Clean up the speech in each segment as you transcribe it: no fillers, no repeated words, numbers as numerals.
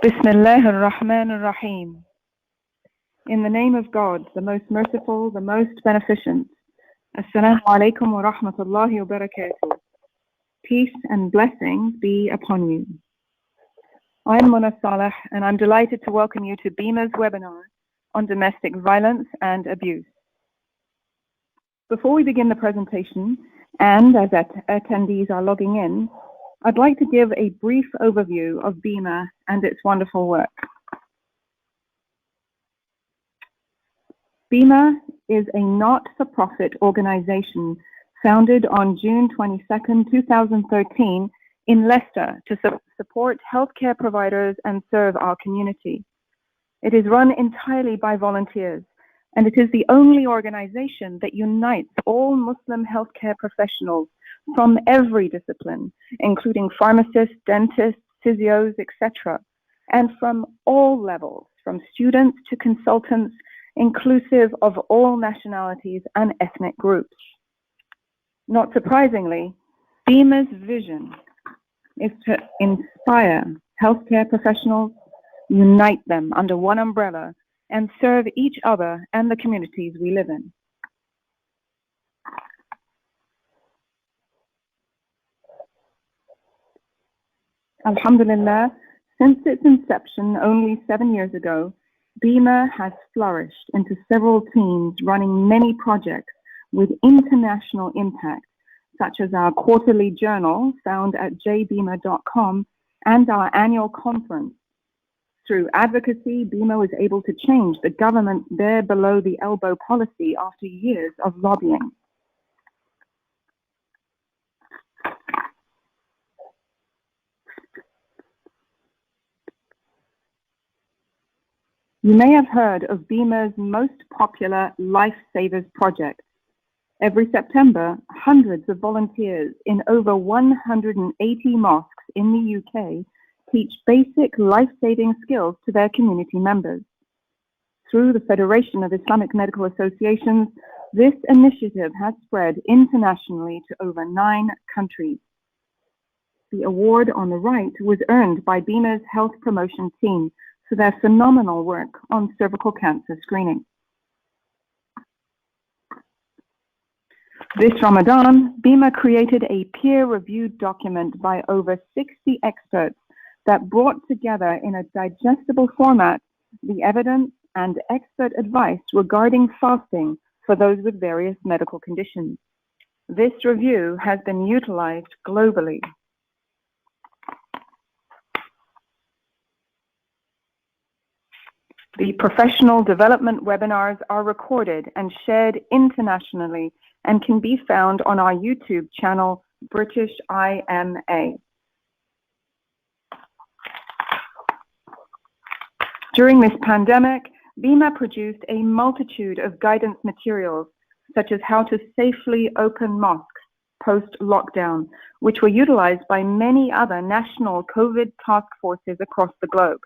Bismillahir Rahmanir Rahim. In the name of God, the most merciful, the most beneficent. Assalamu alaikum wa rahmatullahi wa barakatuh. Peace and blessings be upon you. I'm Mona Saleh, and I'm delighted to welcome you to BIMA's webinar on domestic violence and abuse. Before we begin the presentation, and as attendees are logging in, I'd like to give a brief overview of BIMA and its wonderful work. BIMA is a not-for-profit organization founded on June 22, 2013 in Leicester to support healthcare providers and serve our community. It is run entirely by volunteers, and it is the only organization that unites all Muslim healthcare professionals from every discipline, including pharmacists, dentists, physios, etc., and from all levels, from students to consultants, inclusive of all nationalities and ethnic groups. Not surprisingly, BIMA's vision is to inspire healthcare professionals, unite them under one umbrella, and serve each other and the communities we live in. Alhamdulillah, since its inception only 7 years ago, BIMA has flourished into several teams running many projects with international impact, such as our quarterly journal found at jbima.com and our annual conference. Through advocacy, BIMA was able to change the government's bare below the elbow policy after years of lobbying. You may have heard of BIMA's most popular Lifesavers project. Every September, hundreds of volunteers in over 180 mosques in the UK teach basic life-saving skills to their community members. Through the Federation of Islamic Medical Associations, this initiative has spread internationally to over 9 countries. The award on the right was earned by BIMA's health promotion team for their phenomenal work on cervical cancer screening. This Ramadan, BIMA created a peer-reviewed document by over 60 experts that brought together in a digestible format the evidence and expert advice regarding fasting for those with various medical conditions. This review has been utilized globally. The professional development webinars are recorded and shared internationally and can be found on our YouTube channel, British IMA. During this pandemic, BIMA produced a multitude of guidance materials, such as how to safely open mosques post-lockdown, which were utilized by many other national COVID task forces across the globe.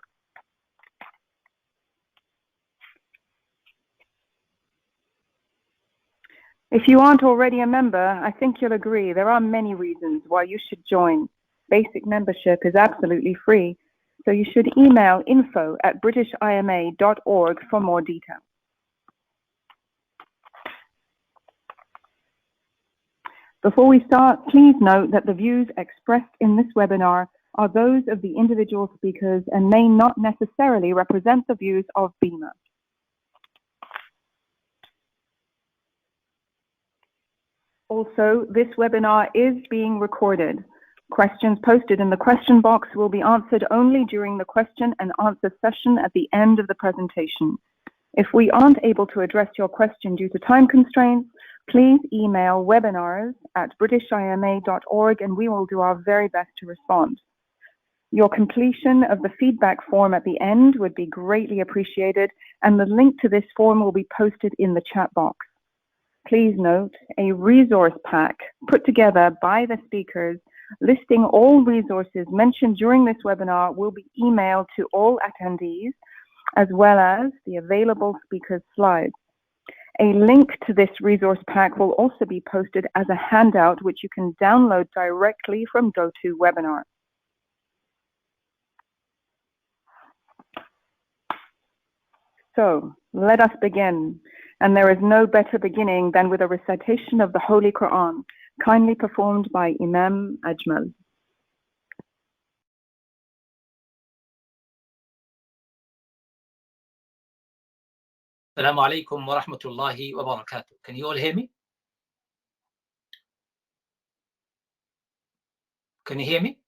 If you aren't already a member, I think you'll agree there are many reasons why you should join. Basic membership is absolutely free, so you should email info@britishima.org for more details. Before we start, please note that the views expressed in this webinar are those of the individual speakers and may not necessarily represent the views of BIMA. Also, this webinar is being recorded. Questions posted in the question box will be answered only during the question and answer session at the end of the presentation. If we aren't able to address your question due to time constraints, please email webinars@britishima.org and we will do our very best to respond. Your completion of the feedback form at the end would be greatly appreciated, and the link to this form will be posted in the chat box. Please note, a resource pack put together by the speakers listing all resources mentioned during this webinar will be emailed to all attendees, as well as the available speakers' slides. A link to this resource pack will also be posted as a handout which you can download directly from GoToWebinar. So, let us begin. And there is no better beginning than with a recitation of the Holy Quran, kindly performed by Imam Ajmal. Assalamu alaikum wa rahmatullahi wa barakatuh. Can you all hear me? Can you hear me?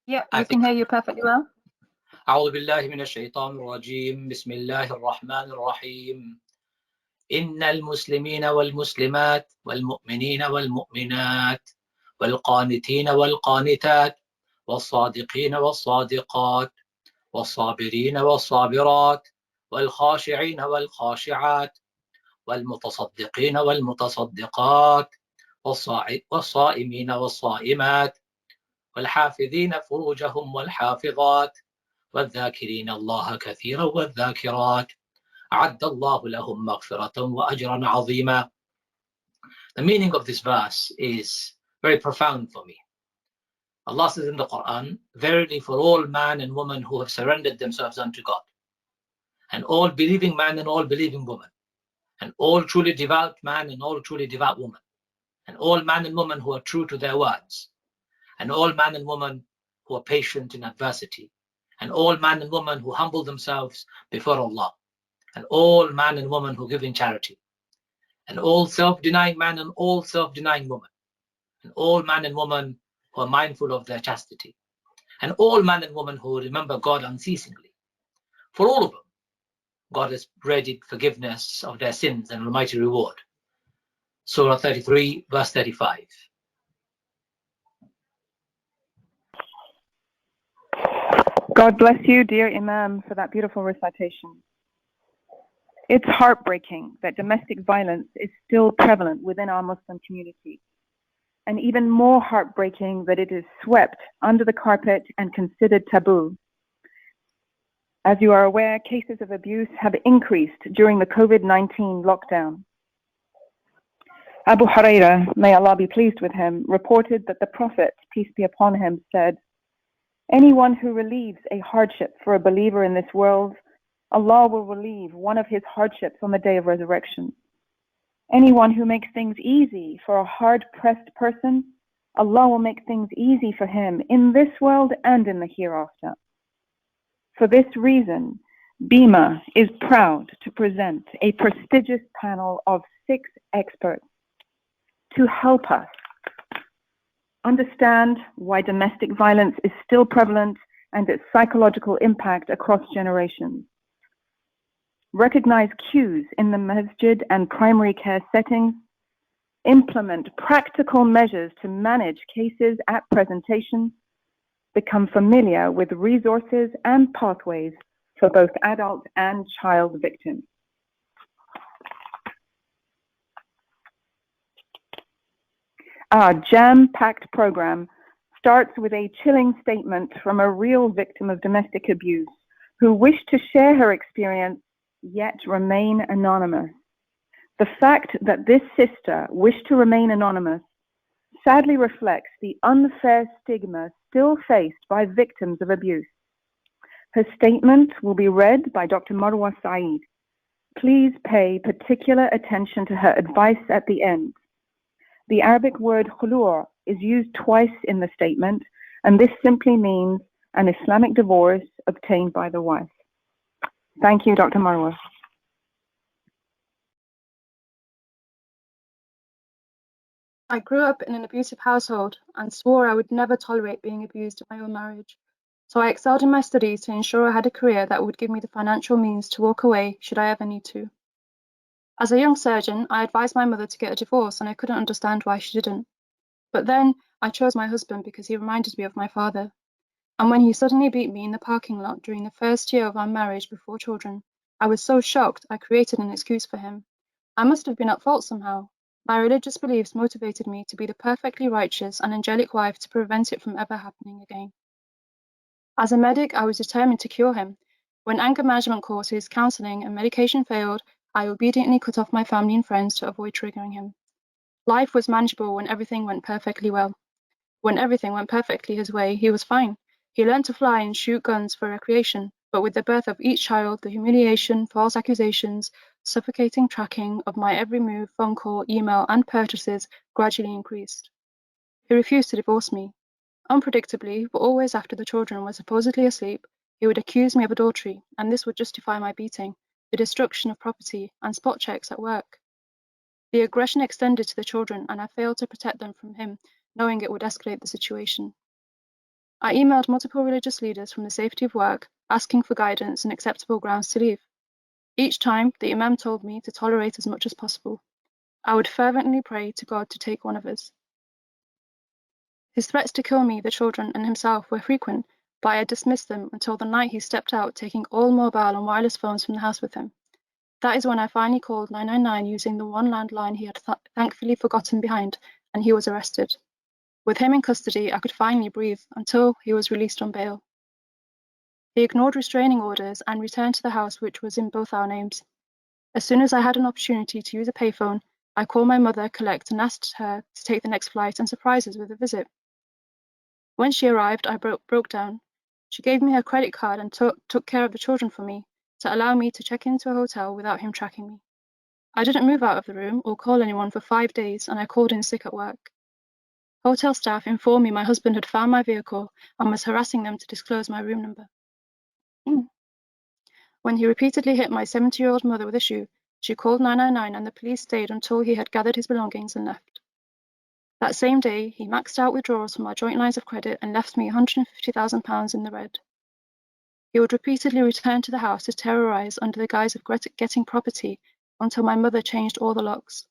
Yeah, we can hear you perfectly well. أعوذ بالله من الشيطان الرجيم. بسم الله الرحمن الرحيم. إن المسلمين والمسلمات والمؤمنين والمؤمنات والقانتين والقانتات والصادقين والصادقات والصابرين والصابرات والخاشعين والخاشعات والمتصدقين والمتصدقات والصائمين والصائمات والحافظين فروجهم والحافظات والذاكرين الله كثيرا والذاكرات أعد الله لهم مغفرة وأجرا عظيما. The meaning of this verse is very profound for me. Allah says in the Quran, verily for all man and woman who have surrendered themselves unto God, and all believing man and all believing woman, and all truly devout man and all truly devout woman, and all man and woman who are true to their words, and all man and woman who are patient in adversity, and all man and woman who humble themselves before Allah, and all man and woman who give in charity, and all self-denying man and all self-denying woman, and all man and woman who are mindful of their chastity, and all man and woman who remember God unceasingly. For all of them, God has readied forgiveness of their sins and almighty reward. Surah 33, verse 35. God bless you, dear Imam, for that beautiful recitation. It's heartbreaking that domestic violence is still prevalent within our Muslim community, and even more heartbreaking that it is swept under the carpet and considered taboo. As you are aware, cases of abuse have increased during the COVID-19 lockdown. Abu Huraira, may Allah be pleased with him, reported that the Prophet, peace be upon him, said, "Anyone who relieves a hardship for a believer in this world, Allah will relieve one of his hardships on the day of resurrection. Anyone who makes things easy for a hard-pressed person, Allah will make things easy for him in this world and in the hereafter." For this reason, BIMA is proud to present a prestigious panel of 6 experts to help us understand why domestic violence is still prevalent and its psychological impact across generations, recognize cues in the masjid and primary care settings, implement practical measures to manage cases at presentation, become familiar with resources and pathways for both adult and child victims. Our jam-packed program starts with a chilling statement from a real victim of domestic abuse who wished to share her experience yet remain anonymous. The fact that this sister wished to remain anonymous sadly reflects the unfair stigma still faced by victims of abuse. Her statement will be read by Dr. Marwa Saeed. Please pay particular attention to her advice at the end. The Arabic word khulu' is used twice in the statement, and this simply means an Islamic divorce obtained by the wife. Thank you, Dr. Marwa. I grew up in an abusive household and swore I would never tolerate being abused in my own marriage. So I excelled in my studies to ensure I had a career that would give me the financial means to walk away should I ever need to. As a young surgeon, I advised my mother to get a divorce and I couldn't understand why she didn't. But then I chose my husband because he reminded me of my father. And when he suddenly beat me in the parking lot during the first year of our marriage before children, I was so shocked I created an excuse for him. I must have been at fault somehow. My religious beliefs motivated me to be the perfectly righteous and angelic wife to prevent it from ever happening again. As a medic, I was determined to cure him. When anger management courses, counseling, and medication failed, I obediently cut off my family and friends to avoid triggering him. Life was manageable when everything went perfectly well. When everything went perfectly his way, he was fine. He learned to fly and shoot guns for recreation, but with the birth of each child, the humiliation, false accusations, suffocating tracking of my every move, phone call, email, and purchases gradually increased. He refused to divorce me. Unpredictably, but always after the children were supposedly asleep, he would accuse me of adultery, and this would justify my beating, the destruction of property, and spot checks at work. The aggression extended to the children, and I failed to protect them from him, knowing it would escalate the situation. I emailed multiple religious leaders from the safety of work, asking for guidance and acceptable grounds to leave. Each time, the Imam told me to tolerate as much as possible. I would fervently pray to God to take one of us. His threats to kill me, the children, and himself were frequent, but I had dismissed them until the night he stepped out, taking all mobile and wireless phones from the house with him. That is when I finally called 999 using the one landline he had thankfully forgotten behind, and he was arrested. With him in custody, I could finally breathe until he was released on bail. He ignored restraining orders and returned to the house, which was in both our names. As soon as I had an opportunity to use a payphone, I called my mother, collect, and asked her to take the next flight and surprise us with a visit. When she arrived, I broke down. She gave me her credit card and took care of the children for me to allow me to check into a hotel without him tracking me. I didn't move out of the room or call anyone for 5 days, and I called in sick at work. Hotel staff informed me my husband had found my vehicle and was harassing them to disclose my room number. When he repeatedly hit my 70-year-old mother with a shoe, she called 999 and the police stayed until he had gathered his belongings and left. That same day, he maxed out withdrawals from our joint lines of credit and left me £150,000 in the red. He would repeatedly return to the house to terrorize under the guise of getting property until my mother changed all the locks.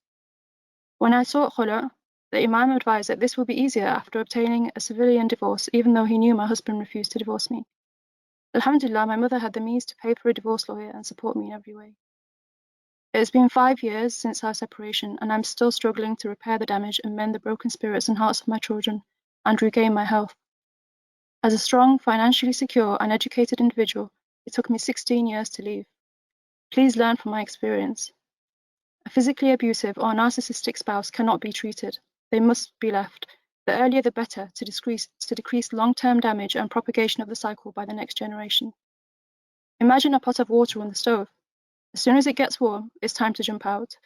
When I sought khula, the Imam advised that this would be easier after obtaining a civilian divorce, even though he knew my husband refused to divorce me. Alhamdulillah, my mother had the means to pay for a divorce lawyer and support me in every way. It has been 5 years since our separation, and I'm still struggling to repair the damage and mend the broken spirits and hearts of my children and regain my health. As a strong, financially secure, and educated individual, it took me 16 years to leave. Please learn from my experience. A physically abusive or narcissistic spouse cannot be treated. They must be left. The earlier the better to decrease long-term damage and propagation of the cycle by the next generation. Imagine a pot of water on the stove. As soon as it gets warm, it's time to jump out.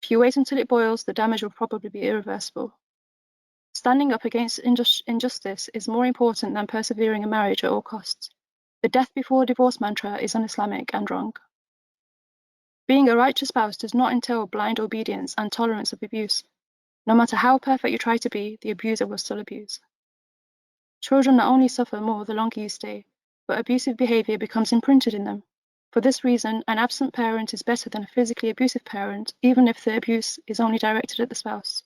If you wait until it boils, the damage will probably be irreversible. Standing up against injustice is more important than persevering in marriage at all costs. The death before divorce mantra is un-Islamic and wrong. Being a righteous spouse does not entail blind obedience and tolerance of abuse. No matter how perfect you try to be, the abuser will still abuse. Children not only suffer more the longer you stay, but abusive behavior becomes imprinted in them. For this reason, an absent parent is better than a physically abusive parent, even if the abuse is only directed at the spouse.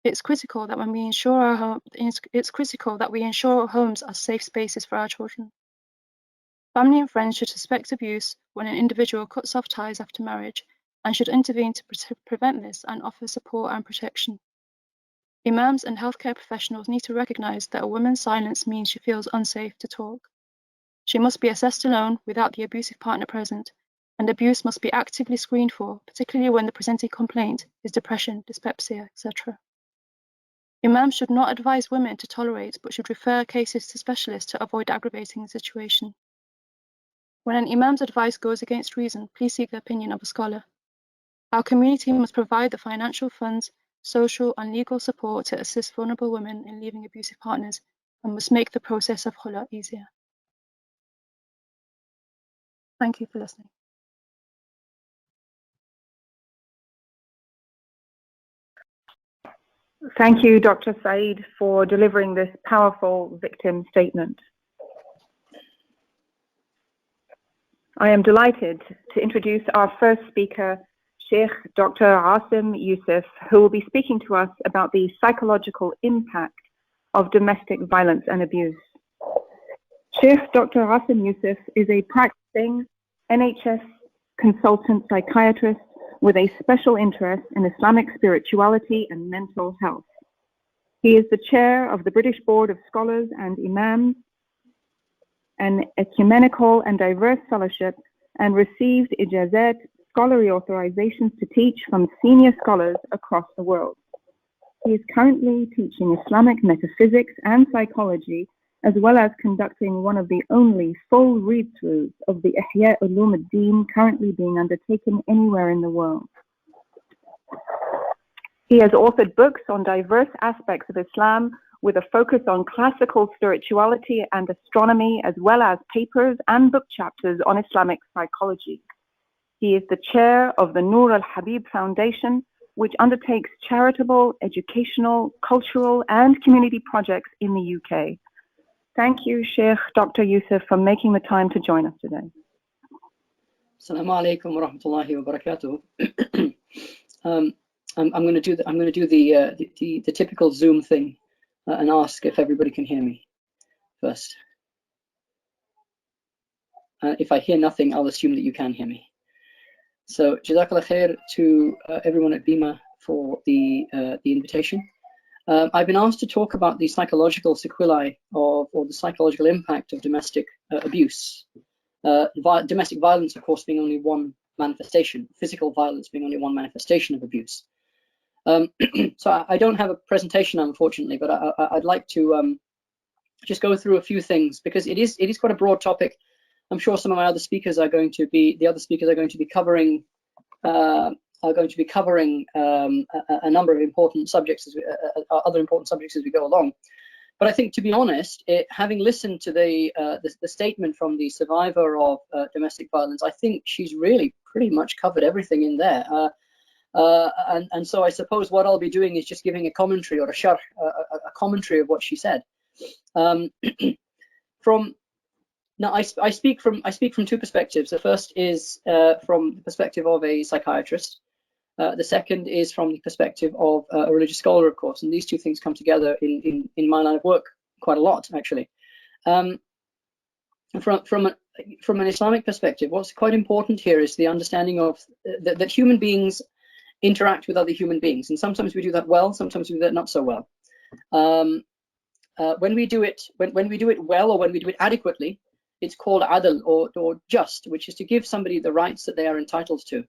It's critical that we ensure our homes are safe spaces for our children. Family and friends should suspect abuse when an individual cuts off ties after marriage and should intervene to prevent this and offer support and protection. Imams and healthcare professionals need to recognize that a woman's silence means she feels unsafe to talk. She must be assessed alone without the abusive partner present, and abuse must be actively screened for, particularly when the presenting complaint is depression, dyspepsia, etc. Imams should not advise women to tolerate, but should refer cases to specialists to avoid aggravating the situation. When an Imam's advice goes against reason, please seek the opinion of a scholar. Our community must provide the financial funds, social and legal support to assist vulnerable women in leaving abusive partners, and must make the process of khula easier. Thank you for listening. Thank you, Dr. Saeed, for delivering this powerful victim statement. I am delighted to introduce our first speaker, Sheikh Dr. Asim Yusuf, who will be speaking to us about the psychological impact of domestic violence and abuse. Sheikh Dr. Asim Yusuf is a practicing NHS consultant psychiatrist with a special interest in Islamic spirituality and mental health. He is the chair of the British Board of Scholars and Imams, an ecumenical and diverse fellowship, and received ijazat, scholarly authorizations to teach from senior scholars across the world. He is currently teaching Islamic metaphysics and psychology as well as conducting one of the only full read-throughs of the Ihya Ulum ad-Din currently being undertaken anywhere in the world. He has authored books on diverse aspects of Islam with a focus on classical spirituality and astronomy, as well as papers and book chapters on Islamic psychology. He is the chair of the Noor al-Habib Foundation, which undertakes charitable, educational, cultural, and community projects in the UK. Thank you, Sheikh Dr. Yusuf, for making the time to join us today. Assalamu alaikum wa rahmatullahi wa barakatuh. I'm going to do the typical Zoom thing and ask if everybody can hear me first. If I hear nothing, I'll assume that you can hear me. So, Jazakallah khair to everyone at BIMA for the invitation. I've been asked to talk about the psychological sequelae or the psychological impact of domestic abuse. Domestic violence, of course, being only one manifestation, physical violence being only one manifestation of abuse. So I don't have a presentation, unfortunately, but I'd like to just go through a few things because it is quite a broad topic. I'm sure some of my other speakers are going to be covering a number of important subjects, other important subjects as we go along. But I think, to be honest, having listened to the statement from the survivor of domestic violence, I think she's really pretty much covered everything in there. And so I suppose what I'll be doing is just giving a commentary or a commentary of what she said. Now I speak from two perspectives. The first is from the perspective of a psychiatrist. The second is from the perspective of a religious scholar, of course, and these two things come together in my line of work quite a lot, actually. From an Islamic perspective, what's quite important here is the understanding of that human beings interact with other human beings, and sometimes we do that well, sometimes we do that not so well. When we do it well, or when we do it adequately, it's called adl or just, which is to give somebody the rights that they are entitled to,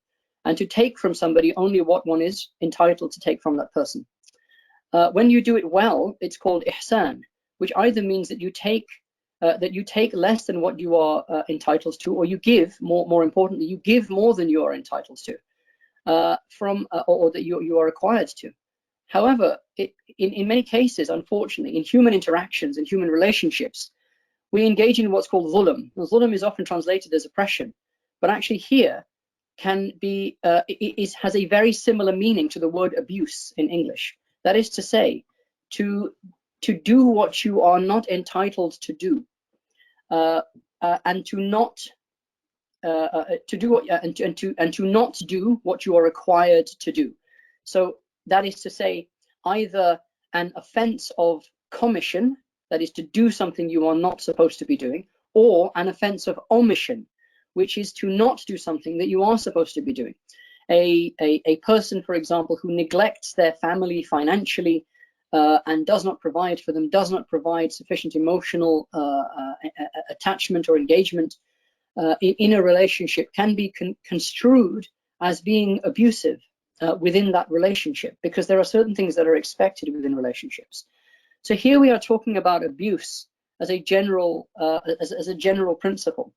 and to take from somebody only what one is entitled to take from that person. When you do it well, it's called ihsan, which either means that you take less than what you are entitled to, or you give more importantly, you give more than you are entitled to, or that you are required to. However, in many cases, unfortunately, in human interactions and human relationships, we engage in what's called zulm. Now, zulm is often translated as oppression, but actually here can be has a very similar meaning to the word abuse in English. That is to say, to do what you are not entitled to do, and to not do what you are required to do. So that is to say, either an offense of commission, that is to do something you are not supposed to be doing, or an offense of omission, which is to not do something that you are supposed to be doing. A person, for example, who neglects their family financially and does not provide for them, does not provide sufficient emotional attachment or engagement in a relationship, can be construed as being abusive within that relationship, because there are certain things that are expected within relationships. So here we are talking about abuse as a general principle.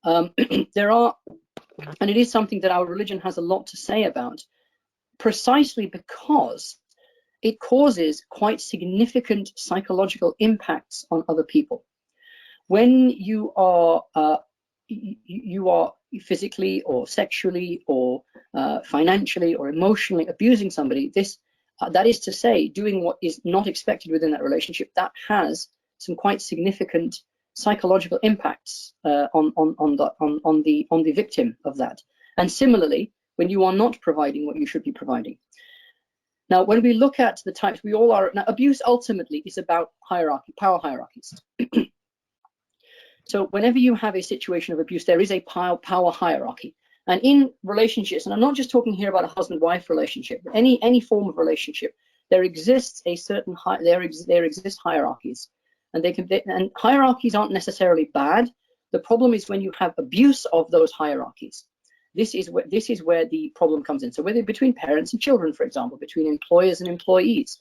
There are, and it is something that our religion has a lot to say about, precisely because it causes quite significant psychological impacts on other people. When you are physically or sexually or financially or emotionally abusing somebody, that is to say, doing what is not expected within that relationship, that has some quite significant psychological impacts on the victim of that. And similarly, when you are not providing what you should be providing. Now, when we look at the types, we all are, now abuse ultimately is about hierarchy, power hierarchies. So whenever you have a situation of abuse, there is a power hierarchy. And in relationships, and I'm not just talking here about a husband-wife relationship, but any form of relationship, there exists a certain there exist hierarchies, and and hierarchies aren't necessarily bad. The problem is when you have abuse of those hierarchies. This is where the problem comes in. So whether between parents and children, for example, between employers and employees,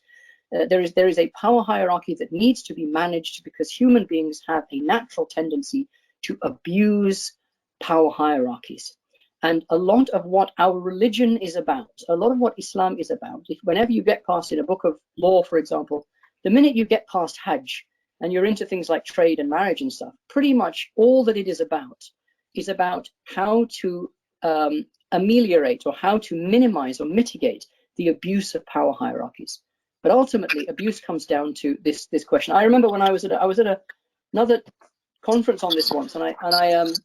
there is a power hierarchy that needs to be managed, because human beings have a natural tendency to abuse power hierarchies. And a lot of what our religion is about, a lot of what Islam is about, whenever you get past in a book of law, for example, the minute you get past Hajj and you're into things like trade and marriage and stuff, pretty much all that it is about how to ameliorate or how to minimize or mitigate the abuse of power hierarchies. But ultimately, abuse comes down to this question. I remember when I was at another conference on this once, and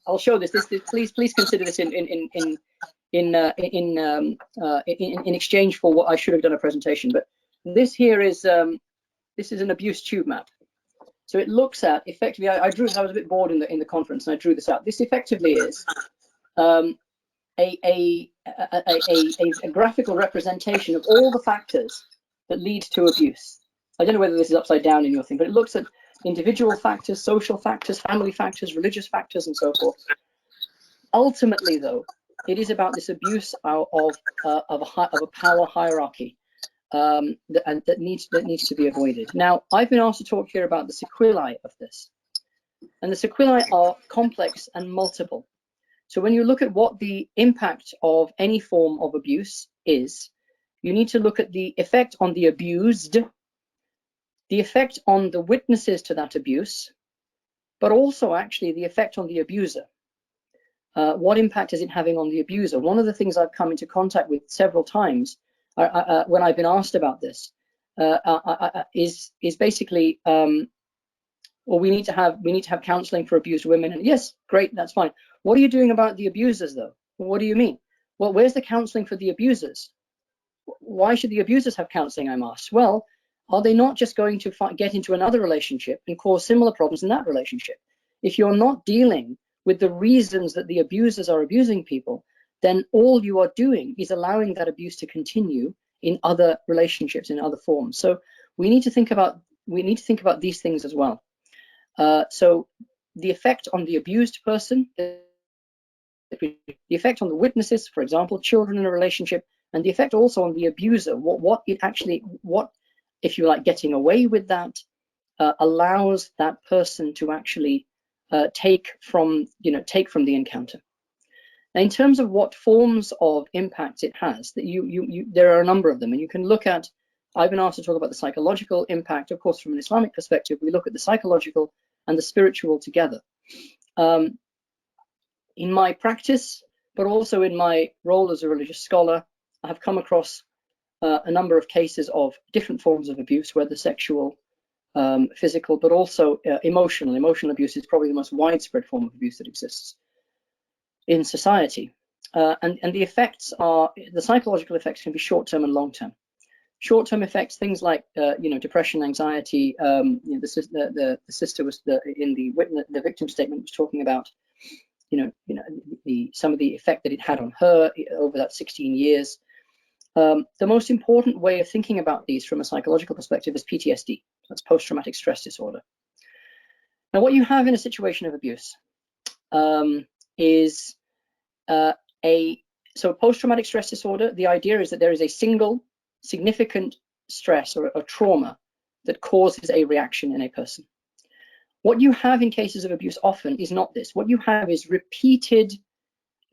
I'll show this. Please consider this in exchange for what I should have done a presentation. But this here is this is an abuse tube map. So it looks at effectively. I drew. I was a bit bored in the conference, and I drew this out. This effectively is a graphical representation of all the factors that lead to abuse. I don't know whether this is upside down in your thing, but it looks at individual factors, social factors, family factors, religious factors, and so forth. Ultimately, though, it is about this abuse of a power hierarchy that needs to be avoided. Now, I've been asked to talk here about the sequelae of this, and the sequelae are complex and multiple. So when you look at what the impact of any form of abuse is, you need to look at the effect on the abused, the effect on the witnesses to that abuse, but also actually the effect on the abuser. What impact is it having on the abuser? One of the things I've come into contact with several times when I've been asked about this is basically, well, we need to have counselling for abused women. And yes, great, that's fine. What are you doing about the abusers, though? What do you mean? Well, where's the counselling for the abusers? Why should the abusers have counselling, I'm asked? Well, are they not just going to get into another relationship and cause similar problems in that relationship? If you're not dealing with the reasons that the abusers are abusing people, then all you are doing is allowing that abuse to continue in other relationships, in other forms. So we need to think about these things as well. So the effect on the abused person, the effect on the witnesses, for example, children in a relationship, and the effect also on the abuser. What if you like getting away with that allows that person to actually take from the encounter. Now, in terms of what forms of impact it has, that there are a number of them, and you can look at. I've been asked to talk about the psychological impact. Of course, from an Islamic perspective, we look at the psychological and the spiritual together. In my practice, but also in my role as a religious scholar, I have come across a number of cases of different forms of abuse, whether sexual, physical, but also emotional. Emotional abuse is probably the most widespread form of abuse that exists in society. And the effects are, the psychological effects can be short-term and long-term. Short-term effects, things like depression, anxiety. The sister was in the victim statement was talking about some of the effect that it had on her over that 16 years. The most important way of thinking about these from a psychological perspective is PTSD. That's post-traumatic stress disorder. Now, what you have in a situation of abuse is post-traumatic stress disorder. The idea is that there is a single significant stress or a trauma that causes a reaction in a person. What you have in cases of abuse often is not this. What you have is repeated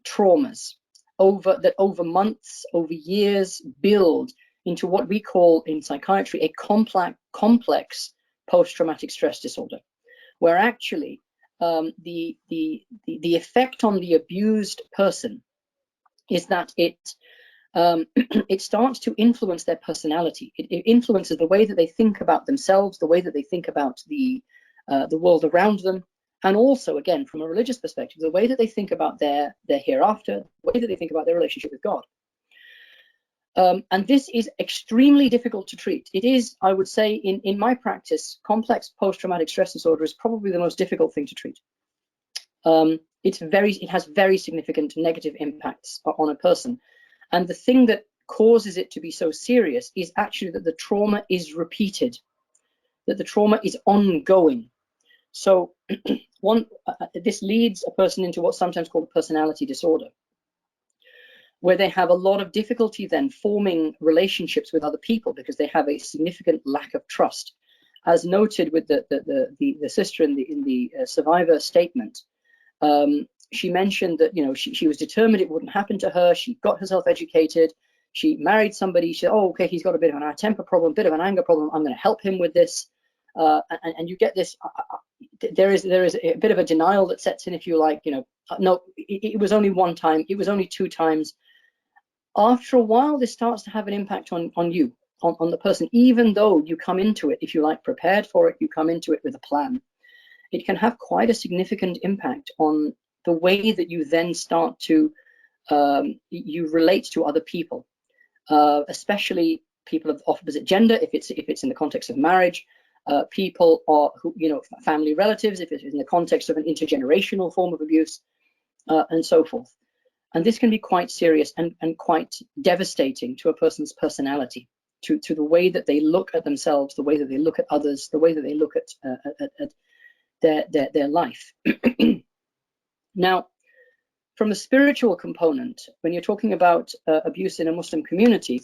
traumas over months, over years, build into what we call in psychiatry a complex post-traumatic stress disorder, where actually the effect on the abused person is that it starts to influence their personality. It influences the way that they think about themselves, the way that they think about the world around them, and also, again, from a religious perspective, the way that they think about their hereafter, the way that they think about their relationship with God. And this is extremely difficult to treat. It is, I would say, in my practice, complex post-traumatic stress disorder is probably the most difficult thing to treat. It has very significant negative impacts on a person. And the thing that causes it to be so serious is actually that the trauma is repeated, that the trauma is ongoing. So this leads a person into what's sometimes called a personality disorder, where they have a lot of difficulty then forming relationships with other people because they have a significant lack of trust. As noted with the sister in the survivor statement, she mentioned that, you know, she was determined it wouldn't happen to her. She got herself educated. She married somebody. She said, oh, okay, he's got a bit of an temper problem, a bit of an anger problem. I'm going to help him with this. And you get this. There is a bit of a denial that sets in, if you like. You know, no, it was only one time. It was only 2 times. After a while, this starts to have an impact on you, on the person, even though you come into it, if you like, prepared for it. You come into it with a plan. It can have quite a significant impact on the way that you then start to you relate to other people, especially people of opposite gender, if it's in the context of marriage, people are who, you know, family relatives, if it's in the context of an intergenerational form of abuse, and so forth. And this can be quite serious and quite devastating to a person's personality, to the way that they look at themselves, the way that they look at others, the way that they look at their life. Now, from a spiritual component, when you're talking about abuse in a Muslim community,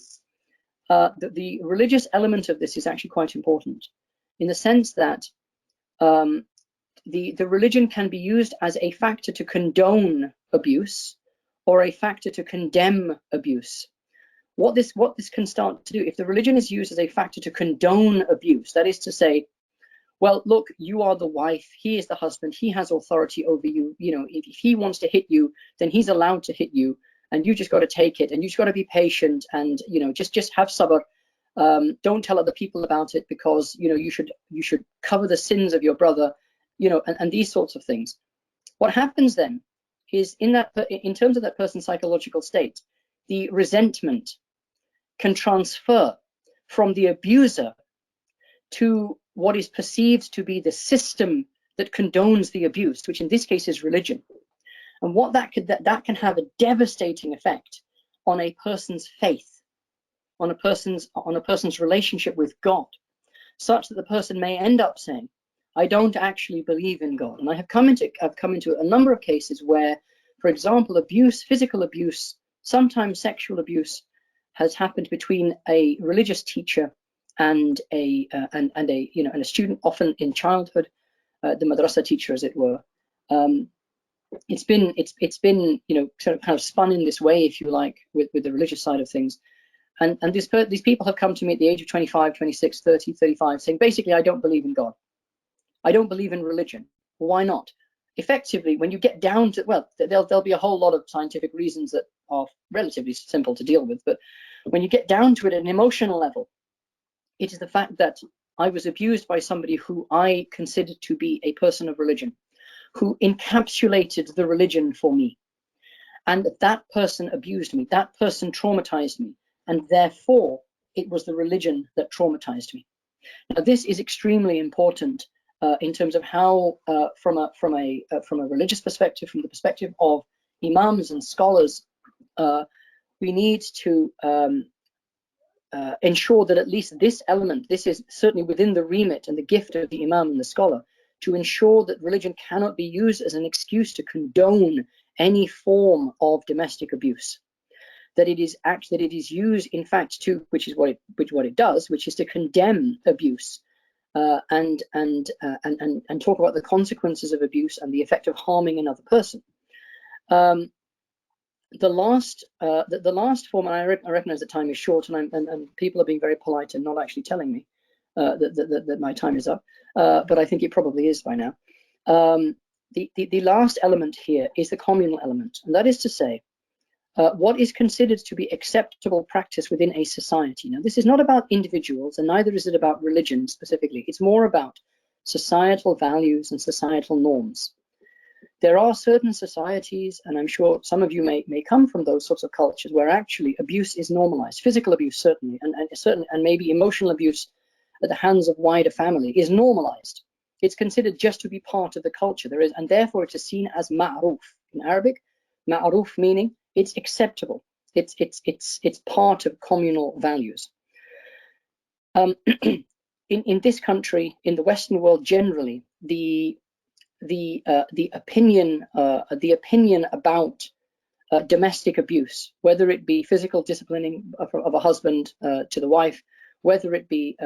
the religious element of this is actually quite important, in the sense that the religion can be used as a factor to condone abuse, or a factor to condemn abuse. What this can start to do, if the religion is used as a factor to condone abuse, that is to say, well, look, you are the wife, he is the husband, he has authority over you. You know, if he wants to hit you, then he's allowed to hit you, and you just got to take it, and you just got to be patient, and, you know, just have sabr. Don't tell other people about it, because, you know, you should cover the sins of your brother, you know, and these sorts of things. What happens then is, in terms of that person's psychological state, the resentment can transfer from the abuser to what is perceived to be the system that condones the abuse, which in this case is religion. And what that can have a devastating effect on a person's faith, on a person's relationship with God, such that the person may end up saying, I don't actually believe in God. And I've come into a number of cases where, for example, abuse, physical abuse, sometimes sexual abuse, has happened between a religious teacher and a student, often in childhood, the madrasa teacher, as it were. It's been you know, kind of spun in this way, if you like, with the religious side of things. And these people have come to me at the age of 25, 26, 30, 35, saying, basically, I don't believe in God. I don't believe in religion. Well, why not? Effectively, when you get down to, well, there'll be a whole lot of scientific reasons that are relatively simple to deal with, but when you get down to it at an emotional level, it is the fact that I was abused by somebody who I considered to be a person of religion, who encapsulated the religion for me. And that person abused me, that person traumatized me, and therefore it was the religion that traumatized me. Now, this is extremely important in terms of how, from a religious perspective, from the perspective of imams and scholars, we need to ensure that at least this element, this is certainly within the remit and the gift of the imam and the scholar, to ensure that religion cannot be used as an excuse to condone any form of domestic abuse. That it is used, in fact, to, which is what it does, which is to condemn abuse, and talk about the consequences of abuse and the effect of harming another person. The last form, and I recognize that time is short, and people are being very polite and not actually telling me that my time is up, but I think it probably is by now. The last element here is the communal element, and that is to say, what is considered to be acceptable practice within a society. Now, this is not about individuals, and neither is it about religion specifically. It's more about societal values and societal norms. There are certain societies, and I'm sure some of you may come from those sorts of cultures, where actually abuse is normalized. Physical abuse, certainly, and maybe emotional abuse at the hands of wider family is normalized. It's considered just to be part of the culture. There is, and therefore it is seen as ma'ruf in Arabic. Ma'ruf meaning it's acceptable. It's part of communal values. In this country, in the Western world generally, the opinion about domestic abuse, whether it be physical disciplining of a husband to the wife, whether it be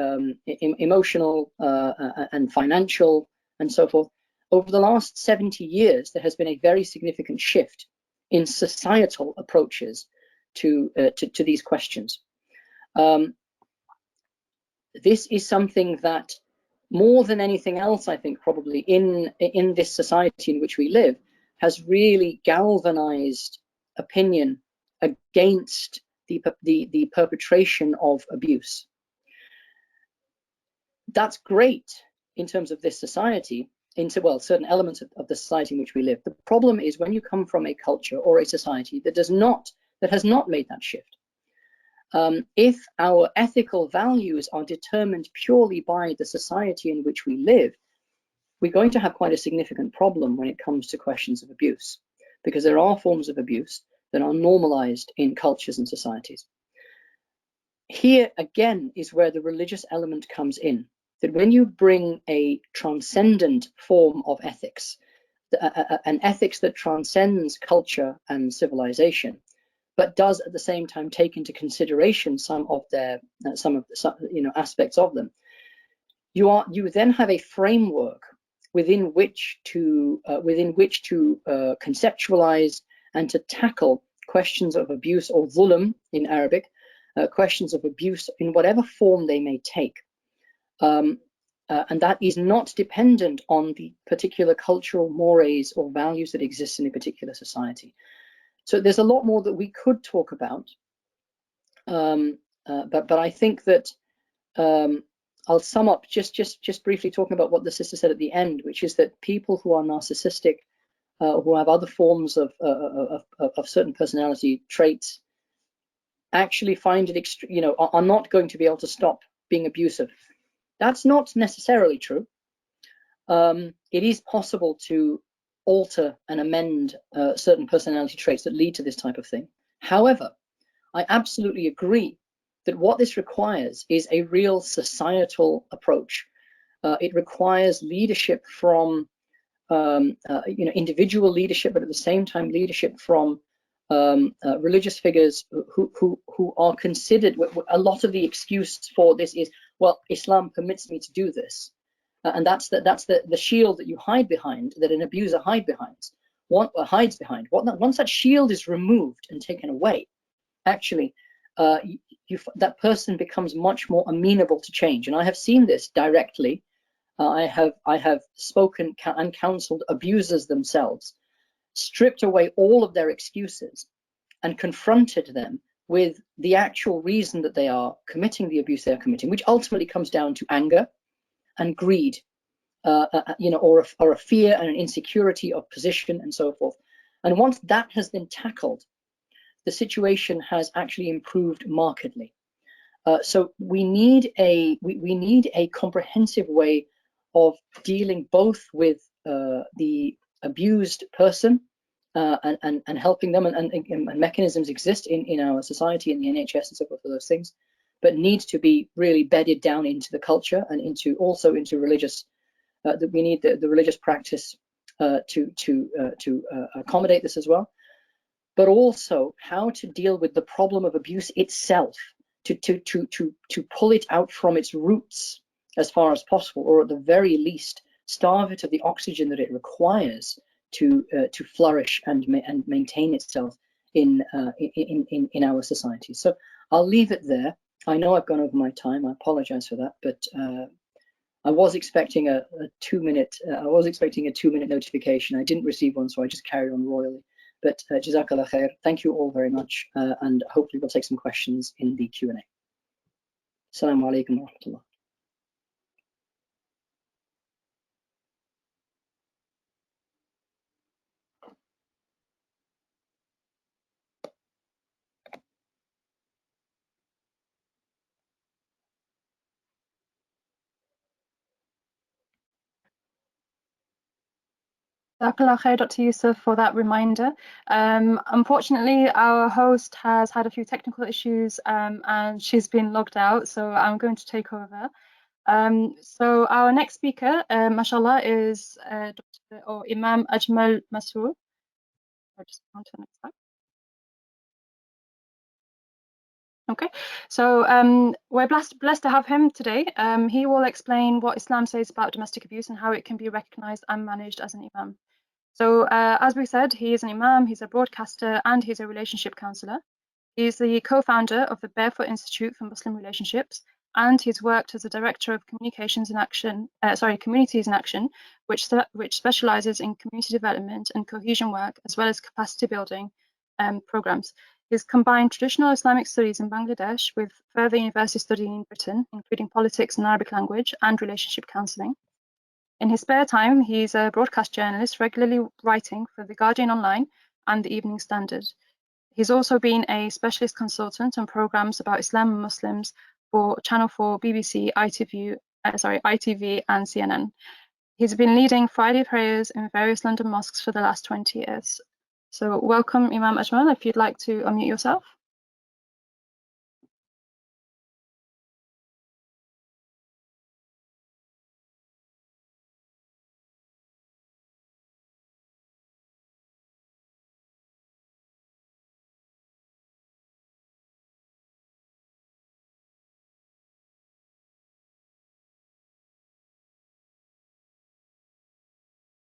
emotional and financial and so forth. Over the last 70 years, there has been a very significant shift in societal approaches to these questions. This is something that, more than anything else, I think probably in this society in which we live, has really galvanized opinion against the perpetration of abuse. That's great in terms of this society, well, certain elements of the society in which we live. The problem is when you come from a culture or a society that has not made that shift. If our ethical values are determined purely by the society in which we live, we're going to have quite a significant problem when it comes to questions of abuse, because there are forms of abuse that are normalized in cultures and societies. Here again is where the religious element comes in, that when you bring a transcendent form of ethics, an ethics that transcends culture and civilization, but does at the same time take into consideration some of the aspects of them, you then have a framework within which to conceptualize and to tackle questions of abuse, or zulm in Arabic, questions of abuse in whatever form they may take. And that is not dependent on the particular cultural mores or values that exist in a particular society. So there's a lot more that we could talk about, but I think that I'll sum up just briefly talking about what the sister said at the end, which is that people who are narcissistic, who have other forms of certain personality traits, actually find it are not going to be able to stop being abusive. That's not necessarily true. It is possible to alter and amend certain personality traits that lead to this type of thing. However, I absolutely agree that what this requires is a real societal approach. It requires leadership from individual leadership, but at the same time leadership from religious figures who are considered. A lot of the excuse for this is, well, Islam permits me to do this. And that's the shield that you hide behind, that an abuser hides behind. Once that shield is removed and taken away, actually, that person becomes much more amenable to change. And I have seen this directly. I have spoken and counseled abusers themselves, stripped away all of their excuses, and confronted them with the actual reason that they are committing the abuse they are committing, which ultimately comes down to anger and greed, or a fear and an insecurity of position and so forth. And once that has been tackled, the situation has actually improved markedly. So we need a comprehensive way of dealing both with the abused person and helping them, and mechanisms exist in our society, in the NHS and so forth for those things, but needs to be really bedded down into the culture and also into religious. That we need the religious practice to accommodate this as well, but also how to deal with the problem of abuse itself, to pull it out from its roots as far as possible, or at the very least starve it of the oxygen that it requires to flourish and maintain itself in our society. So I'll leave it there. I know I've gone over my time. I apologize for that, but I was expecting a 2-minute. I was expecting a 2-minute notification. I didn't receive one, so I just carried on royally. But Jazakallah khair. Thank you all very much, and hopefully we'll take some questions in the Q&A. Assalamu alaikum wa rahmatullah. Jazakallah khair, Dr. Yusuf, for that reminder. Unfortunately, our host has had a few technical issues and she's been logged out, so I'm going to take over. So our next speaker, mashallah, is Imam Ajmal Masroor. I'll just go on to the next slide. Okay, so we're blessed to have him today. He will explain what Islam says about domestic abuse and how it can be recognized and managed as an imam. So as we said, he is an imam, he's a broadcaster, and he's a relationship counselor. He's the co-founder of the Barefoot Institute for Muslim Relationships, and he's worked as a director of Communities in Action, which specializes in community development and cohesion work, as well as capacity building programs. He's combined traditional Islamic studies in Bangladesh with further university studying in Britain, including politics and Arabic language and relationship counselling. In his spare time, he's a broadcast journalist, regularly writing for The Guardian Online and The Evening Standard. He's also been a specialist consultant on programs about Islam and Muslims for Channel 4, BBC, ITV, and CNN. He's been leading Friday prayers in various London mosques for the last 20 years. So welcome, Imam Ajmal, if you'd like to unmute yourself.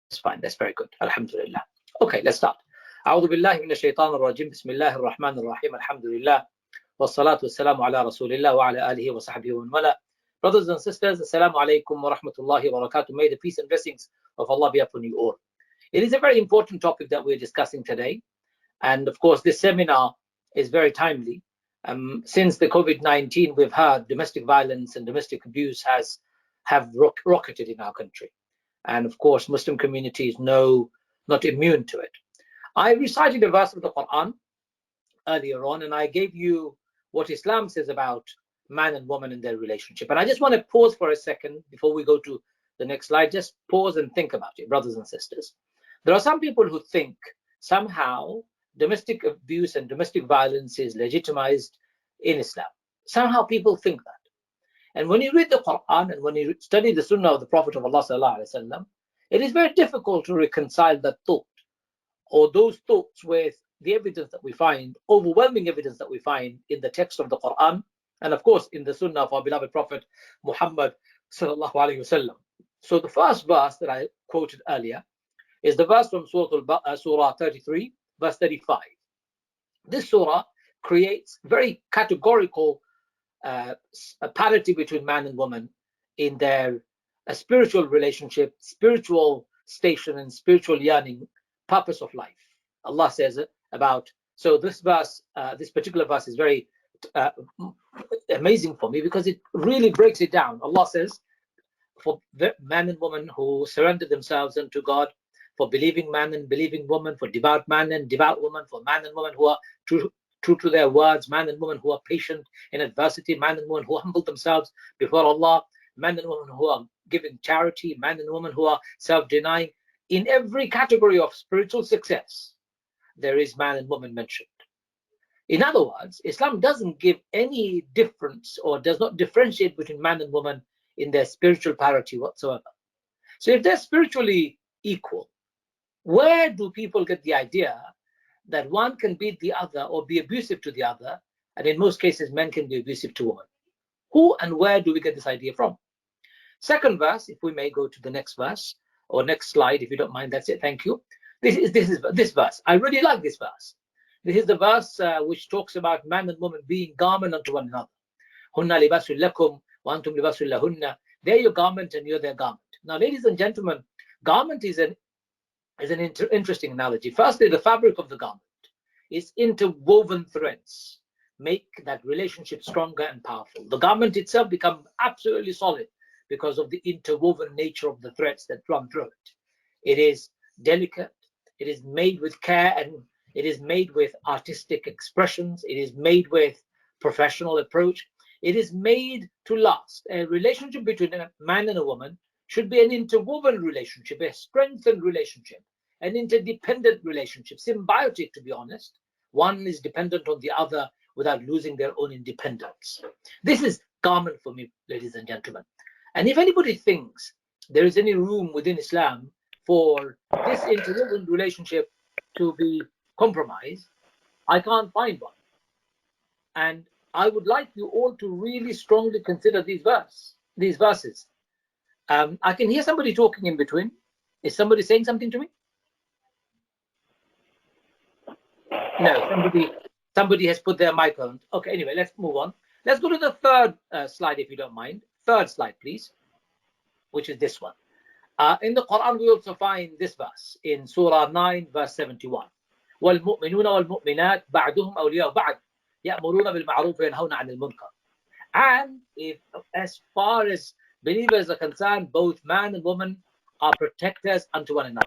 That's fine. That's very good. Alhamdulillah. Okay, let's start. أعوذ بالله من الشيطان الرجيم بسم الله الرحمن الرحيم الحمد لله والصلاة والسلام على رسول الله وعلى آله وصحبه ومن والاه. Brothers and sisters, Assalamu alaikum wa rahmatullahi wa barakatuh. May the peace and blessings of Allah be upon you all. It is a very important topic that we're discussing today. And of course, this seminar is very timely. Since the COVID-19, we've heard domestic violence and domestic abuse have rocketed in our country. And of course, Muslim community is not immune to it. I recited a verse of the Quran earlier on, and I gave you what Islam says about man and woman in their relationship. And I just want to pause for a second before we go to the next slide. Just pause and think about it, brothers and sisters. There are some people who think somehow domestic abuse and domestic violence is legitimized in Islam. Somehow people think that. And when you read the Quran and when you study the Sunnah of the Prophet of Allah sallallahu alaihi wasallam, it is very difficult to reconcile that thought or those thoughts with the evidence that we find, overwhelming evidence that we find in the text of the Quran, and of course in the Sunnah of our beloved Prophet Muhammad sallallahu alaihi wasallam. So the first verse that I quoted earlier is the verse from Surah 33, verse 35. This surah creates very categorical a parity between man and woman in their spiritual relationship, spiritual station, and spiritual yearning, purpose of life. Allah says about, so this verse, this particular verse is very amazing for me because it really breaks it down. Allah says, for the man and woman who surrender themselves unto God, for believing man and believing woman, for devout man and devout woman, for man and woman who are true to their words, man and woman who are patient in adversity, man and woman who humble themselves before Allah, man and woman who are giving charity, man and woman who are self-denying. In every category of spiritual success, there is man and woman mentioned. In other words, Islam doesn't give any difference or does not differentiate between man and woman in their spiritual parity whatsoever. So if they're spiritually equal, where do people get the idea that one can beat the other or be abusive to the other, and in most cases men can be abusive to women? Who and where do we get this idea from? Second verse, if we may go to the next verse or next slide, if you don't mind. That's it. Thank you. This is this verse. I really like this verse. This is the verse which talks about man and woman being garment unto one another. Hunna libasul lakum wa antum libasul lahunna. They're your garment and you're their garment. Now, ladies and gentlemen, garment is an interesting analogy. Firstly, the fabric of the garment is interwoven threads make that relationship stronger and powerful. The garment itself becomes absolutely solid because of the interwoven nature of the threads that run through it. It is delicate, it is made with care, and it is made with artistic expressions, it is made with professional approach, it is made to last. A relationship between a man and a woman should be an interwoven relationship, a strengthened relationship, an interdependent relationship, symbiotic, to be honest. One is dependent on the other without losing their own independence. This is garment for me, ladies and gentlemen. And if anybody thinks there is any room within Islam for this interwoven relationship to be compromised, I can't find one. And I would like you all to really strongly consider these verses. I can hear somebody talking in between. Is somebody saying something to me? No, somebody has put their mic on. Okay, anyway, let's move on. Let's go to the third slide, if you don't mind. Third slide, please, which is this one. In the Quran, we also find this verse in Surah 9, verse 71. وَالْمُؤْمِنُونَ وَالْمُؤْمِنَاتِ بَعْدُهُمْ أَوْلِيَاءُ بَعْدٍ يَأْمُرُونَ بِالْمَعْرُوفِ وَيَنْهَوْنَ عَنِ الْمُنكَرِ. And if, as far as believers are concerned, both man and woman are protectors unto one another.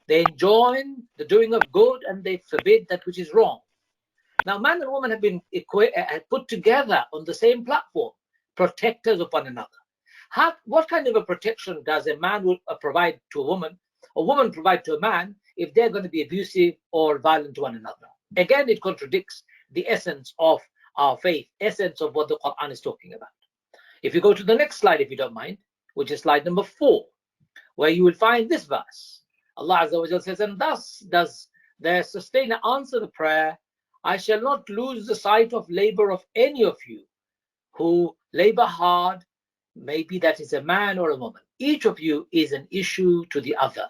They enjoin the doing of good and they forbid that which is wrong. Now, man and woman have been put together on the same platform, protectors of one another. What kind of a protection does a man provide to a woman provide to a man, if they're going to be abusive or violent to one another? Again, it contradicts the essence of our faith, essence of what the Quran is talking about. If you go to the next slide, if you don't mind, which is slide number 4, where you will find this verse. Allah Azza wa Jalla says, and thus does their sustainer answer the prayer, I shall not lose the sight of labor of any of you who labor hard, maybe that is a man or a woman. Each of you is an issue to the other.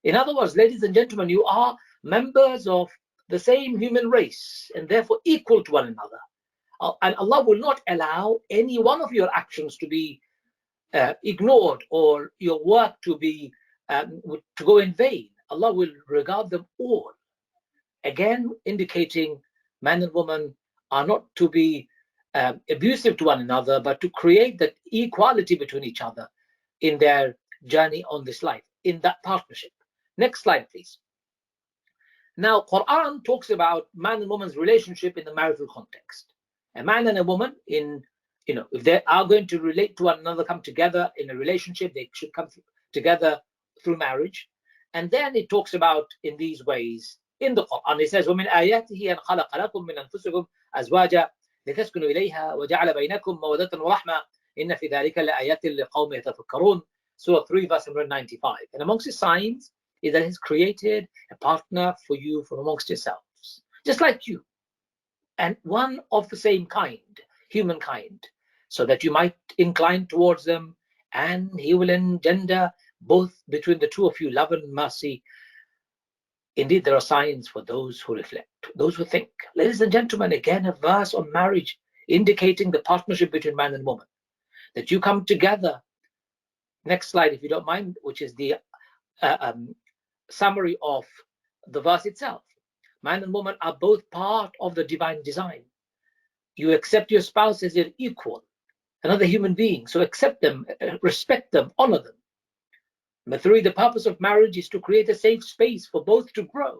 In other words, ladies and gentlemen, you are members of the same human race and therefore equal to one another. And Allah will not allow any one of your actions to be ignored or your work to go in vain. Allah will regard them all. Again, indicating man and woman are not to be abusive to one another, but to create that equality between each other in their journey on this life, in that partnership. Next slide, please. Now, Quran talks about man and woman's relationship in the marital context. A man and a woman, if they are going to relate to one another, come together in a relationship, they should come together through marriage. And then it talks about in these ways in the Quran. It says, وَمِنْ آيَاتِهِ أَنْ خَلَقَ لَكُم مِّنْ أَنفُسِكُمْ أَزْوَاجًا لِتَسْكُنُوا إِلَيْهَا وَجَعَلَ بَيْنَكُم مَّوَدَّةً وَرَحْمَةً إِنَّ فِي ذَلِكَ لَآيَاتٍ لِقَوْمٍ يَتَفَكَّرُونَ. Surah 3, verse 95. And amongst his signs is that he's created a partner for you from amongst yourselves, just like you, and one of the same kind, humankind, so that you might incline towards them, and he will engender both between the two of you love and mercy. Indeed, there are signs for those who reflect, those who think. Ladies and gentlemen, again, a verse on marriage indicating the partnership between man and woman, that you come together. Next slide, if you don't mind, which is the summary of the verse itself. Man and woman are both part of the divine design. You accept your spouse as your equal, another human being. So accept them, respect them, honor them. Number 3, the purpose of marriage is to create a safe space for both to grow.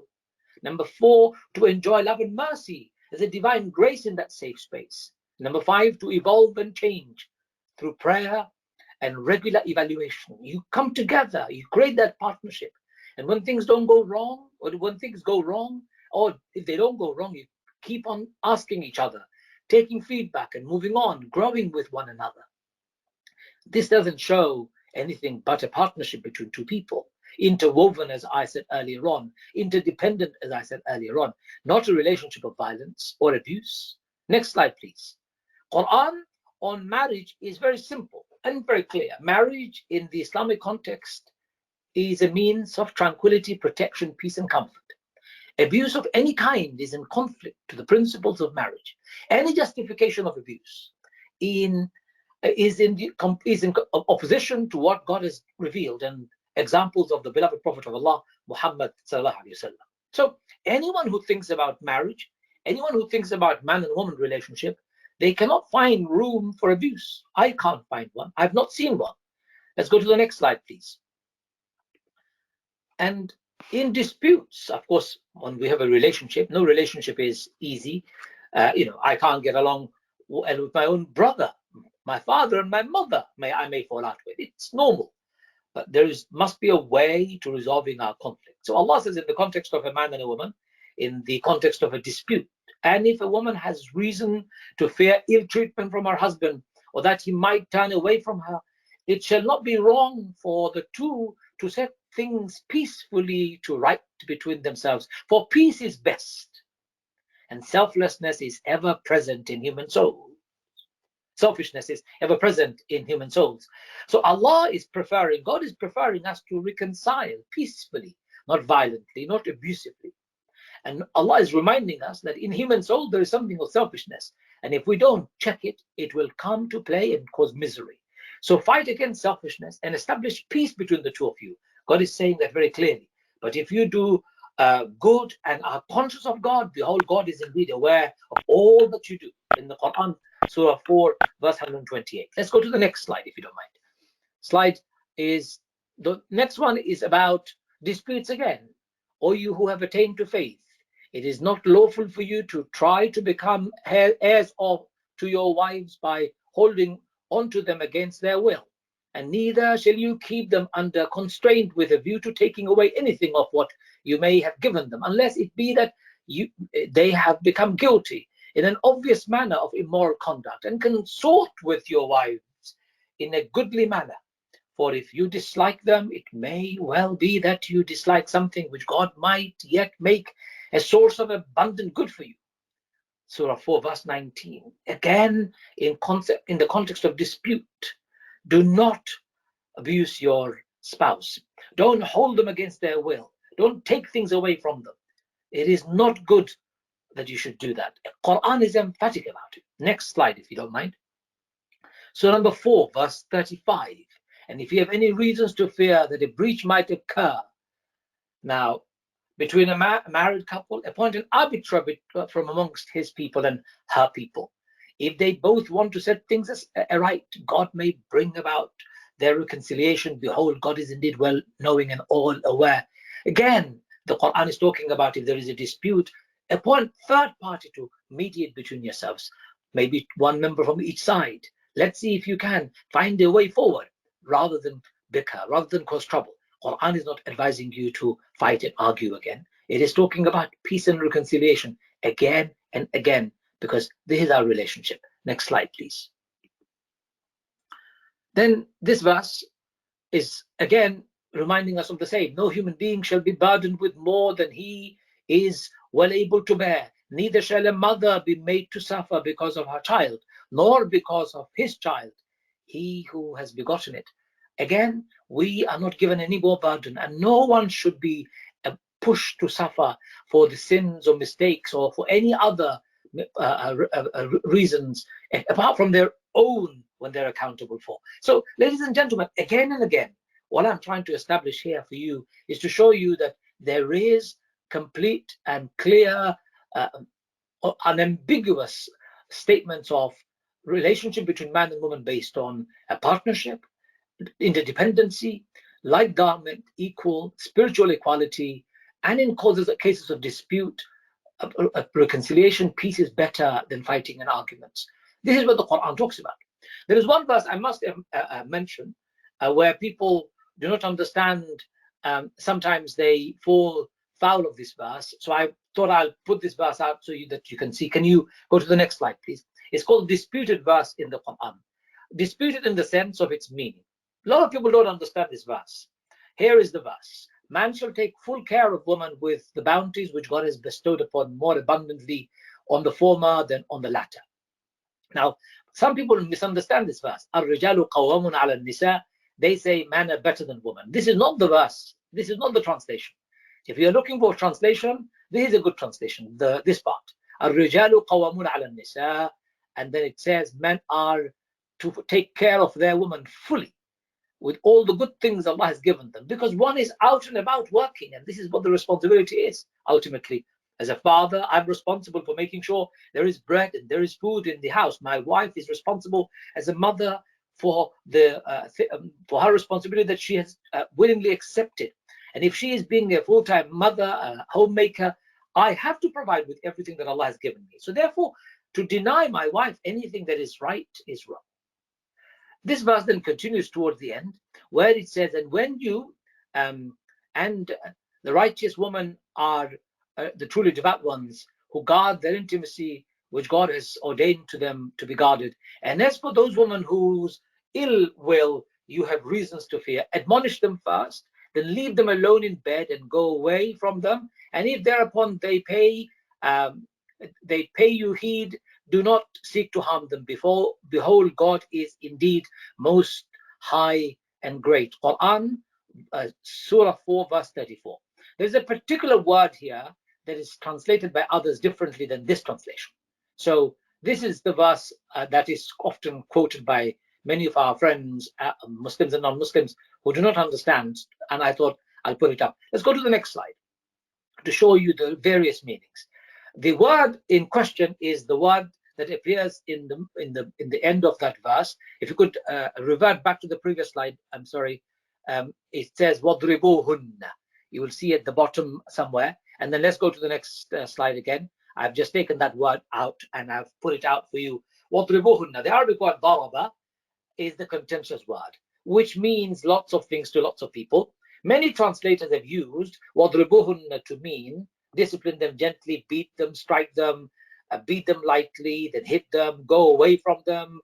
Number 4, to enjoy love and mercy as a divine grace in that safe space. Number 5, to evolve and change through prayer and regular evaluation. You come together, you create that partnership. And when things don't go wrong, or when things go wrong, or if they don't go wrong, you keep on asking each other, taking feedback and moving on, growing with one another. This doesn't show anything but a partnership between two people, interwoven, as I said earlier on, interdependent, as I said earlier on, not a relationship of violence or abuse. Next slide, please. Quran on marriage is very simple and very clear. Marriage in the Islamic context is a means of tranquility, protection, peace, and comfort. Abuse of any kind is in conflict to the principles of marriage. Any justification of abuse is in opposition to what God has revealed and examples of the beloved Prophet of Allah, Muhammad sallallahu alaihi wasallam. So anyone who thinks about marriage, anyone who thinks about man and woman relationship, they cannot find room for abuse. I can't find one. I've not seen one. Let's go to the next slide, please. And in disputes, of course, when we have a relationship, no relationship is easy. I can't get along with my own brother, my father and my mother. I may fall out with. It's normal. But there must be a way to resolving our conflict. So Allah says in the context of a man and a woman, in the context of a dispute, and if a woman has reason to fear ill treatment from her husband, or that he might turn away from her, it shall not be wrong for the two to set things peacefully to right between themselves. For peace is best. and selflessness is ever present in human souls. Selfishness is ever present in human souls. So Allah is preferring, God is preferring us to reconcile peacefully, not violently, not abusively. And Allah is reminding us that in human soul there is something of selfishness. And if we don't check it, it will come to play and cause misery. So fight against selfishness and establish peace between the two of you. God is saying that very clearly. But if you do good and are conscious of God, behold, God is indeed aware of all that you do. In the Quran, Surah 4, verse 128. Let's go to the next slide, if you don't mind. Slide is, the next one is about disputes again. O you who have attained to faith, it is not lawful for you to try to become heirs to your wives by holding onto them against their will. And neither shall you keep them under constraint with a view to taking away anything of what you may have given them, unless it be that they have become guilty in an obvious manner of immoral conduct, and consort with your wives in a goodly manner. For if you dislike them, it may well be that you dislike something which God might yet make a source of abundant good for you. Surah 4, verse 19. Again, in the context of dispute, do not abuse your spouse. Don't hold them against their will. Don't take things away from them. It is not good that you should do that. Quran is emphatic about it. Next slide, if you don't mind. So number 4, verse 35. And if you have any reasons to fear that a breach might occur, now, between a married couple, appoint an arbiter from amongst his people and her people. If they both want to set things aright, God may bring about their reconciliation. Behold, God is indeed well knowing and all aware. Again, the Quran is talking about if there is a dispute, appoint third party to mediate between yourselves, maybe one member from each side. Let's see if you can find a way forward rather than bicker, rather than cause trouble. Quran is not advising you to fight and argue again. It is talking about peace and reconciliation again and again, because this is our relationship. Next slide, please. Then this verse is again reminding us of the same. No human being shall be burdened with more than he is well able to bear. Neither shall a mother be made to suffer because of her child, nor because of his child, he who has begotten it. Again, we are not given any more burden, and no one should be pushed to suffer for the sins or mistakes or for any other reasons apart from their own when they're accountable for. So, ladies and gentlemen, again and again, what I'm trying to establish here for you is to show you that there is complete and clear, unambiguous statements of relationship between man and woman based on a partnership, interdependency, like garment, equal, spiritual equality, and in cases of dispute, reconciliation, peace is better than fighting and arguments. This is what the Quran talks about. There is one verse I must mention where people do not understand. Sometimes they fall foul of this verse. So I thought I'll put this verse out so that you can see. Can you go to the next slide, please? It's called disputed verse in the Quran. Disputed in the sense of its meaning. A lot of people don't understand this verse. Here is the verse. Man shall take full care of woman with the bounties which God has bestowed upon more abundantly on the former than on the latter. Now, some people misunderstand this verse. Ar-rijalu qawwamun 'ala an-nisa. They say men are better than women. This is not the verse. This is not the translation. If you're looking for a translation, this is a good translation, this part. Ar-rijalu qawwamun 'ala an-nisa. And then it says men are to take care of their women fully, with all the good things Allah has given them, because one is out and about working, and this is what the responsibility is. Ultimately, as a father, I'm responsible for making sure there is bread and there is food in the house. My wife is responsible as a mother for for her responsibility that she has willingly accepted. And if she is being a full-time mother, a homemaker, I have to provide with everything that Allah has given me. So therefore, to deny my wife anything that is right is wrong. This verse then continues towards the end, where it says, and when you and the righteous woman are the truly devout ones who guard their intimacy, which God has ordained to them to be guarded. And as for those women whose ill will you have reasons to fear, admonish them first, then leave them alone in bed and go away from them. And if thereupon they pay they pay you heed, do not seek to harm them. Behold, God is indeed most high and great. Quran, Surah 4, verse 34. There's a particular word here that is translated by others differently than this translation. So this is the verse that is often quoted by many of our friends, Muslims and non-Muslims, who do not understand, and I thought I'll put it up. Let's go to the next slide to show you the various meanings. The word in question is the word that appears in the end of that verse. If you could revert back to the previous slide, I'm sorry. It says وَضْرِبُوهُنَّ. You will see at the bottom somewhere. And then let's go to the next slide again. I've just taken that word out and I've put it out for you. وَضْرِبُوهُنَّ. The Arabic word ضَرَبَ is the contentious word, which means lots of things to lots of people. Many translators have used وَضْرِبُوهُنَّ to mean discipline them gently, beat them, strike them, beat them lightly, then hit them, go away from them,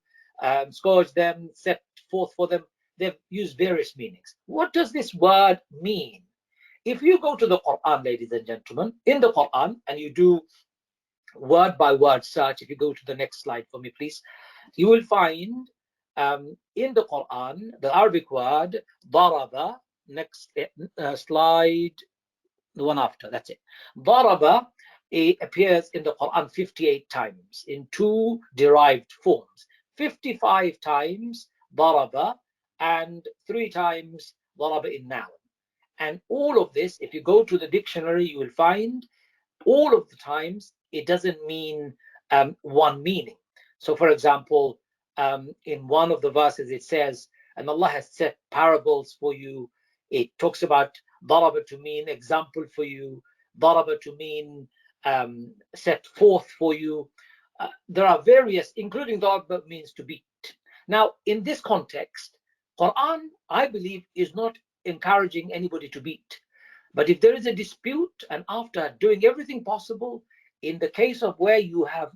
scourge them, set forth for them. They've used various meanings. What does this word mean? If you go to the Quran, ladies and gentlemen, in the Quran, and you do word by word search, if you go to the next slide for me, please, you will find in the Quran, the Arabic word, daraba, next slide, the one after, that's it. Daraba, it appears in the Quran 58 times in two derived forms. 55 times daraba and 3 times daraba in noun. And all of this, if you go to the dictionary, you will find all of the times it doesn't mean one meaning. So for example, in one of the verses it says, and Allah has set parables for you. It talks about daraba to mean example for you, daraba to mean set forth for you. There are various, including daraba means to beat. Now, in this context, Quran, I believe, is not encouraging anybody to beat. But if there is a dispute, and after doing everything possible, in the case of where you have,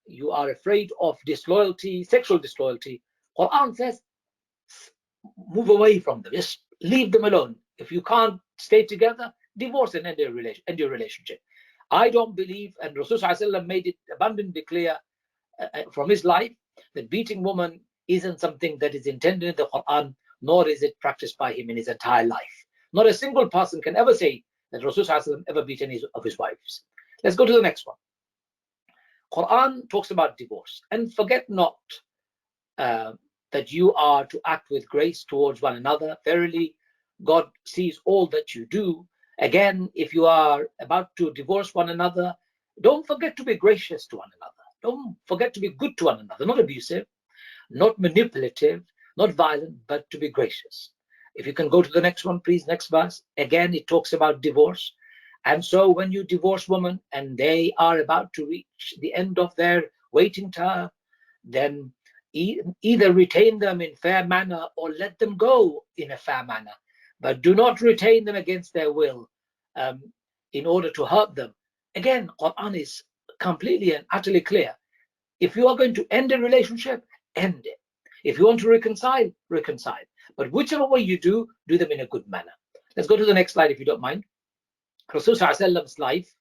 you are afraid of disloyalty, sexual disloyalty, Quran says, move away from them, just leave them alone. If you can't stay together, divorce and end your relationship. I don't believe, and Rasulullah made it abundantly clear from his life, that beating women isn't something that is intended in the Quran, nor is it practiced by him in his entire life. Not a single person can ever say that Rasulullah ever beat any of his wives. Let's go to the next one. Quran talks about divorce, and forget not that you are to act with grace towards one another. Verily, God sees all that you do. Again, if you are about to divorce one another, don't forget to be gracious to one another. Don't forget to be good to one another, not abusive, not manipulative, not violent, but to be gracious. If you can go to the next one, please, next verse. Again, it talks about divorce. And so when you divorce women and they are about to reach the end of their waiting time, then either retain them in fair manner or let them go in a fair manner. But do not retain them against their will in order to hurt them. Again, Quran is completely and utterly clear. If you are going to end a relationship, end it. If you want to reconcile, reconcile. But whichever way you do them in a good manner. Let's go to the next slide if you don't mind. Rasul's life,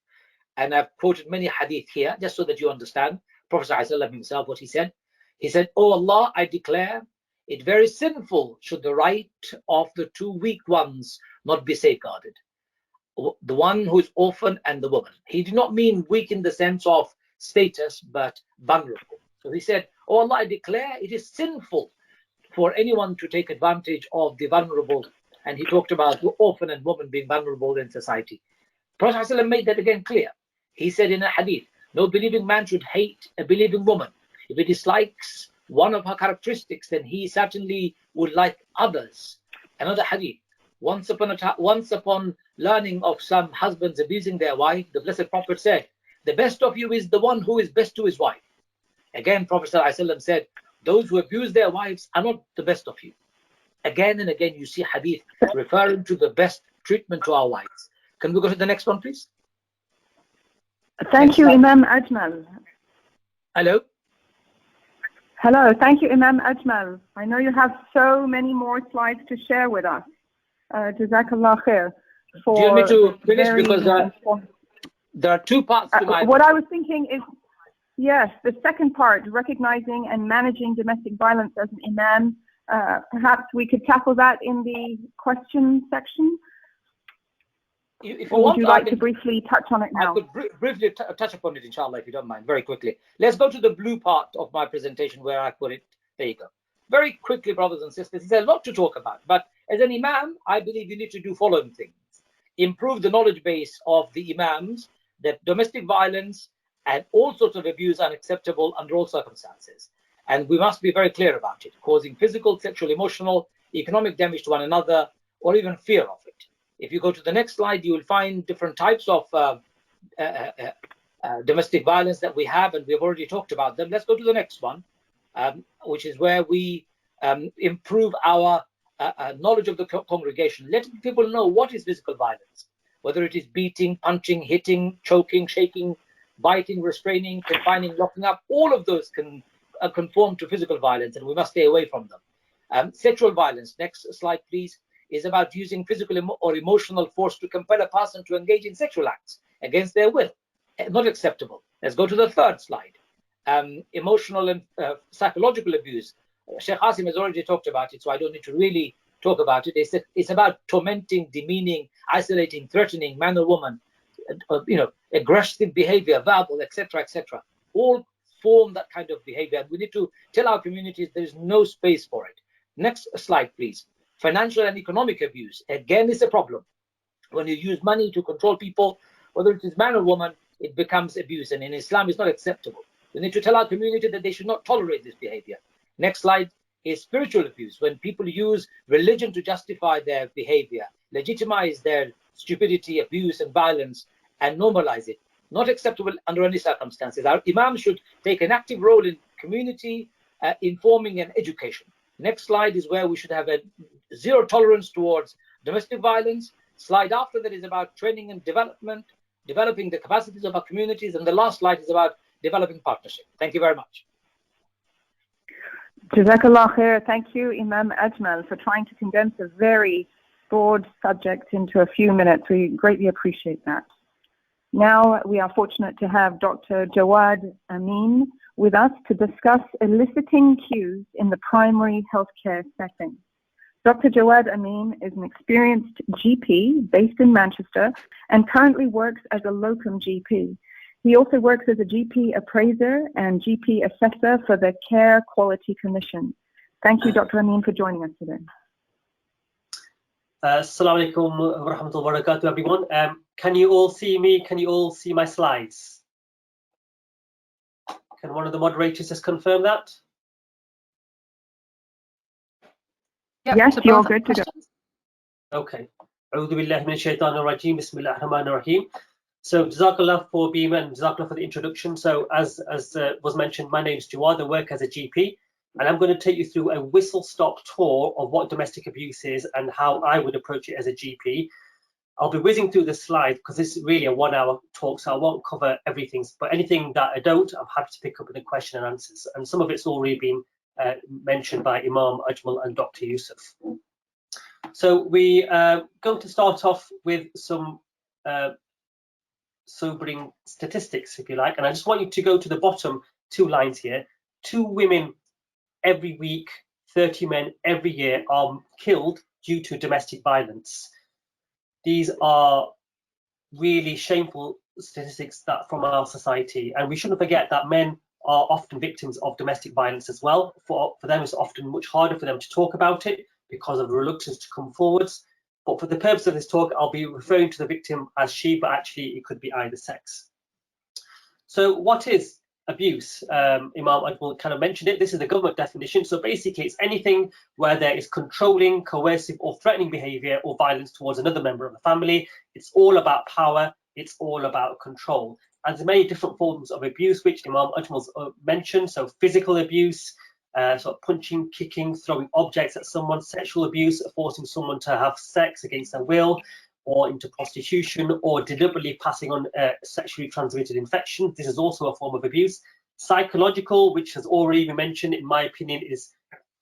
and I've quoted many hadith here just so that you understand. Prophet himself, what he said. He said, "Oh Allah, I declare it very sinful should the right of the two weak ones not be safeguarded. The one who is orphan and the woman." He did not mean weak in the sense of status, but vulnerable. So he said, "Oh Allah, I declare it is sinful for anyone to take advantage of the vulnerable." And he talked about the orphan and woman being vulnerable in society. Prophet ﷺ made that again clear. He said in a hadith, no believing man should hate a believing woman. If he dislikes one of her characteristics, then he certainly would like others. Another hadith, once upon learning of some husbands abusing their wife, the Blessed Prophet said, the best of you is the one who is best to his wife. Again, Prophet ﷺ said, those who abuse their wives are not the best of you. Again and again, you see hadith referring to the best treatment to our wives. Can we go to the next one, please? Thank you, Imam Ajmal. Hello? Hello, thank you, Imam Ajmal. I know you have so many more slides to share with us. Jazakallah khair. Do you want me to finish? Because There are two parts to my... What I was thinking is, yes, the second part, recognizing and managing domestic violence as an imam. Perhaps we could tackle that in the question section. If or would you like to briefly touch on it now? I could briefly touch upon it, inshallah, if you don't mind, very quickly. Let's go to the blue part of my presentation where I put it. There you go. Very quickly, brothers and sisters, there's a lot to talk about. But as an imam, I believe you need to do following things. Improve the knowledge base of the imams, that domestic violence and all sorts of abuse are unacceptable under all circumstances. And we must be very clear about it, causing physical, sexual, emotional, economic damage to one another, or even fear of it. If you go to the next slide, you will find different types of domestic violence that we have, and we've already talked about them. Let's go to the next one, which is where we improve our knowledge of the congregation, letting people know what is physical violence, whether it is beating, punching, hitting, choking, shaking, biting, restraining, confining, locking up. All of those can conform to physical violence, and we must stay away from them. Sexual violence, next slide please, is about using physical or emotional force to compel a person to engage in sexual acts against their will. Not acceptable. Let's go to the third slide. Emotional and psychological abuse. Sheikh Asim has already talked about it, so I don't need to really talk about it. It's about tormenting, demeaning, isolating, threatening man or woman, aggressive behavior, verbal, etc., etc. All form that kind of behavior. We need to tell our communities there is no space for it. Next slide, please. Financial and economic abuse. Again, is a problem. When you use money to control people, whether it is man or woman, it becomes abuse. And in Islam, it's not acceptable. We need to tell our community that they should not tolerate this behavior. Next slide is spiritual abuse. When people use religion to justify their behavior, legitimize their stupidity, abuse, and violence, and normalize it. Not acceptable under any circumstances. Our imam should take an active role in community informing and education. Next slide is where we should have a zero tolerance towards domestic violence. Slide after that is about training and development, developing the capacities of our communities. And the last slide is about developing partnership. Thank you very much. Jazakallah khair. Thank you, Imam Ajmal, for trying to condense a very broad subject into a few minutes. We greatly appreciate that. Now we are fortunate to have Dr. Jawad Amin with us to discuss eliciting cues in the primary healthcare setting. Dr. Jawad Amin is an experienced GP based in Manchester and currently works as a locum GP. He also works as a GP appraiser and GP assessor for the Care Quality Commission. Thank you, Dr. Amin, for joining us today. Assalamu alaikum wa rahmatullahi wa barakatuh, everyone. Can you all see me? Can you all see my slides? Can one of the moderators just confirm that? Yep, yes, so you're good to go. Okay. A'udhu billahi minash shaitanir rajim. Bismillahir rahmanir rahim. So, Jazakallah for BIMA and Jazakallah for the introduction. So, as was mentioned, my name is Jawad. I work as a GP, and I'm going to take you through a whistle-stop tour of what domestic abuse is and how I would approach it as a GP. I'll be whizzing through the slides because this is really a 1-hour talk, so I won't cover everything. But anything that I don't, I'm happy to pick up in the question and answers. And some of it's already been mentioned by Imam, Ajmal, and Dr. Yusuf. So we going to start off with some sobering statistics, if you like. And I just want you to go to the bottom 2 lines here. 2 women every week, 30 men every year are killed due to domestic violence. These are really shameful statistics that from our society, and we shouldn't forget that men are often victims of domestic violence as well. For them, it's often much harder for them to talk about it because of reluctance to come forwards. But for the purpose of this talk, I'll be referring to the victim as she, but actually it could be either sex. So what is abuse? Imam Ajmal kind of mentioned it. This is the government definition. So basically it's anything where there is controlling, coercive or threatening behavior or violence towards another member of the family. It's all about power. It's all about control. And there's many different forms of abuse, which Imam Ajmal's mentioned. So physical abuse, sort of punching, kicking, throwing objects at someone, sexual abuse, forcing someone to have sex against their will, or into prostitution, or deliberately passing on sexually transmitted infection. This is also a form of abuse. Psychological, which has already been mentioned, in my opinion, is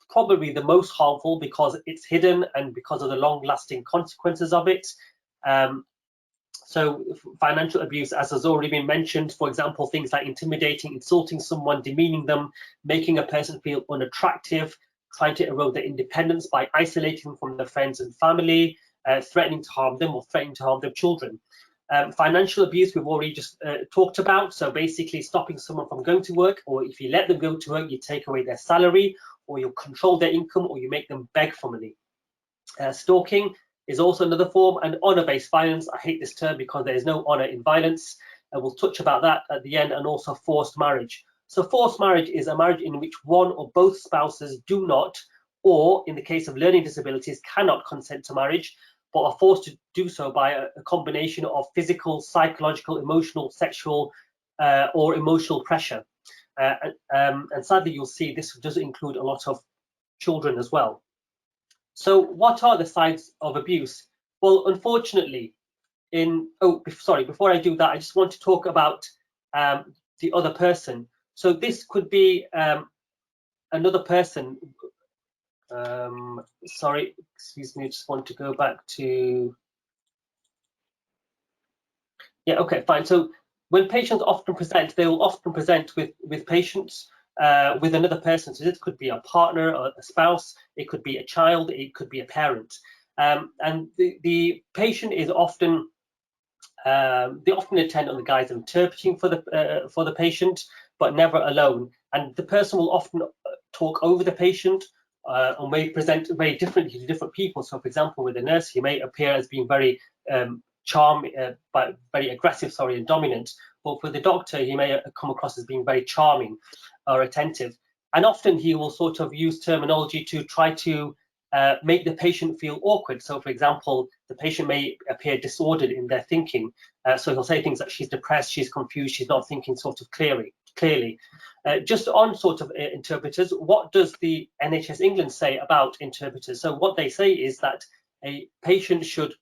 probably the most harmful because it's hidden and because of the long-lasting consequences of it. So financial abuse, as has already been mentioned, for example, things like intimidating, insulting someone, demeaning them, making a person feel unattractive, trying to erode their independence by isolating them from their friends and family, threatening to harm them or threatening to harm their children. Financial abuse we've already just talked about, so basically stopping someone from going to work, or if you let them go to work, you take away their salary, or you control their income, or you make them beg for money. Stalking is also another form, and honor-based violence. I hate this term because there is no honor in violence. We'll touch about that at the end, and also forced marriage. So forced marriage is a marriage in which one or both spouses do not, or in the case of learning disabilities, cannot consent to marriage, but are forced to do so by a combination of physical, psychological, emotional, sexual, or emotional pressure. And sadly, you'll see this does include a lot of children as well. So what are the signs of abuse? Well, unfortunately, before I do that, I just want to talk about the other person. So this could be another person. Sorry, excuse me, I just want to go back to, yeah, okay, fine. So when patients often present, they will often present with patients with another person. So this could be a partner or a spouse, it could be a child, it could be a parent. And the patient is often, they often attend on the guise of interpreting for the patient, but never alone. And the person will often talk over the patient, or may present very differently to different people. So, for example, with a nurse, he may appear as being very very aggressive, and dominant. But for the doctor, he may come across as being very charming or attentive. And often he will sort of use terminology to try to make the patient feel awkward. So, for example, the patient may appear disordered in their thinking. So he'll say things like she's depressed, she's confused, she's not thinking sort of clearly. Just on sort of interpreters, what does the NHS England say about interpreters? So what they say is that a patient should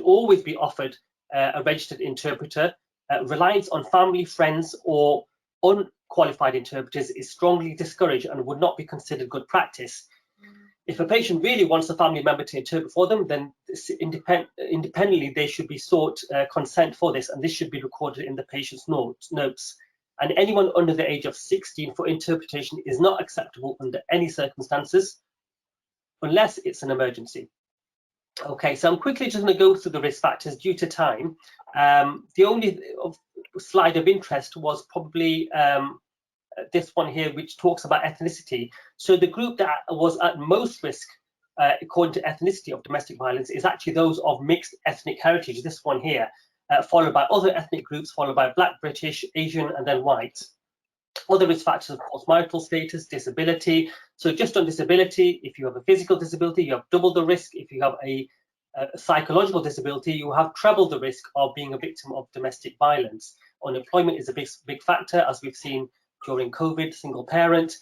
always be offered a registered interpreter. Reliance on family, friends, or unqualified interpreters is strongly discouraged and would not be considered good practice. If a patient really wants a family member to interpret for them, then independently they should be sought consent for this, and this should be recorded in the patient's notes. And anyone under the age of 16 for interpretation is not acceptable under any circumstances, unless it's an emergency. Okay, so I'm quickly just going to go through the risk factors due to time. The only slide of interest was probably this one here, which talks about ethnicity. So the group that was at most risk, according to ethnicity, of domestic violence is actually those of mixed ethnic heritage, this one here, followed by other ethnic groups, followed by Black, British, Asian, and then white. Other risk factors, of course, marital status, disability. So just on disability, if you have a physical disability, you have double the risk. If you have a psychological disability, you have treble the risk of being a victim of domestic violence. Unemployment is a big factor, as we've seen during COVID, single parent.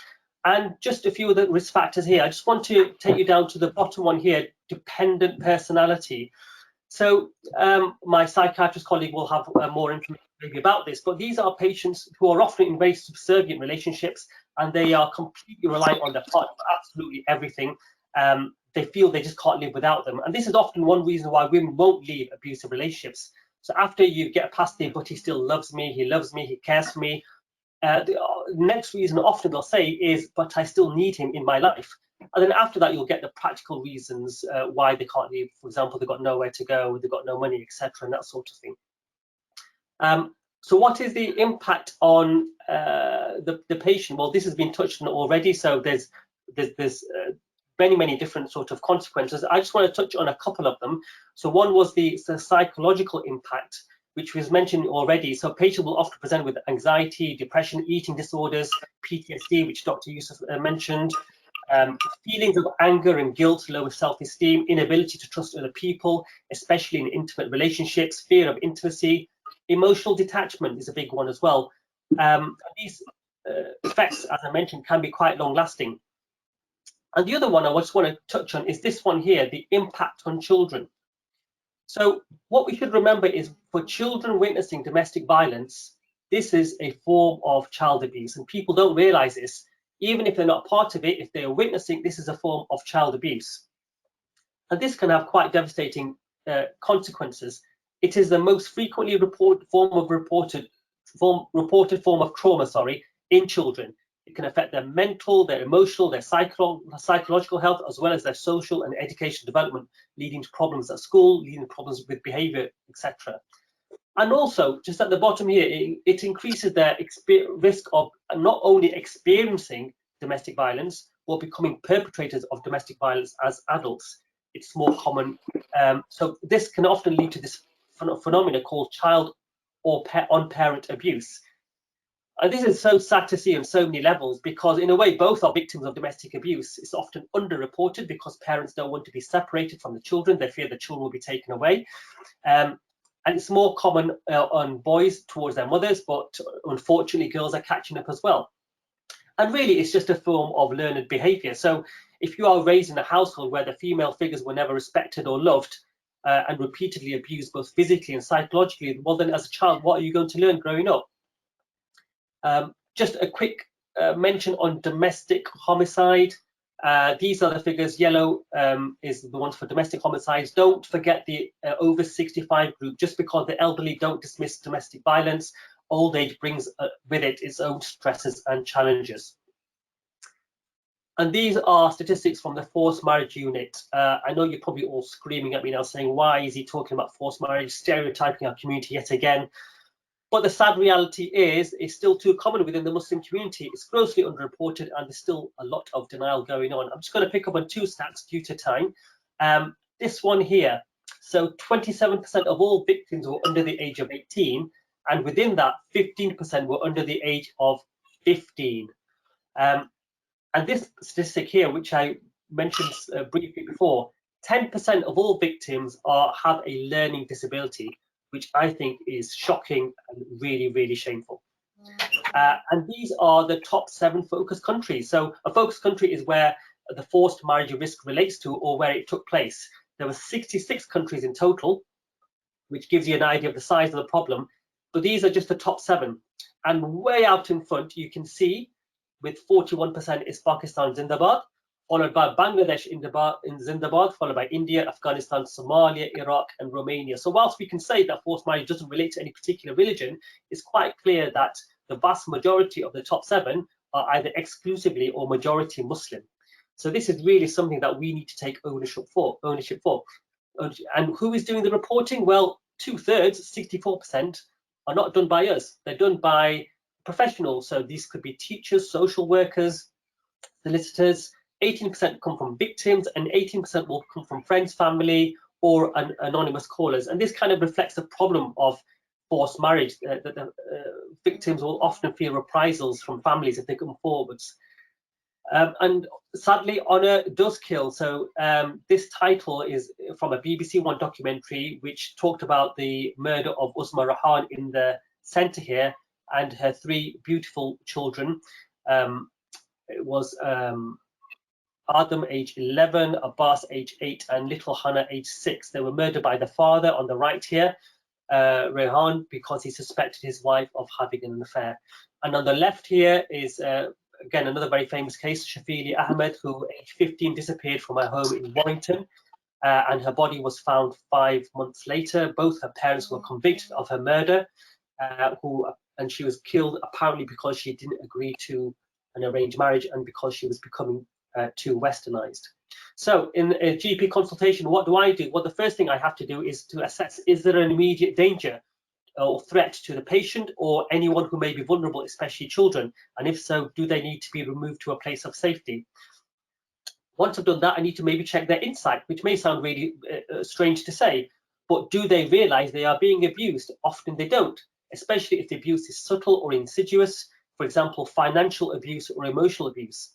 And just a few of the risk factors here. I just want to take you down to the bottom one here, dependent personality. So my psychiatrist colleague will have more information maybe about this, but these are patients who are often in very subservient relationships, and they are completely reliant on their partner for absolutely everything. They feel they just can't live without them. And this is often one reason why women won't leave abusive relationships. So after you get past the, but he still loves me, he cares for me, the next reason often they'll say is, but I still need him in my life. And then after that, you'll get the practical reasons why they can't leave. For example, they've got nowhere to go, they've got no money, etc., and that sort of thing. So what is the impact on the patient? Well, this has been touched on already. So there's many different sort of consequences. I just want to touch on a couple of them. So one was the psychological impact, which was mentioned already. So patients will often present with anxiety, depression, eating disorders, PTSD, which Dr. Yusuf mentioned, feelings of anger and guilt, lower self-esteem, inability to trust other people, especially in intimate relationships, fear of intimacy, emotional detachment is a big one as well. These effects, as I mentioned, can be quite long-lasting. And the other one I just want to touch on is this one here, the impact on children. So what we should remember is for children witnessing domestic violence, this is a form of child abuse, and people don't realize this. Even if they're not part of it, if they are witnessing, this is a form of child abuse. And this can have quite devastating consequences, it is the most frequently reported form of trauma, in children. It can affect their mental, their emotional, their psychological health, as well as their social and education development, leading to problems at school, leading to problems with behavior, etc. And also, just at the bottom here, it increases their risk of not only experiencing domestic violence, but becoming perpetrators of domestic violence as adults. It's more common. So this can often lead to this phenomena called child or on-parent abuse. And this is so sad to see on so many levels, because in a way, both are victims of domestic abuse. It's often underreported because parents don't want to be separated from the children. They fear the children will be taken away. And it's more common on boys towards their mothers, but unfortunately, girls are catching up as well. And really, it's just a form of learned behavior. So if you are raised in a household where the female figures were never respected or loved, and repeatedly abused both physically and psychologically, well then as a child, what are you going to learn growing up? Just a quick mention on domestic homicide. These are the figures. Yellow is the ones for domestic homicides. Don't forget the over 65 group. Just because the elderly don't dismiss domestic violence, old age brings with it its own stresses and challenges. And these are statistics from the forced marriage unit. I know you're probably all screaming at me now saying, why is he talking about forced marriage, stereotyping our community yet again? But the sad reality is, it's still too common within the Muslim community. It's grossly underreported, and there's still a lot of denial going on. I'm just going to pick up on two stats due to time. This one here. So 27% of all victims were under the age of 18, and within that, 15% were under the age of 15. And this statistic here, which I mentioned briefly before, 10% of all victims have a learning disability, which I think is shocking and really, really shameful. And these are the top 7 focus countries. So a focus country is where the forced marriage risk relates to, or where it took place. There were 66 countries in total, which gives you an idea of the size of the problem. But these are just the top 7. And way out in front, you can see with 41% is Pakistan Zindabad, followed by Bangladesh in Zindabad, followed by India, Afghanistan, Somalia, Iraq, and Romania. So whilst we can say that forced marriage doesn't relate to any particular religion, it's quite clear that the vast majority of the top 7 are either exclusively or majority Muslim. So this is really something that we need to take ownership for. And who is doing the reporting? Well, 2/3, 64%, are not done by us. They're done by professionals. So these could be teachers, social workers, solicitors. 18% come from victims, and 18% will come from friends, family, or anonymous callers. And this kind of reflects the problem of forced marriage, that the victims will often fear reprisals from families if they come forwards. And sadly, honour does kill. So this title is from a BBC One documentary, which talked about the murder of Uzma Rahan in the centre here, and her 3 beautiful children. It was Adam, age 11, Abbas, age 8, and little Hannah, age 6. They were murdered by the father on the right here, Rehan, because he suspected his wife of having an affair. And on the left here is, again, another very famous case, Shafili Ahmed, who, age 15, disappeared from her home in Warrington, and her body was found 5 months later. Both her parents were convicted of her murder, and she was killed apparently because she didn't agree to an arranged marriage and because she was becoming too westernized. So in a GP consultation, what do? Well, the first thing I have to do is to assess, is there an immediate danger or threat to the patient or anyone who may be vulnerable, especially children? And if so, do they need to be removed to a place of safety? Once I've done that, I need to maybe check their insight, which may sound really strange to say, but do they realize they are being abused? Often they don't, especially if the abuse is subtle or insidious, for example, financial abuse or emotional abuse.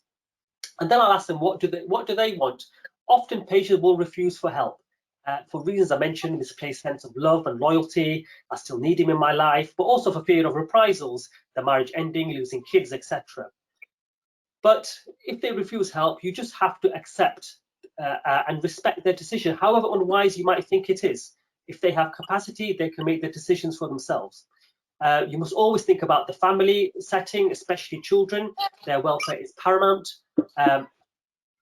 And then I'll ask them, what do they want? Often patients will refuse for help for reasons I mentioned: misplaced sense of love and loyalty, I still need him in my life, but also for fear of reprisals, the marriage ending, losing kids, etc. But if they refuse help, you just have to accept and respect their decision, however unwise you might think it is. If they have capacity, they can make their decisions for themselves. You must always think about the family setting, especially children. Their welfare is paramount.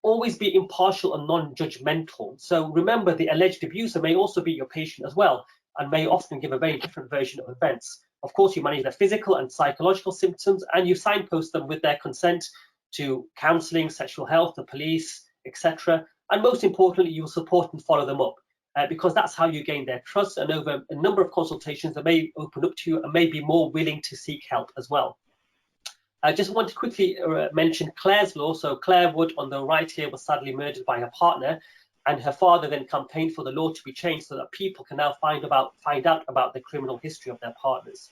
always be impartial and non-judgmental. So remember, the alleged abuser may also be your patient as well, and may often give a very different version of events. Of course, you manage their physical and psychological symptoms, and you signpost them with their consent to counselling, sexual health, the police, etc. And most importantly, you will support and follow them up, because that's how you gain their trust. And over a number of consultations, they may open up to you and may be more willing to seek help as well. I just want to quickly mention Claire's law. So Claire Wood on the right here was sadly murdered by her partner, and her father then campaigned for the law to be changed so that people can now find out about the criminal history of their partners,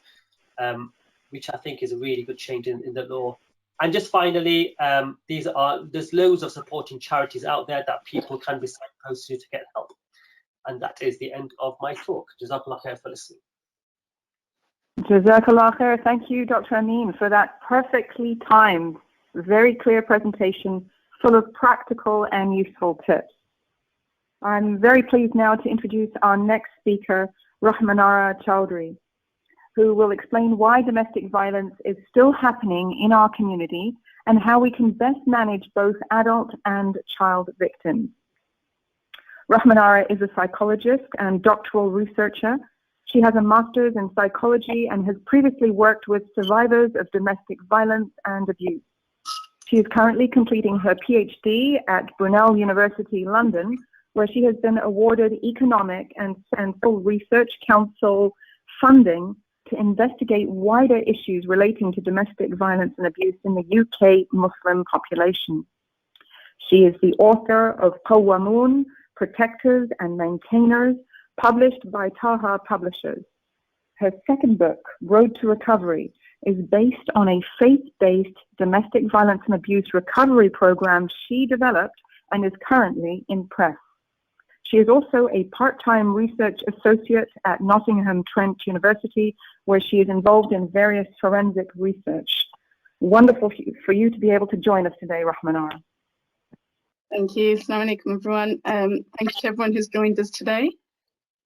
which I think is a really good change in the law. And just finally, there's loads of supporting charities out there that people can be signposted to get help. And that is the end of my talk. Jazakallah khair for listening. Jazakallah khair. Thank you, Dr. Amin, for that perfectly timed, very clear presentation full of practical and useful tips. I'm very pleased now to introduce our next speaker, Rahmanara Chowdhury, who will explain why domestic violence is still happening in our community and how we can best manage both adult and child victims. Rahmanara is a psychologist and doctoral researcher. She has a master's in psychology and has previously worked with survivors of domestic violence and abuse. She is currently completing her PhD at Brunel University, London, where she has been awarded economic and full research council funding to investigate wider issues relating to domestic violence and abuse in the UK Muslim population. She is the author of Qawamun, Protectors and Maintainers, published by Taha Publishers. Her second book, Road to Recovery, is based on a faith-based domestic violence and abuse recovery program she developed and is currently in press. She is also a part-time research associate at Nottingham Trent University, where she is involved in various forensic research. Wonderful for you to be able to join us today, Rahmanara. Thank you. Assalamu alaikum, everyone. Thank you to everyone who's joined us today.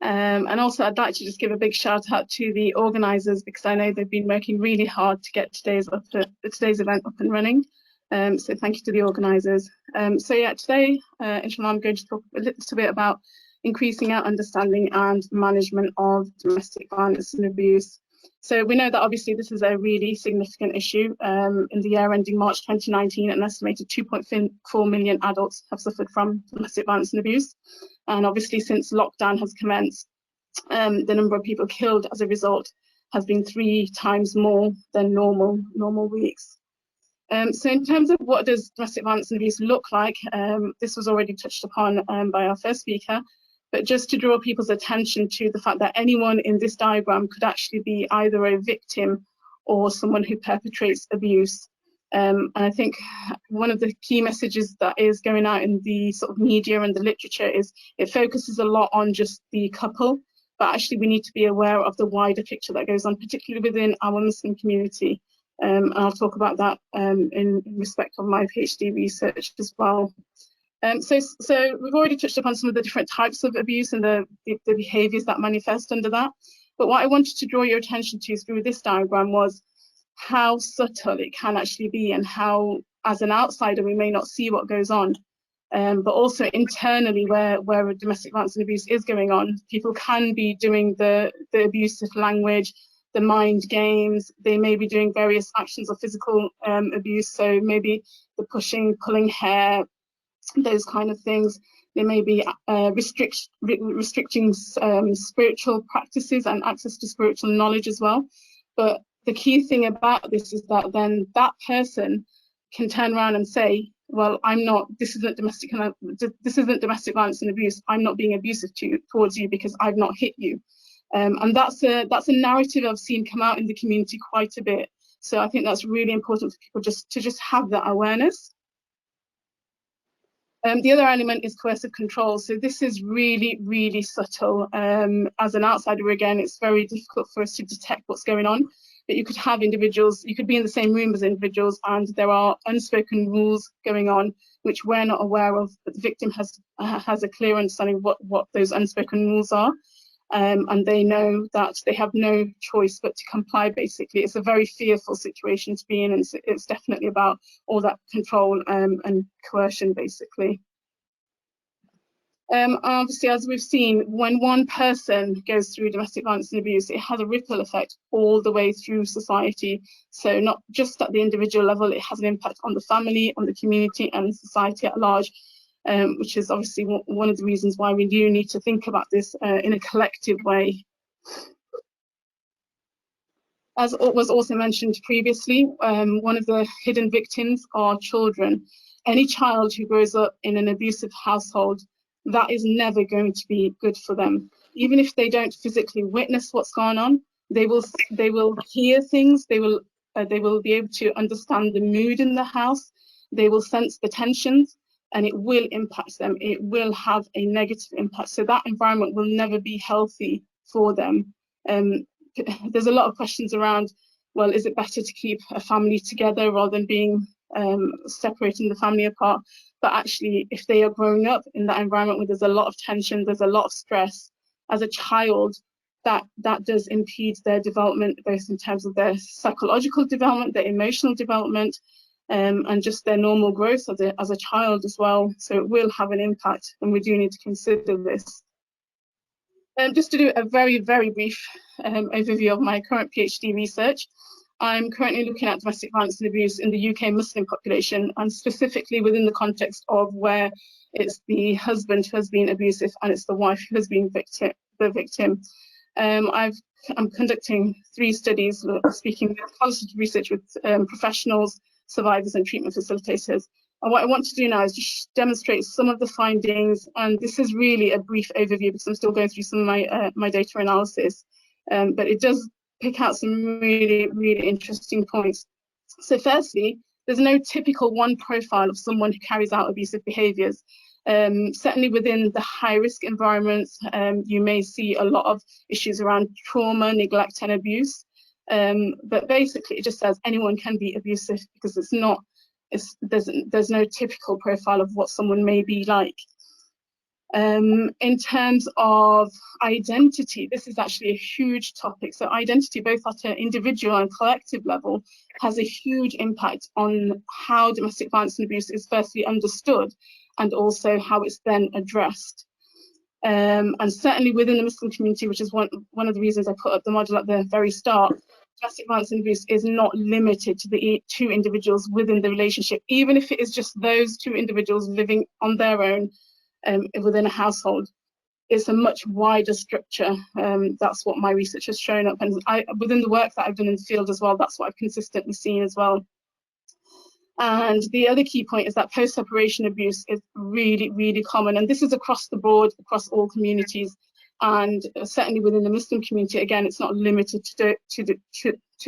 And also, I'd like to just give a big shout out to the organisers, because I know they've been working really hard to get today's event up and running. So thank you to the organisers. So yeah, today, inshallah, I'm going to talk a little bit about increasing our understanding and management of domestic violence and abuse. So we know that obviously this is a really significant issue. In the year ending March 2019, an estimated 2.4 million adults have suffered from domestic violence and abuse. And obviously since lockdown has commenced, the number of people killed as a result has been 3 times more than normal weeks. So in terms of what does domestic violence and abuse look like, this was already touched upon by our first speaker, but just to draw people's attention to the fact that anyone in this diagram could actually be either a victim or someone who perpetrates abuse. And I think one of the key messages that is going out in the sort of media and the literature is it focuses a lot on just the couple, but actually we need to be aware of the wider picture that goes on, particularly within our Muslim community. And I'll talk about that in respect of my PhD research as well. So we've already touched upon some of the different types of abuse and the behaviours that manifest under that. But what I wanted to draw your attention to through this diagram was how subtle it can actually be, and how, as an outsider, we may not see what goes on. But also internally, where domestic violence and abuse is going on, people can be doing the abusive language, the mind games. They may be doing various actions of physical abuse, so maybe the pushing, pulling hair, those kind of things. They may be restricting spiritual practices and access to spiritual knowledge as well. But the key thing about this is that then that person can turn around and say, well, this isn't domestic violence and abuse. I'm not being abusive towards you because I've not hit you. And that's a narrative I've seen come out in the community quite a bit. So I think that's really important for people to have that awareness. The other element is coercive control. So this is really, really subtle. As an outsider, again, it's very difficult for us to detect what's going on. But you could have individuals, you could be in the same room as individuals, and there are unspoken rules going on which we're not aware of, but the victim has a clear understanding of what those unspoken rules are. and they know that they have no choice but to comply, basically. It's a very fearful situation to be in, and it's definitely about all that control and coercion, basically. Obviously, as we've seen, when one person goes through domestic violence and abuse, it has a ripple effect all the way through society. So not just at the individual level, it has an impact on the family, on the community, and society at large, which is obviously one of the reasons why we do need to think about this in a collective way. As was also mentioned previously, one of the hidden victims are children. Any child who grows up in an abusive household, that is never going to be good for them. Even if they don't physically witness what's going on, they will hear things, they will be able to understand the mood in the house, they will sense the tensions, and it will impact them. It will have a negative impact. So that environment will never be healthy for them. There's a lot of questions around, well, is it better to keep a family together rather than being separating the family apart? But actually, if they are growing up in that environment where there's a lot of tension, there's a lot of stress, as a child, that does impede their development, both in terms of their psychological development, their emotional development, and just their normal growth as a child as well. So it will have an impact, and we do need to consider this. Just to do a very, very brief overview of my current PhD research, I'm currently looking at domestic violence and abuse in the UK Muslim population, and specifically within the context of where it's the husband who has been abusive and it's the wife who has been the victim. I'm conducting 3 studies, speaking with qualitative research with professionals, survivors and treatment facilitators. And what I want to do now is just demonstrate some of the findings, and this is really a brief overview because I'm still going through some of my data analysis, but it does pick out some really, really interesting points. So firstly, there's no typical one profile of someone who carries out abusive behaviours. Certainly within the high-risk environments, you may see a lot of issues around trauma, neglect and abuse. But basically, it just says anyone can be abusive because there's no typical profile of what someone may be like. In terms of identity, this is actually a huge topic. So identity, both at an individual and collective level, has a huge impact on how domestic violence and abuse is firstly understood and also how it's then addressed. And certainly within the Muslim community, which is one of the reasons I put up the model at the very start, domestic violence and abuse is not limited to the 2 individuals within the relationship, even if it is just those 2 individuals living on their own within a household. It's a much wider structure. That's what my research has shown up, and within the work that I've done in the field as well, that's what I've consistently seen as well. And the other key point is that post-separation abuse is really, really common, and this is across the board, across all communities, and certainly within the Muslim community. Again, it's not limited to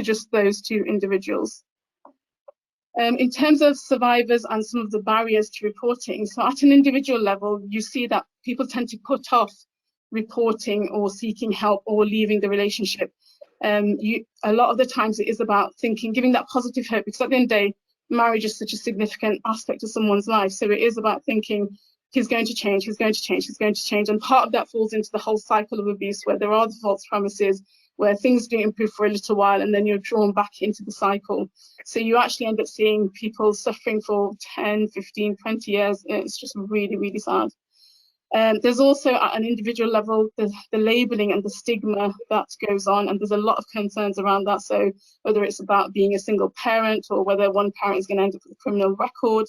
just those 2 individuals. In terms of survivors and some of the barriers to reporting, so at an individual level, you see that people tend to put off reporting or seeking help or leaving the relationship. A lot of the times it is about thinking, giving that positive hope, because at the end of the day, marriage is such a significant aspect of someone's life. So it is about thinking, he's going to change, he's going to change, he's going to change. And part of that falls into the whole cycle of abuse, where there are the false promises, where things do improve for a little while and then you're drawn back into the cycle. So you actually end up seeing people suffering for 10, 15, 20 years. It's just really, really sad. There's also at an individual level, the labelling and the stigma that goes on, and there's a lot of concerns around that. So whether it's about being a single parent or whether one parent is going to end up with a criminal record.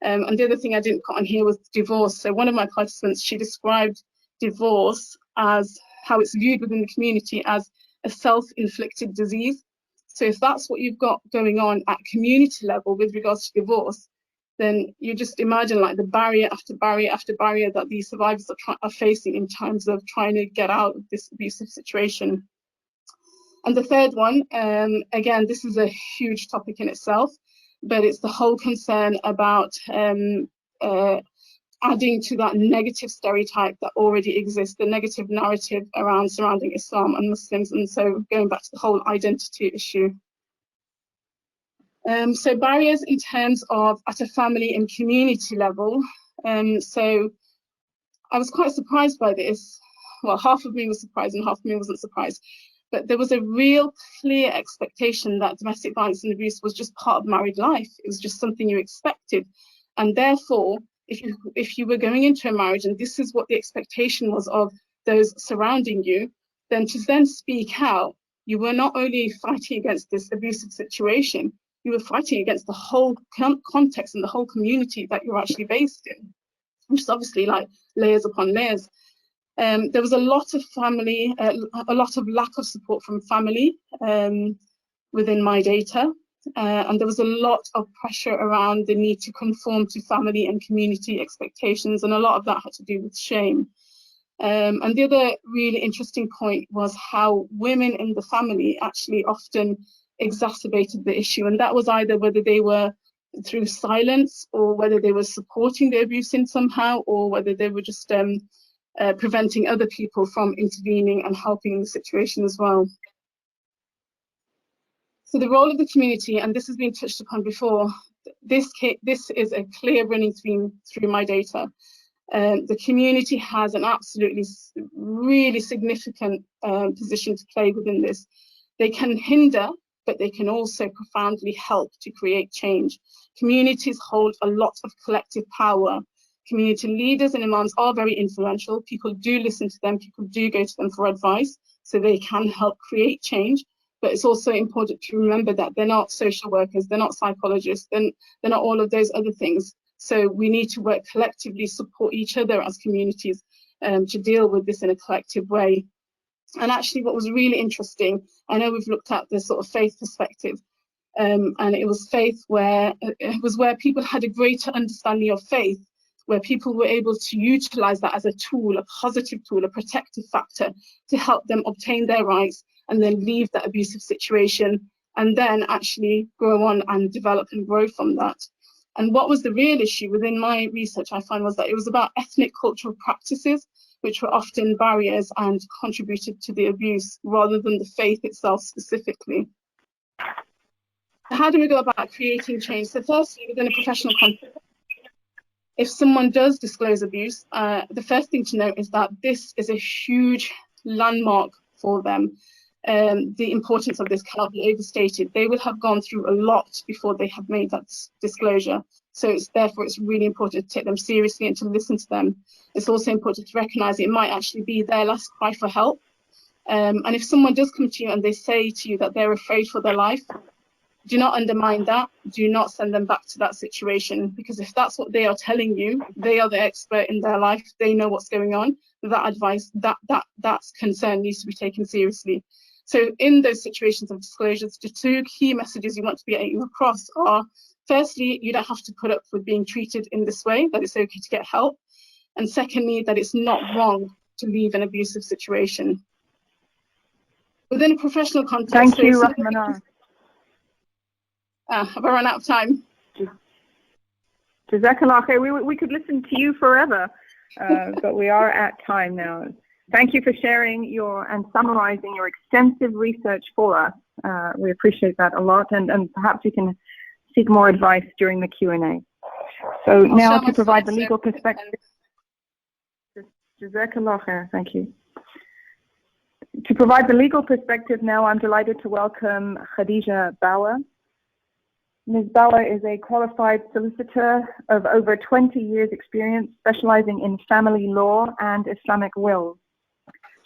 And the other thing I didn't put on here was divorce. So one of my participants, she described divorce as how it's viewed within the community as a self-inflicted disease. So if that's what you've got going on at community level with regards to divorce, then you just imagine like the barrier after barrier after barrier that these survivors are facing in terms of trying to get out of this abusive situation. And the third one, again, this is a huge topic in itself, but it's the whole concern about adding to that negative stereotype that already exists, the negative narrative surrounding Islam and Muslims, and so going back to the whole identity issue. So barriers in terms of at a family and community level. So I was quite surprised by this. well, half of me was surprised and half of me wasn't surprised. But there was a real clear expectation that domestic violence and abuse was just part of married life. It was just something you expected. And therefore, if you were going into a marriage and this is what the expectation was of those surrounding you, then to then speak out, you were not only fighting against this abusive situation, you were fighting against the whole context and the whole community that you're actually based in, which is obviously like layers upon layers. There was a lot of family, a lot of lack of support from family within my data. And there was a lot of pressure around the need to conform to family and community expectations. And a lot of that had to do with shame. And the other really interesting point was how women in the family actually often exacerbated the issue. And that was either whether they were through silence or whether they were supporting the abuse in somehow, or whether they were just preventing other people from intervening and helping the situation as well. So the role of the community, and this has been touched upon before, this is a clear running theme through my data. The community has an absolutely really significant position to play within this. They can hinder, but they can also profoundly help to create change. Communities hold a lot of collective power. Community leaders and imams are very influential. People do listen to them, people do go to them for advice, so they can help create change. But it's also important to remember that they're not social workers, they're not psychologists, they're not all of those other things. So we need to work collectively, support each other as communities to deal with this in a collective way. And actually what was really interesting, I know we've looked at the sort of faith perspective, and it was faith where people had a greater understanding of faith, where people were able to utilize that as a tool, a positive tool, a protective factor to help them obtain their rights and then leave that abusive situation and then actually go on and develop and grow from that. And what was the real issue within my research, I found, was that it was about ethnic cultural practices, which were often barriers and contributed to the abuse rather than the faith itself specifically. How do we go about creating change? So firstly, within a professional context, if someone does disclose abuse, the first thing to note is that this is a huge landmark for them. The importance of this cannot be overstated. They will have gone through a lot before they have made that disclosure. So therefore it's really important to take them seriously and to listen to them. It's also important to recognise it might actually be their last cry for help. And if someone does come to you and they say to you that they're afraid for their life, do not undermine that. Do not send them back to that situation, because if that's what they are telling you, they are the expert in their life. They know what's going on. That advice, that concern needs to be taken seriously. So in those situations of disclosures, the two key messages you want to be getting across are, firstly, you don't have to put up with being treated in this way, that it's okay to get help. And secondly, that it's not wrong to leave an abusive situation. Within a professional context. Thank you, Rahmanara. Have I run out of time? Jazakallah khair. We could listen to you forever, but we are at time now. Thank you for sharing and summarizing your extensive research for us. We appreciate that a lot, and perhaps you can seek more advice during the Q&A. So now to provide the legal perspective. Jazakallah khair. Thank you. To provide the legal perspective now, I'm delighted to welcome Khatiza Bawa. Ms. Bawa is a qualified solicitor of over 20 years experience specializing in family law and Islamic wills.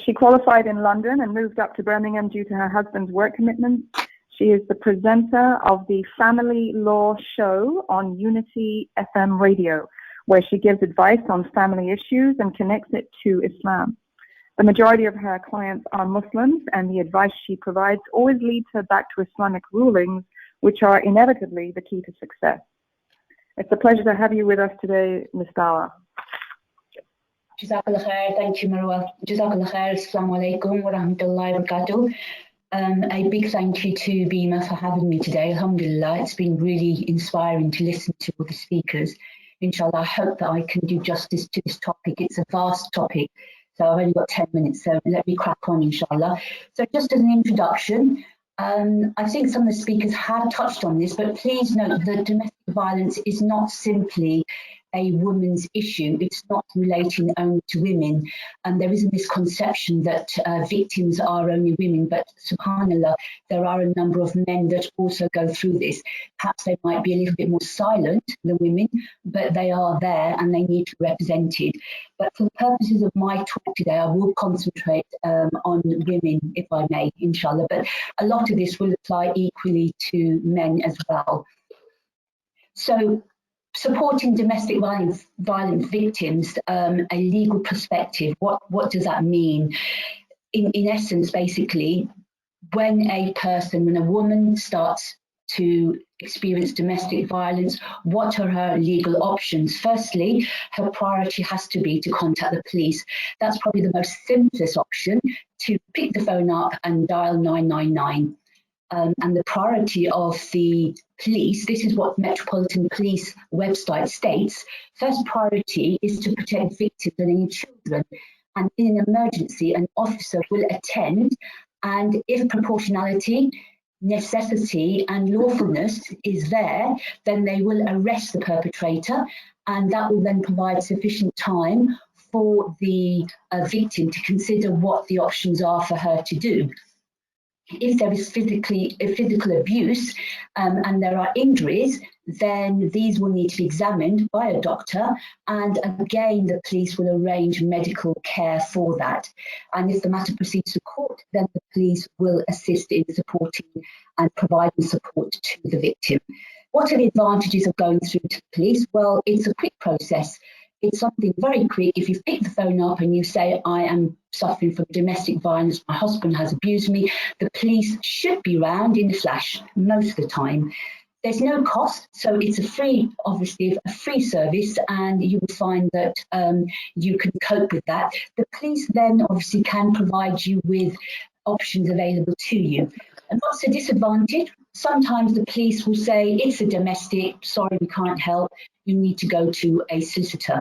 She qualified in London and moved up to Birmingham due to her husband's work commitments. She is the presenter of the Family Law Show on Unity FM radio, where she gives advice on family issues and connects it to Islam. The majority of her clients are Muslims, and the advice she provides always leads her back to Islamic rulings, which are inevitably the key to success. It's a pleasure to have you with us today, Ms. Bawa. Jazakallah khair. Thank you, Marwa. Jazakallah khair. Assalamu alaikum wa rahmatullahi wa barakatuh. A big thank you to BIMA for having me today. Alhamdulillah, it's been really inspiring to listen to all the speakers. Inshallah, I hope that I can do justice to this topic. It's a vast topic, so I've only got 10 minutes, so let me crack on, inshallah. So just as an introduction, I think some of the speakers have touched on this, but please note that domestic violence is not simply a woman's issue. It's not relating only to women. And there is a misconception that victims are only women, but subhanAllah, there are a number of men that also go through this. Perhaps they might be a little bit more silent than women, but they are there and they need to be represented. But for the purposes of my talk today, I will concentrate on women, if I may, inshallah. But a lot of this will apply equally to men as well. So, supporting domestic violence victims, a legal perspective, what does that mean? In essence, basically, when a woman starts to experience domestic violence, what are her legal options? Firstly, her priority has to be to contact the police. That's probably the most simplest option, to pick the phone up and dial 999. And the priority of the police, this is what Metropolitan Police website states, first priority is to protect victims and any children. And in an emergency, an officer will attend, and if proportionality, necessity and lawfulness is there, then they will arrest the perpetrator, and that will then provide sufficient time for the victim to consider what the options are for her to do. If there is physical abuse and there are injuries, then these will need to be examined by a doctor, and again the police will arrange medical care for that. And if the matter proceeds to court, then the police will assist in supporting and providing support to the victim. What are the advantages of going through to the police? Well, it's a quick process. It's something very quick. If you pick the phone up and you say, I am suffering from domestic violence, my husband has abused me, the police should be round in a flash most of the time. There's no cost, so it's obviously a free service, and you will find that you can cope with that. The police then obviously can provide you with options available to you. And what's the disadvantage? Sometimes the police will say, it's a domestic, sorry, we can't help, you need to go to a solicitor.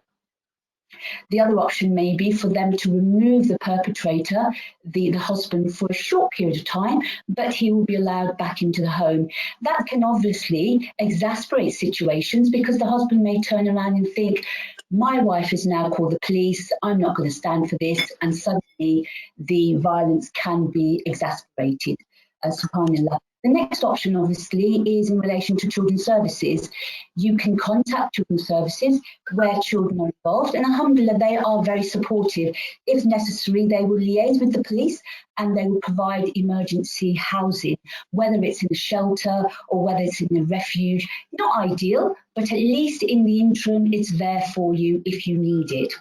The other option may be for them to remove the perpetrator, the husband, for a short period of time, but he will be allowed back into the home. That can obviously exasperate situations, because the husband may turn around and think, my wife has now called the police, I'm not going to stand for this, and suddenly the violence can be exasperated. SubhanAllah. The next option, obviously, is in relation to children's services. You can contact children's services where children are involved, and alhamdulillah, they are very supportive. If necessary, they will liaise with the police and they will provide emergency housing, whether it's in a shelter or whether it's in a refuge. Not ideal, but at least in the interim, it's there for you if you need it.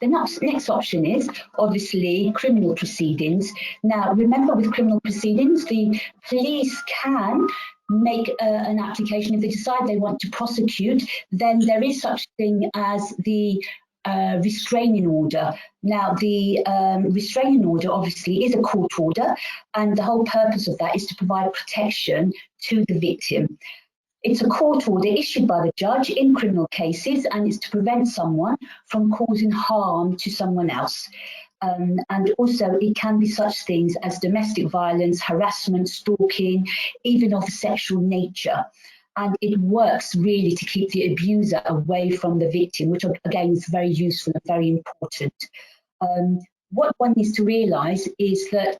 The next option is obviously criminal proceedings. Now, remember, with criminal proceedings, the police can make an application. If they decide they want to prosecute, then there is such thing as the restraining order. Now, the restraining order obviously is a court order, and the whole purpose of that is to provide protection to the victim. It's a court order issued by the judge in criminal cases, and it's to prevent someone from causing harm to someone else. And also it can be such things as domestic violence, harassment, stalking, even of a sexual nature. And it works really to keep the abuser away from the victim, which again is very useful and very important. What one needs to realise is that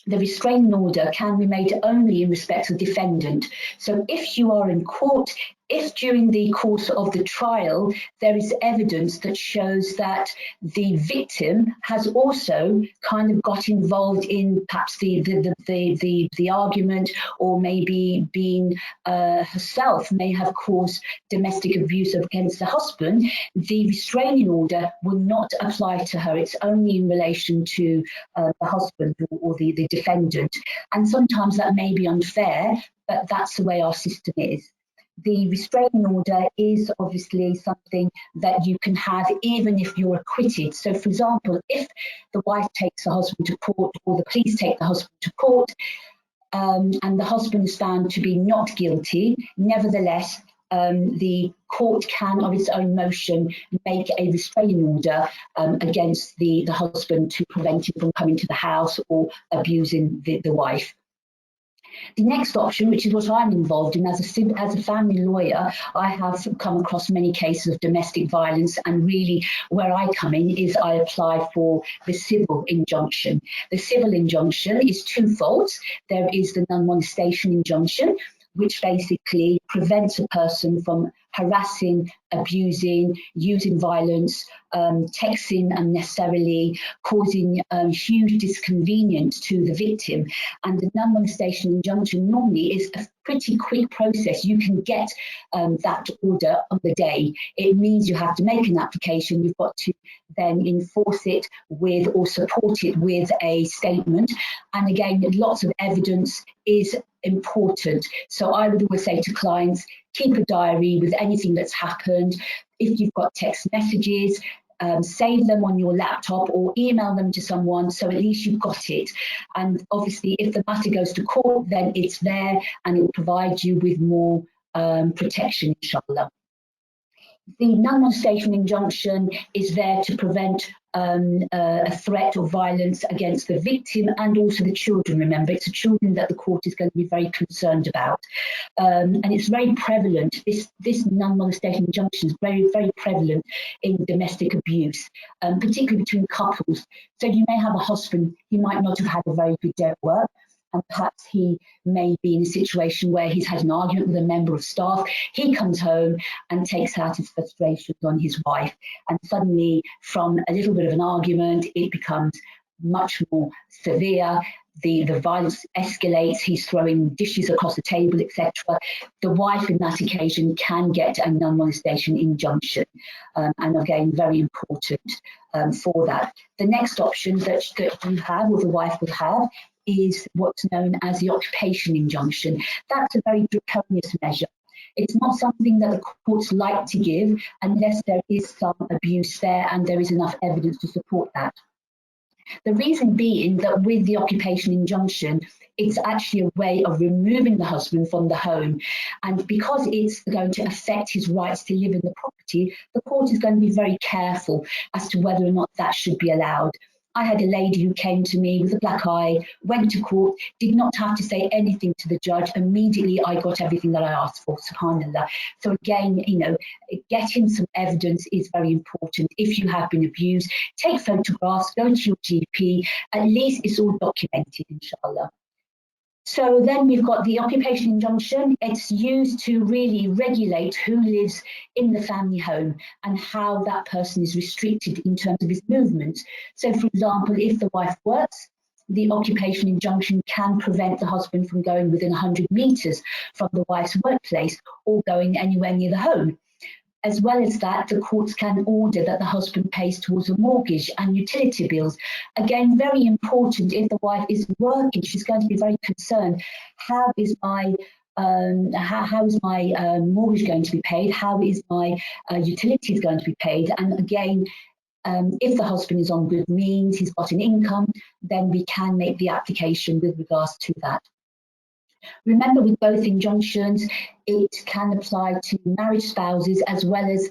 the restraining order can be made only in respect of the defendant. So if you are in court, if during the course of the trial there is evidence that shows that the victim has also kind of got involved in perhaps the argument, or maybe being herself may have caused domestic abuse against the husband, the restraining order will not apply to her. It's only in relation to the husband or the defendant. And sometimes that may be unfair, but that's the way our system is. The restraining order is obviously something that you can have even if you're acquitted. So, for example, if the wife takes the husband to court, or the police take the husband to court, and the husband is found to be not guilty, nevertheless, the court can, of its own motion, make a restraining order against the husband to prevent him from coming to the house or abusing the wife. The next option, which is what I'm involved in as a family lawyer, I have come across many cases of domestic violence, and really where I come in is I apply for the civil injunction. The civil injunction is twofold. There is the non-molestation injunction, which basically prevents a person from harassing, abusing, using violence, texting unnecessarily, causing huge disconvenience to the victim. And the non-molestation injunction normally is a pretty quick process. You can get that order on the day. It means you have to make an application. You've got to then enforce it with or support it with a statement. And again, lots of evidence is important. So I would always say to clients, keep a diary with anything that's happened. If you've got text messages, save them on your laptop or email them to someone, so at least you've got it. And obviously, if the matter goes to court, then it's there and it will provide you with more protection, inshallah. The non-molestation injunction is there to prevent a threat or violence against the victim and also the children. Remember, it's the children that the court is going to be very concerned about. And it's very prevalent. This non-molestation injunction is very, very prevalent in domestic abuse, particularly between couples. So you may have a husband, he might not have had a very good day at work, and perhaps he may be in a situation where he's had an argument with a member of staff. He comes home and takes out his frustrations on his wife. And suddenly, from a little bit of an argument, it becomes much more severe. The violence escalates. He's throwing dishes across the table, etc. The wife, in that occasion, can get a non-molestation injunction. And again, very important for that. The next option that you have, or the wife would have, is what's known as the occupation injunction. That's a very draconian measure. It's not something that the courts like to give unless there is some abuse there and there is enough evidence to support that. The reason being that with the occupation injunction, it's actually a way of removing the husband from the home. And because it's going to affect his rights to live in the property, the court is going to be very careful as to whether or not that should be allowed. I had a lady who came to me with a black eye, went to court, did not have to say anything to the judge. Immediately, I got everything that I asked for, subhanAllah. So again, you know, getting some evidence is very important. If you have been abused, take photographs, go to your GP, at least it's all documented, inshallah. So then we've got the occupation injunction. It's used to really regulate who lives in the family home and how that person is restricted in terms of his movements. So, for example, if the wife works, the occupation injunction can prevent the husband from going within 100 metres from the wife's workplace or going anywhere near the home. As well as that, the courts can order that the husband pays towards a mortgage and utility bills. Again, very important. If the wife is working, she's going to be very concerned. How is my mortgage going to be paid? How is my utilities going to be paid? And again, if the husband is on good means, he's got an income, then we can make the application with regards to that. Remember, with both injunctions, it can apply to married spouses as well as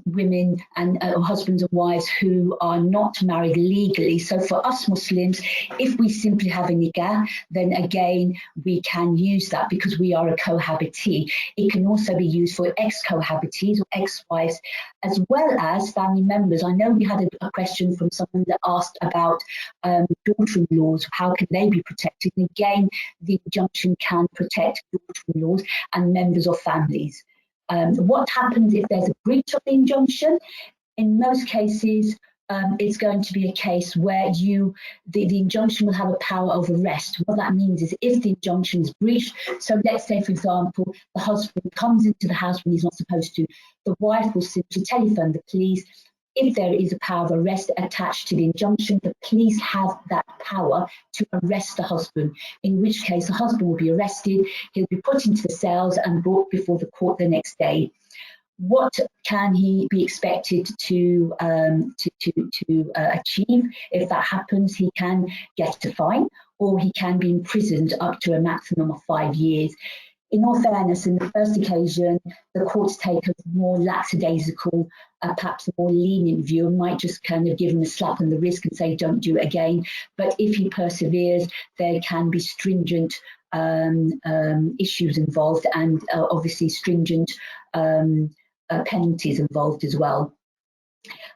women and husbands and wives who are not married legally. So for us Muslims, if we simply have a nikah, then again, we can use that because we are a cohabitee. It can also be used for ex-cohabitees or ex-wives, as well as family members. I know we had a question from someone that asked about daughter-in-laws, how can they be protected? And again, the injunction can protect daughter-in-laws and members of families. What happens if there's a breach of the injunction? In most cases, it's going to be a case where the injunction will have a power of arrest. What that means is if the injunction is breached, so let's say, for example, the husband comes into the house when he's not supposed to, the wife will simply telephone the police. If there is a power of arrest attached to the injunction, the police have that power to arrest the husband, in which case the husband will be arrested, he'll be put into the cells and brought before the court the next day. What can he be expected to achieve? If that happens, he can get a fine or he can be imprisoned up to a maximum of 5 years. In all fairness, in the first occasion, the courts take a more lackadaisical, perhaps a more lenient view, and might just kind of give him a slap on the wrist and say, don't do it again. But if he perseveres, there can be stringent issues involved, and obviously stringent penalties involved as well.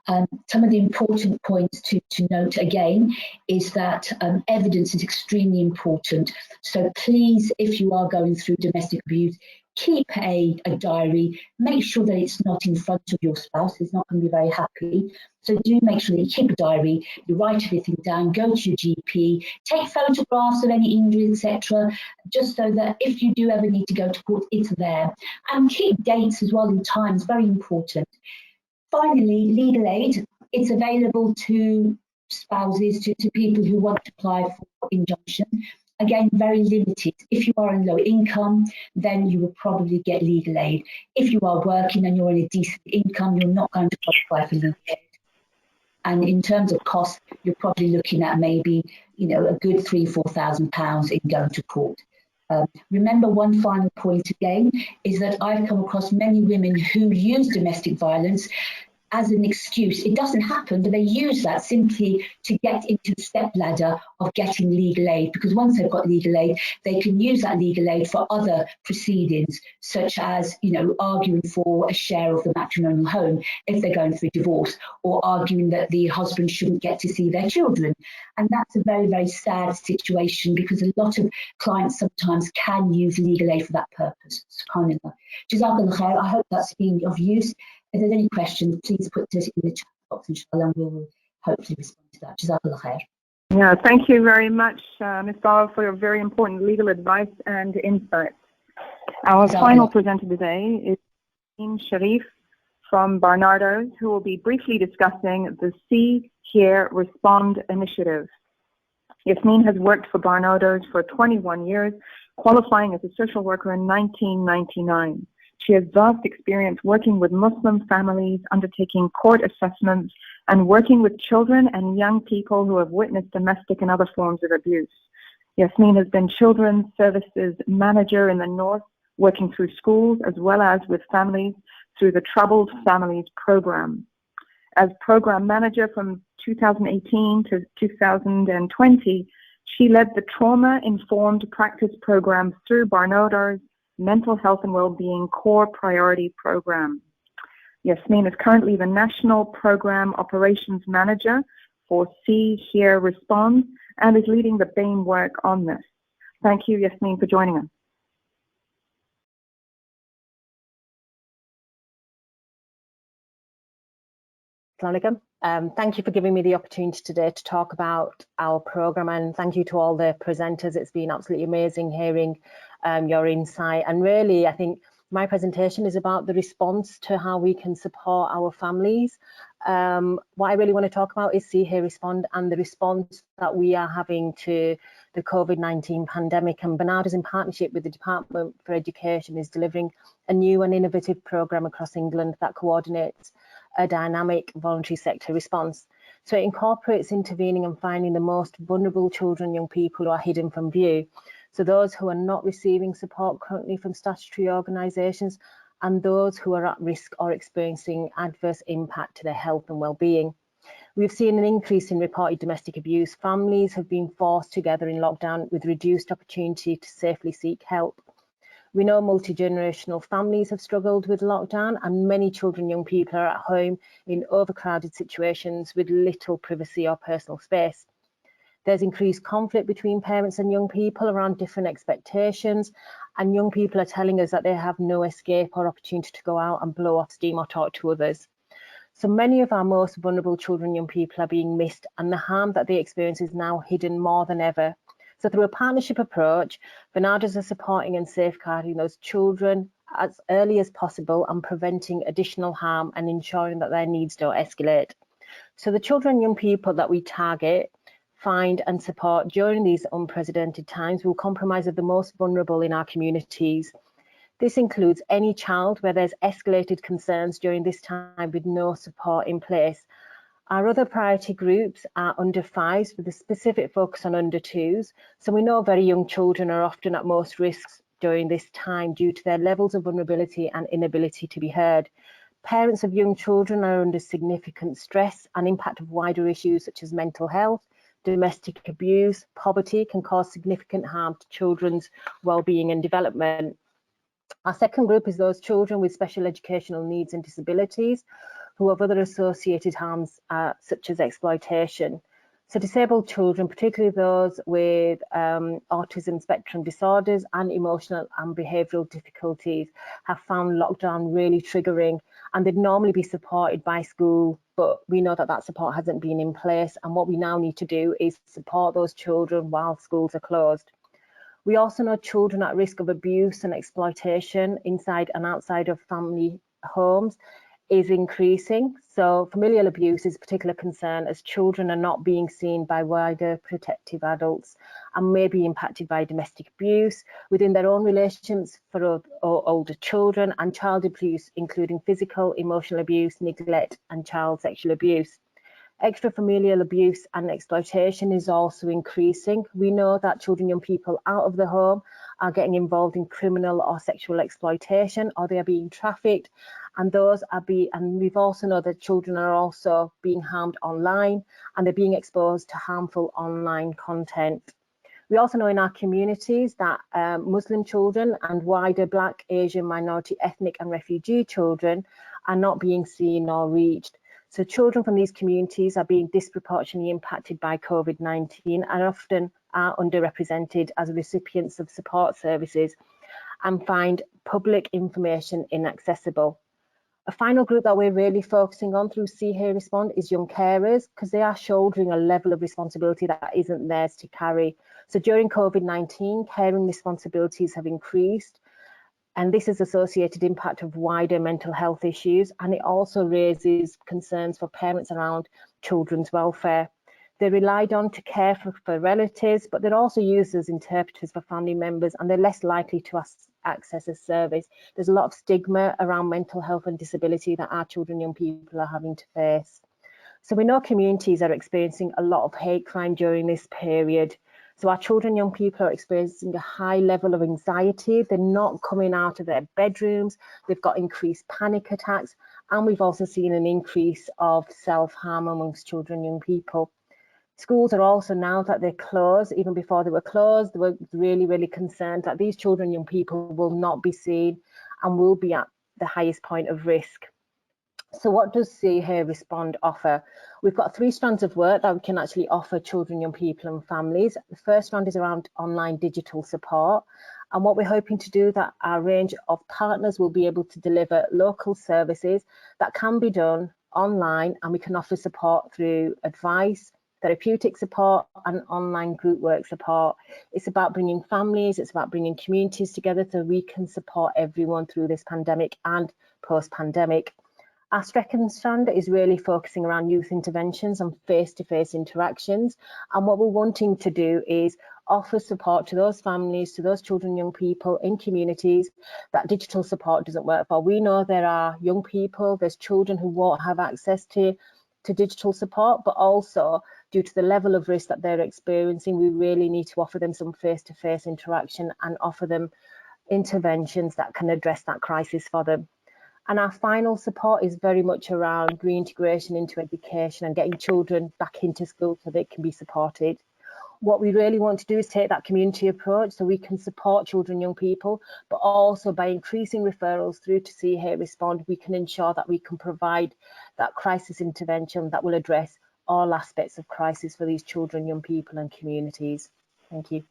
Some of the important points to note again is that evidence is extremely important. So please, if you are going through domestic abuse, keep a diary. Make sure that it's not in front of your spouse. It's not going to be very happy. So do make sure that you keep a diary, you write everything down, go to your GP, take photographs of any injuries, etc., just so that if you do ever need to go to court, it's there. And keep dates as well in time. It's very important. Finally, legal aid, it's available to spouses, to people who want to apply for injunction. Again, very limited. If you are on low income, then you will probably get legal aid. If you are working and you're on a decent income, you're not going to qualify for legal aid. And in terms of cost, you're probably looking at maybe, a good £3,000-4,000 in going to court. Remember, one final point again is that I've come across many women who use domestic violence as an excuse. It doesn't happen, but they use that simply to get into the stepladder of getting legal aid, because once they've got legal aid, they can use that legal aid for other proceedings, such as, arguing for a share of the matrimonial home if they're going through divorce, or arguing that the husband shouldn't get to see their children. And that's a very, very sad situation, because a lot of clients sometimes can use legal aid for that purpose. SubhanAllah. Jazakallah khair. I hope that's been of use. If there's any questions, please put it in the chat box, inshallah, and we will hopefully respond to that. Jazakallah khair. Yeah, thank you very much, Ms. Bawa, for your very important legal advice and insights. Our final presenter today is Yasmeen Sharif from Barnardo's, who will be briefly discussing the See, Hear, Respond initiative. Yasmeen has worked for Barnardo's for 21 years, qualifying as a social worker in 1999. She has vast experience working with Muslim families, undertaking court assessments, and working with children and young people who have witnessed domestic and other forms of abuse. Yasmeen has been Children's Services Manager in the North, working through schools as well as with families through the Troubled Families Program. As Program Manager from 2018 to 2020, she led the Trauma-Informed Practice Program through Barnardo's Mental Health and Wellbeing Core Priority Program. Yasmeen is currently the National Program Operations Manager for See, Hear, Respond, and is leading the BIMA work on this. Thank you, Yasmeen, for joining us. Assalamu alaikum. Thank you for giving me the opportunity today to talk about our programme, and thank you to all the presenters. It's been absolutely amazing hearing your insight, and really I think my presentation is about the response to how we can support our families. What I really want to talk about is See, Hear, Respond, and the response that we are having to the COVID-19 pandemic. And Barnardo's, in partnership with the Department for Education, is delivering a new and innovative programme across England that coordinates a dynamic voluntary sector response. So it incorporates intervening and finding the most vulnerable children and young people who are hidden from view. So those who are not receiving support currently from statutory organisations, and those who are at risk or experiencing adverse impact to their health and well-being. We've seen an increase in reported domestic abuse. Families have been forced together in lockdown with reduced opportunity to safely seek help. We know multi-generational families have struggled with lockdown, and many children and young people are at home in overcrowded situations with little privacy or personal space. There's increased conflict between parents and young people around different expectations, and young people are telling us that they have no escape or opportunity to go out and blow off steam or talk to others. So many of our most vulnerable children and young people are being missed, and the harm that they experience is now hidden more than ever. So through a partnership approach, Barnardo's are supporting and safeguarding those children as early as possible and preventing additional harm and ensuring that their needs don't escalate. So the children and young people that we target, find and support during these unprecedented times will comprise of the most vulnerable in our communities. This includes any child where there's escalated concerns during this time with no support in place. Our other priority groups are under 5s with a specific focus on under 2s. So we know very young children are often at most risks during this time due to their levels of vulnerability and inability to be heard. Parents of young children are under significant stress, and impact of wider issues such as mental health, domestic abuse, poverty can cause significant harm to children's well-being and development. Our second group is those children with special educational needs and disabilities who have other associated harms such as exploitation. So disabled children, particularly those with autism spectrum disorders and emotional and behavioural difficulties, have found lockdown really triggering, and they'd normally be supported by school, but we know that that support hasn't been in place, and what we now need to do is support those children while schools are closed. We also know children at risk of abuse and exploitation inside and outside of family homes is increasing. So familial abuse is a particular concern as children are not being seen by wider protective adults and may be impacted by domestic abuse within their own relationships for older children, and child abuse, including physical, emotional abuse, neglect and child sexual abuse. Extrafamilial abuse and exploitation is also increasing. We know that children, young people out of the home are getting involved in criminal or sexual exploitation, or they are being trafficked, and we've also know that children are also being harmed online and they're being exposed to harmful online content. We also know in our communities that Muslim children and wider Black, Asian, minority, ethnic and refugee children are not being seen or reached. So children from these communities are being disproportionately impacted by COVID-19 and often are underrepresented as recipients of support services and find public information inaccessible. A final group that we're really focusing on through See Hear Respond is young carers, because they are shouldering a level of responsibility that isn't theirs to carry. So during COVID-19, caring responsibilities have increased, and this is associated impact of wider mental health issues, and it also raises concerns for parents around children's welfare. They're relied on to care for relatives, but they're also used as interpreters for family members, and they're less likely to access a service. There's a lot of stigma around mental health and disability that our children, young people are having to face. So we know communities are experiencing a lot of hate crime during this period. So our children, young people are experiencing a high level of anxiety. They're not coming out of their bedrooms. They've got increased panic attacks. And we've also seen an increase of self-harm amongst children, young people. Schools are also, now that they're closed, even before they were closed, they were really, really concerned that these children, young people will not be seen and will be at the highest point of risk. So what does See Hear Respond offer? We've got 3 strands of work that we can actually offer children, young people and families. The first strand is around online digital support. And what we're hoping to do, that our range of partners will be able to deliver local services that can be done online, and we can offer support through advice, therapeutic support and online group work support. It's about bringing families, it's about bringing communities together so we can support everyone through this pandemic and post-pandemic. Our second strand is really focusing around youth interventions and face-to-face interactions. And what we're wanting to do is offer support to those families, to those children, young people in communities that digital support doesn't work for. We know there are young people, there's children who won't have access to digital support, but also due to the level of risk that they're experiencing, we really need to offer them some face-to-face interaction and offer them interventions that can address that crisis for them. And our final support is very much around reintegration into education and getting children back into school so they can be supported. What we really want to do is take that community approach so we can support children, young people, but also by increasing referrals through to See Hear Respond, we can ensure that we can provide that crisis intervention that will address all aspects of crisis for these children, young people and communities. Thank you.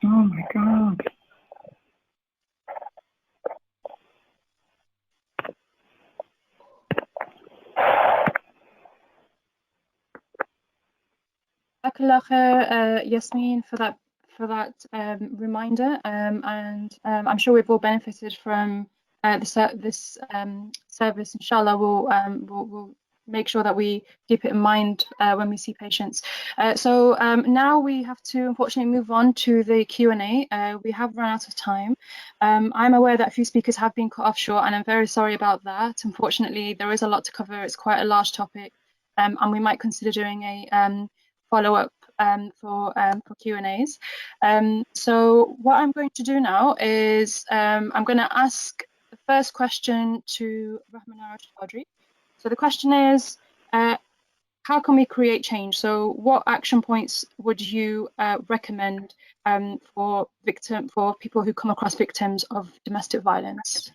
Oh my God. Yasmeen, for that reminder, and I'm sure we've all benefited from this service. Inshallah, we'll make sure that we keep it in mind when we see patients. So now we have to unfortunately move on to the Q&A. We have run out of time. I'm aware that a few speakers have been cut off short, and I'm very sorry about that. Unfortunately, there is a lot to cover. It's quite a large topic. and we might consider doing a follow-up for Q&As. So what I'm going to do now is I'm going to ask the first question to Rahmanara Chowdhury. So the question is, how can we create change? So what action points would you recommend for people who come across victims of domestic violence?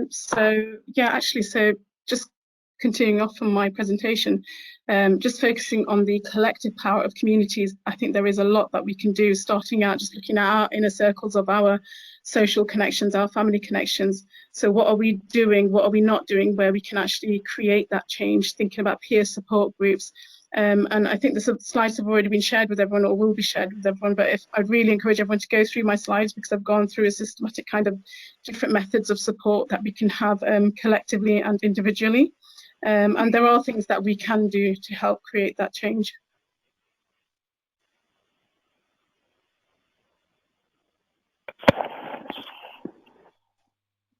So just continuing off from my presentation, just focusing on the collective power of communities, I think there is a lot that we can do, starting out just looking at our inner circles of our social connections, our family connections. So what are we doing, what are we not doing, where we can actually create that change, thinking about peer support groups. And I think the slides have already been shared with everyone, or will be shared with everyone, but I'd really encourage everyone to go through my slides, because I've gone through a systematic kind of different methods of support that we can have collectively and individually. And there are things that we can do to help create that change.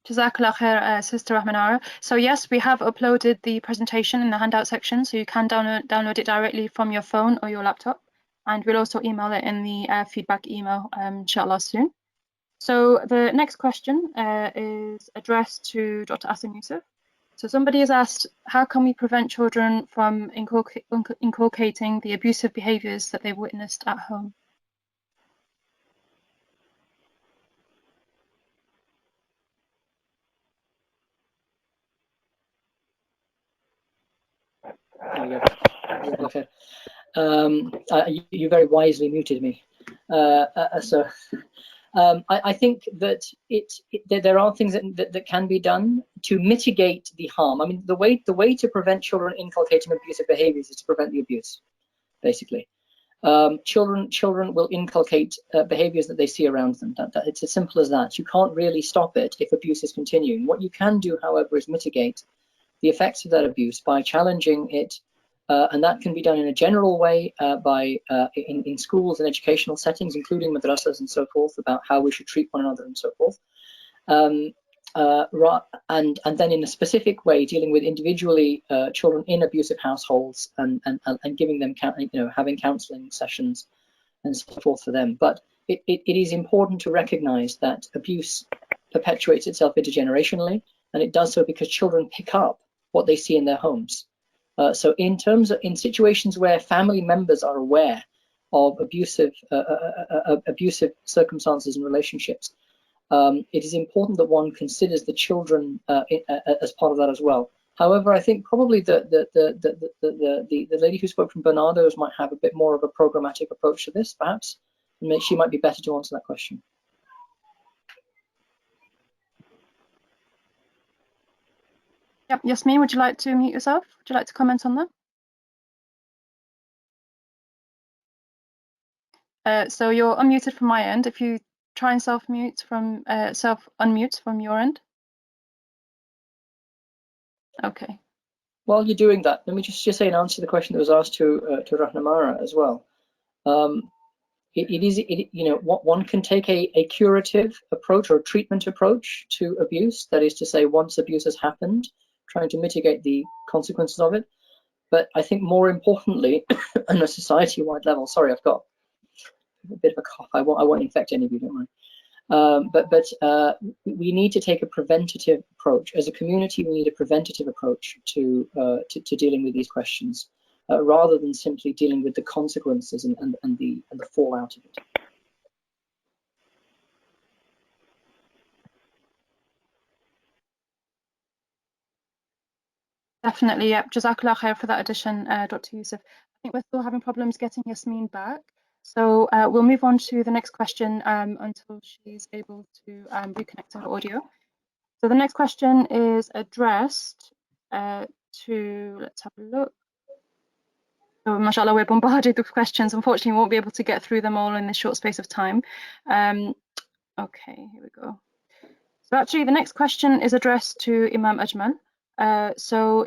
Jazakallah khair, Sister Rahmanara. So yes, we have uploaded the presentation in the handout section, so you can download it directly from your phone or your laptop, and we'll also email it in the feedback email, inshallah, soon. So the next question is addressed to Dr. Asim Yusuf. So somebody has asked, how can we prevent children from inculcating the abusive behaviours that they've witnessed at home? You very wisely muted me. I think that there are things that can be done to mitigate the harm. I mean, the way to prevent children inculcating abusive behaviors is to prevent the abuse, basically. Children will inculcate behaviors that they see around them. It's as simple as that. You can't really stop it if abuse is continuing. What you can do, however, is mitigate the effects of that abuse by challenging it. And that can be done in a general way in schools and educational settings, including madrasas and so forth, about how we should treat one another and so forth. And then in a specific way, dealing with individually children in abusive households and giving them, having counselling sessions and so forth for them. But it is important to recognise that abuse perpetuates itself intergenerationally, and it does so because children pick up what they see in their homes. So in situations where family members are aware of abusive circumstances and relationships, it is important that one considers the children as part of that as well. However, I think probably the lady who spoke from Barnardo's might have a bit more of a programmatic approach to this, perhaps, and she might be better to answer that question. Yep, Yasmeen, would you like to mute yourself? Would you like to comment on that? So you're unmuted from my end. If you try and self-unmute from your end. Okay. While you're doing that, let me just say and answer the question that was asked to Rahmanara as well. One can take a curative approach or a treatment approach to abuse. That is to say, once abuse has happened, trying to mitigate the consequences of it. But I think more importantly, on a society-wide level, sorry, I've got a bit of a cough. I won't infect any of you, don't mind. But we need to take a preventative approach. As a community, we need a preventative approach to dealing with these questions, rather than simply dealing with the consequences and the fallout of it. Definitely, yep. Jazakallah khair for that addition, Dr. Yusuf. I think we're still having problems getting Yasmeen back. So we'll move on to the next question until she's able to reconnect her audio. So the next question is addressed to, let's have a look. Oh, mashallah, we're bombarded with questions. Unfortunately, we won't be able to get through them all in this short space of time. Okay, here we go. So actually, the next question is addressed to Imam Ajmal. So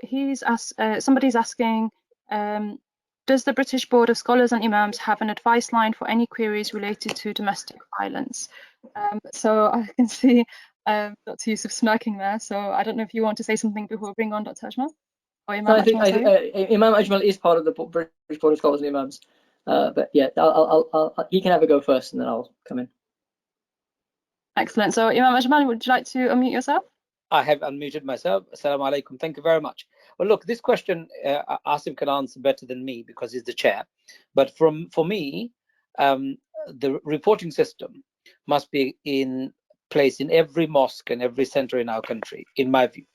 somebody's asking, does the British Board of Scholars and Imams have an advice line for any queries related to domestic violence? So I can see Dr. Yusuf smirking there, so I don't know if you want to say something before we bring on Dr. Ajmal? Or Imam No, I think Ajmal, Imam Ajmal is part of the British Board of Scholars and Imams, but yeah, he can have a go first, and then I'll come in. Excellent. So Imam Ajmal, would you like to unmute yourself? I have unmuted myself. Assalamu alaikum. Thank you very much. Well, look, this question Asim can answer better than me because he's the chair. But for me, the reporting system must be in place in every mosque and every center in our country, in my view.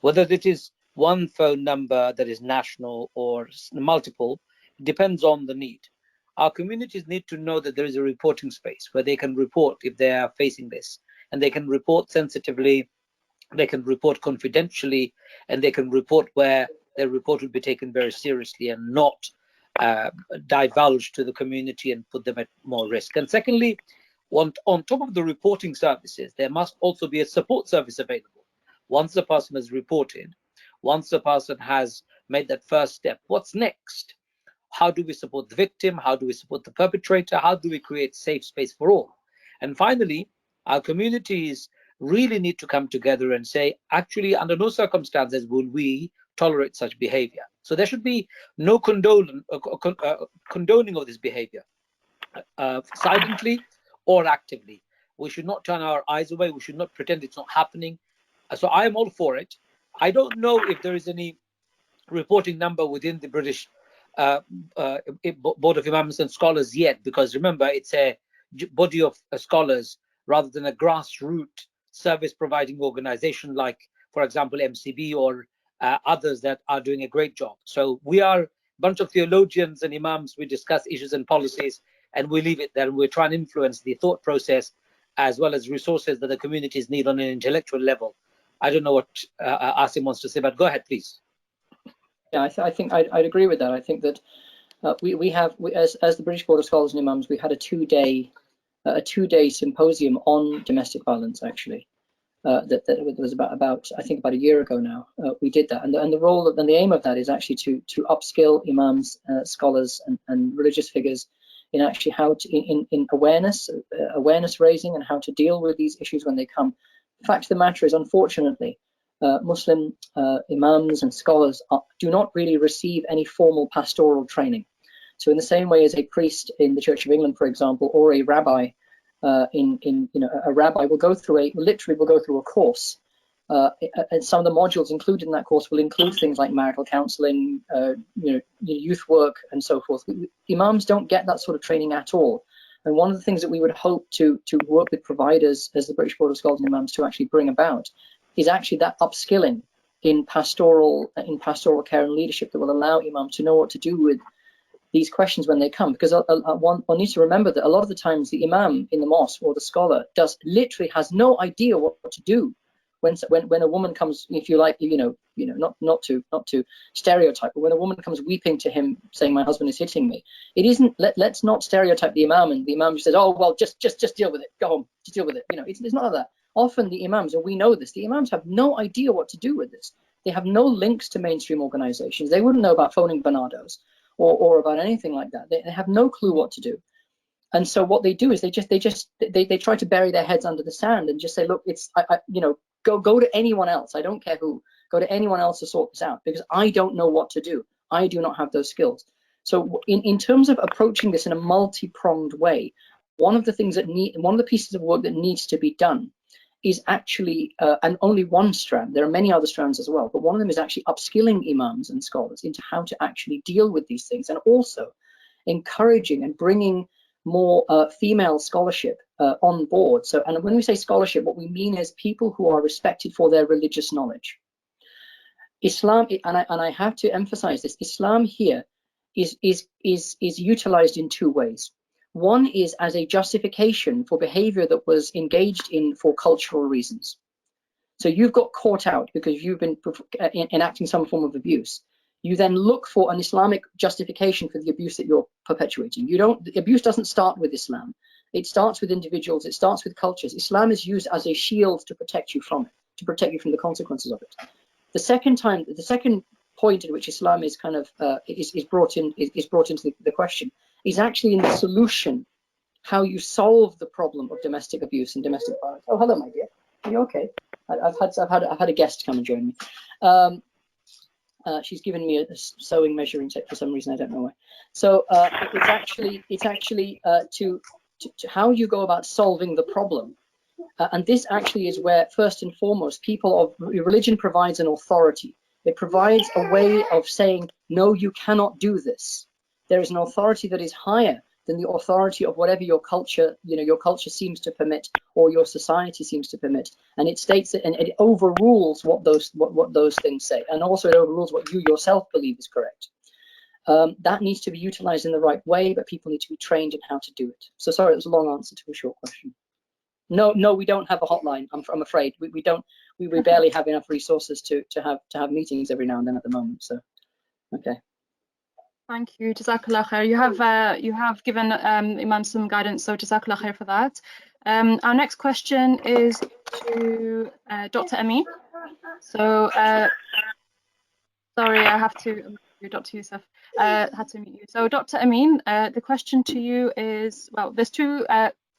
Whether it is one phone number that is national or multiple, depends on the need. Our communities need to know that there is a reporting space where they can report if they are facing this, and they can report sensitively, they can report confidentially, and they can report where their report will be taken very seriously and not divulged to the community and put them at more risk. And secondly, on top of the reporting services, there must also be a support service available. Once the person has reported, once the person has made that first step, what's next? How do we support the victim? How do we support the perpetrator? How do we create safe space for all? And finally, our communities really need to come together and say, actually, under no circumstances will we tolerate such behavior. So there should be no condoning of this behavior, silently or actively. We should not turn our eyes away. We should not pretend it's not happening. So I am all for it. I don't know if there is any reporting number within the British Board of Imams and Scholars yet, because remember, it's a body of scholars rather than a grassroots service providing organization like, for example, MCB or others that are doing a great job. So we are a bunch of theologians and imams. We discuss issues and policies, and we leave it there. And we try and influence the thought process as well as resources that the communities need on an intellectual level. I don't know what Asim wants to say, but go ahead, please. Yeah, I think I'd agree with that. I think that we have, as the British Board of Scholars and Imams, we had a two-day symposium on domestic violence, actually. That was about I think about a year ago now. We did that, and the role and the aim of that is actually to upskill imams, scholars, and religious figures in actually how to in awareness raising and how to deal with these issues when they come. The fact of the matter is, unfortunately, Muslim imams and scholars do not really receive any formal pastoral training. So in the same way as a priest in the Church of England, for example, or a rabbi a rabbi will go through a course, and some of the modules included in that course will include things like marital counseling, youth work, and so forth. Imams don't get that sort of training at all. And one of the things that we would hope to work with providers as the British Board of Scholars and Imams to actually bring about is actually that upskilling in pastoral care and leadership that will allow imams to know what to do with these questions when they come, because one needs to remember that a lot of the times the imam in the mosque or the scholar literally has no idea what to do when a woman comes, if you like, not to stereotype, but when a woman comes weeping to him saying, my husband is hitting me, it isn't, let's not stereotype the imam and the imam says, oh well, just deal with it, go home, just deal with it. It's not like that. Often the imams, and we know this, the imams have no idea what to do with this. They have no links to mainstream organizations. They wouldn't know about phoning Bernardo's or about anything like that. They have no clue what to do. And so what they do is they try to bury their heads under the sand and just say, look, it's go to anyone else. I don't care who. Go to anyone else to sort this out, because I don't know what to do. I do not have those skills. So in terms of approaching this in a multi-pronged way, one of the pieces of work that needs to be done is actually, and only one strand, there are many other strands as well, but one of them is actually upskilling imams and scholars into how to actually deal with these things, and also encouraging and bringing more female scholarship on board. So, and when we say scholarship, what we mean is people who are respected for their religious knowledge. Islam, and I have to emphasize this, Islam here is utilized in two ways. One is as a justification for behavior that was engaged in for cultural reasons. So you've got caught out because you've been enacting some form of abuse. You then look for an Islamic justification for the abuse that you're perpetuating. The abuse doesn't start with Islam. It starts with individuals. It starts with cultures. Islam is used as a shield to protect you from it, to protect you from the consequences of it. The second point in which Islam is kind of is brought into the question is actually in the solution, how you solve the problem of domestic abuse and domestic violence. Oh, hello, my dear. Are you okay? I've had a guest come and join me. She's given me a sewing measuring tape for some reason, I don't know why. So it's actually to how you go about solving the problem. And this actually is where, first and foremost, religion provides an authority. It provides a way of saying, no, you cannot do this. There is an authority that is higher than the authority of whatever your culture, your culture seems to permit, or your society seems to permit. And it states it, and it overrules what those things say, and also it overrules what you yourself believe is correct. That needs to be utilized in the right way, but people need to be trained in how to do it. So sorry, it was a long answer to a short question. No, we don't have a hotline. I'm afraid we don't. We barely have enough resources to have meetings every now and then at the moment. So, okay. Thank you, Jazakallah khair. You have given Imam some guidance, so Jazakallah khair for that. Our next question is to Dr. Amin. So, sorry, I have to, Dr. Yusuf, had to mute you. So, Dr. Amin, the question to you is, well, there's two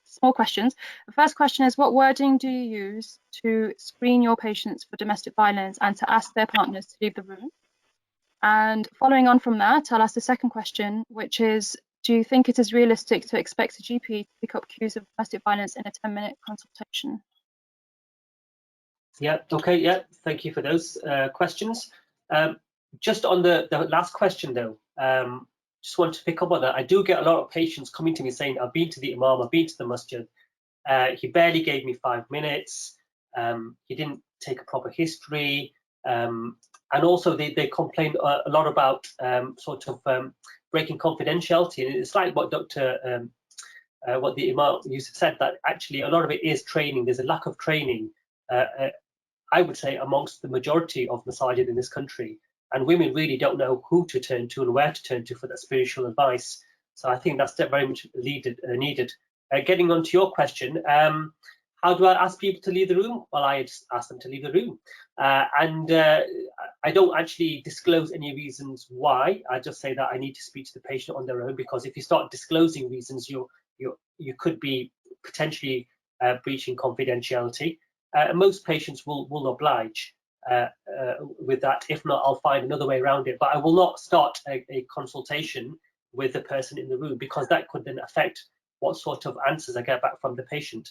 small questions. The first question is, what wording do you use to screen your patients for domestic violence and to ask their partners to leave the room? And following on from that, I'll ask the second question, which is, do you think it is realistic to expect a GP to pick up cues of domestic violence in a 10-minute consultation? Yeah, okay, yeah, thank you for those questions. Just on the last question though, just want to pick up on that. I do get a lot of patients coming to me saying, I've been to the Imam, I've been to the masjid, he barely gave me 5 minutes, he didn't take a proper history, and also they complain a lot about breaking confidentiality. And it's like what what the Imam Yusuf said, that actually a lot of it is training. There's a lack of training, I would say, amongst the majority of masajid in this country. And women really don't know who to turn to and where to turn to for that spiritual advice. So I think that's very much needed. Getting on to your question, how do I ask people to leave the room? Well, I just ask them to leave the room. I don't actually disclose any reasons why. I just say that I need to speak to the patient on their own, because if you start disclosing reasons, you could be potentially breaching confidentiality. Most patients will oblige with that. If not, I'll find another way around it. But I will not start a consultation with the person in the room, because that could then affect what sort of answers I get back from the patient.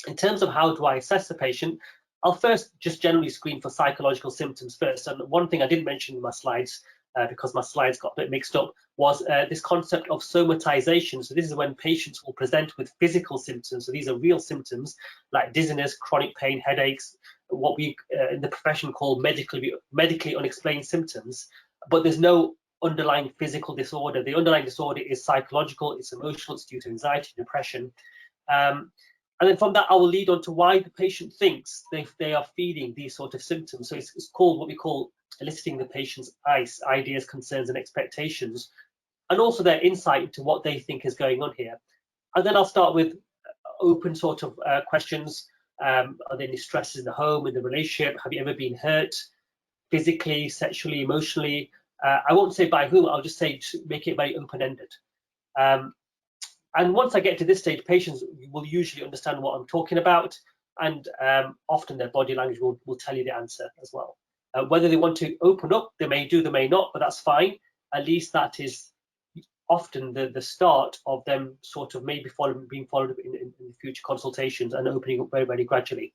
In terms of how do I assess the patient, I'll first just generally screen for psychological symptoms first. And one thing I didn't mention in my slides, because my slides got a bit mixed up, was this concept of somatization. So this is when patients will present with physical symptoms. So these are real symptoms like dizziness, chronic pain, headaches, what we in the profession call medically unexplained symptoms, but there's no underlying physical disorder. The underlying disorder is psychological, it's emotional, it's due to anxiety, depression. And then from that, I will lead on to why the patient thinks they are feeling these sort of symptoms. So it's called what we call eliciting the patient's ideas, concerns, and expectations, and also their insight into what they think is going on here. And then I'll start with open sort of questions. Are there any stresses in the home, in the relationship? Have you ever been hurt physically, sexually, emotionally? I won't say by whom, I'll just say make it very open-ended. And once I get to this stage, patients will usually understand what I'm talking about, and often their body language will tell you the answer as well. Whether they want to open up, they may do, they may not, but that's fine. At least that is often the start of them sort of maybe being followed up in future consultations and opening up very, very gradually.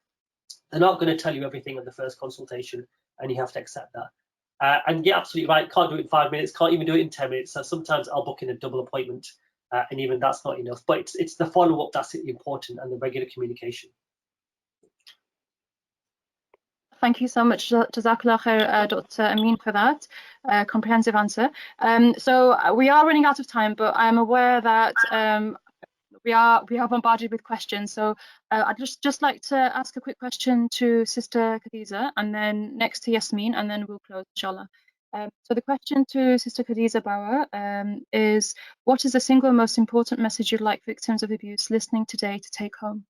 They're not going to tell you everything in the first consultation, and you have to accept that. And you're absolutely right, can't do it in 5 minutes, can't even do it in 10 minutes. So sometimes I'll book in a double appointment, and even that's not enough. But it's the follow-up that's important, and the regular communication. Thank you so much, Jazakallah khair, Dr. Amin, for that comprehensive answer. So we are running out of time, but I'm aware that we are bombarded with questions. So I'd just like to ask a quick question to Sister Khatiza, and then next to Yasmeen, and then we'll close, inshallah. So the question to Sister Khatiza Bawa is, what is the single most important message you'd like victims of abuse listening today to take home?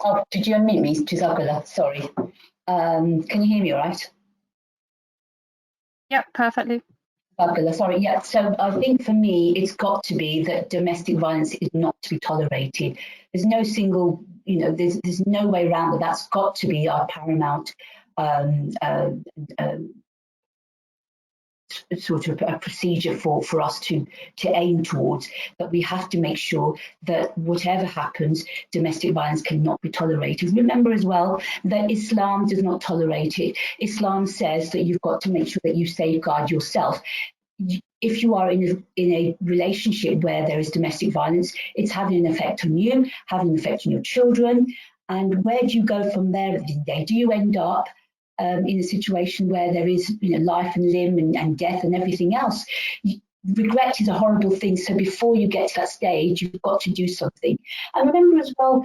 Oh, did you unmute me, Jazakallah? Sorry. Can you hear me all right? Yeah, perfectly. Sorry, yeah. So I think for me, it's got to be that domestic violence is not to be tolerated. There's no single, there's no way around that. That's got to be our paramount sort of a procedure for us to aim towards, that we have to make sure that whatever happens, domestic violence cannot be tolerated. Remember as well that Islam does not tolerate it. Islam says that you've got to make sure that you safeguard yourself. If you are in a relationship where there is domestic violence, it's having an effect on you, having an effect on your children. And where do you go from there at the end of the day? Do you end up in a situation where there is life and limb and death and everything else? Regret is a horrible thing. So before you get to that stage, you've got to do something. And remember as well,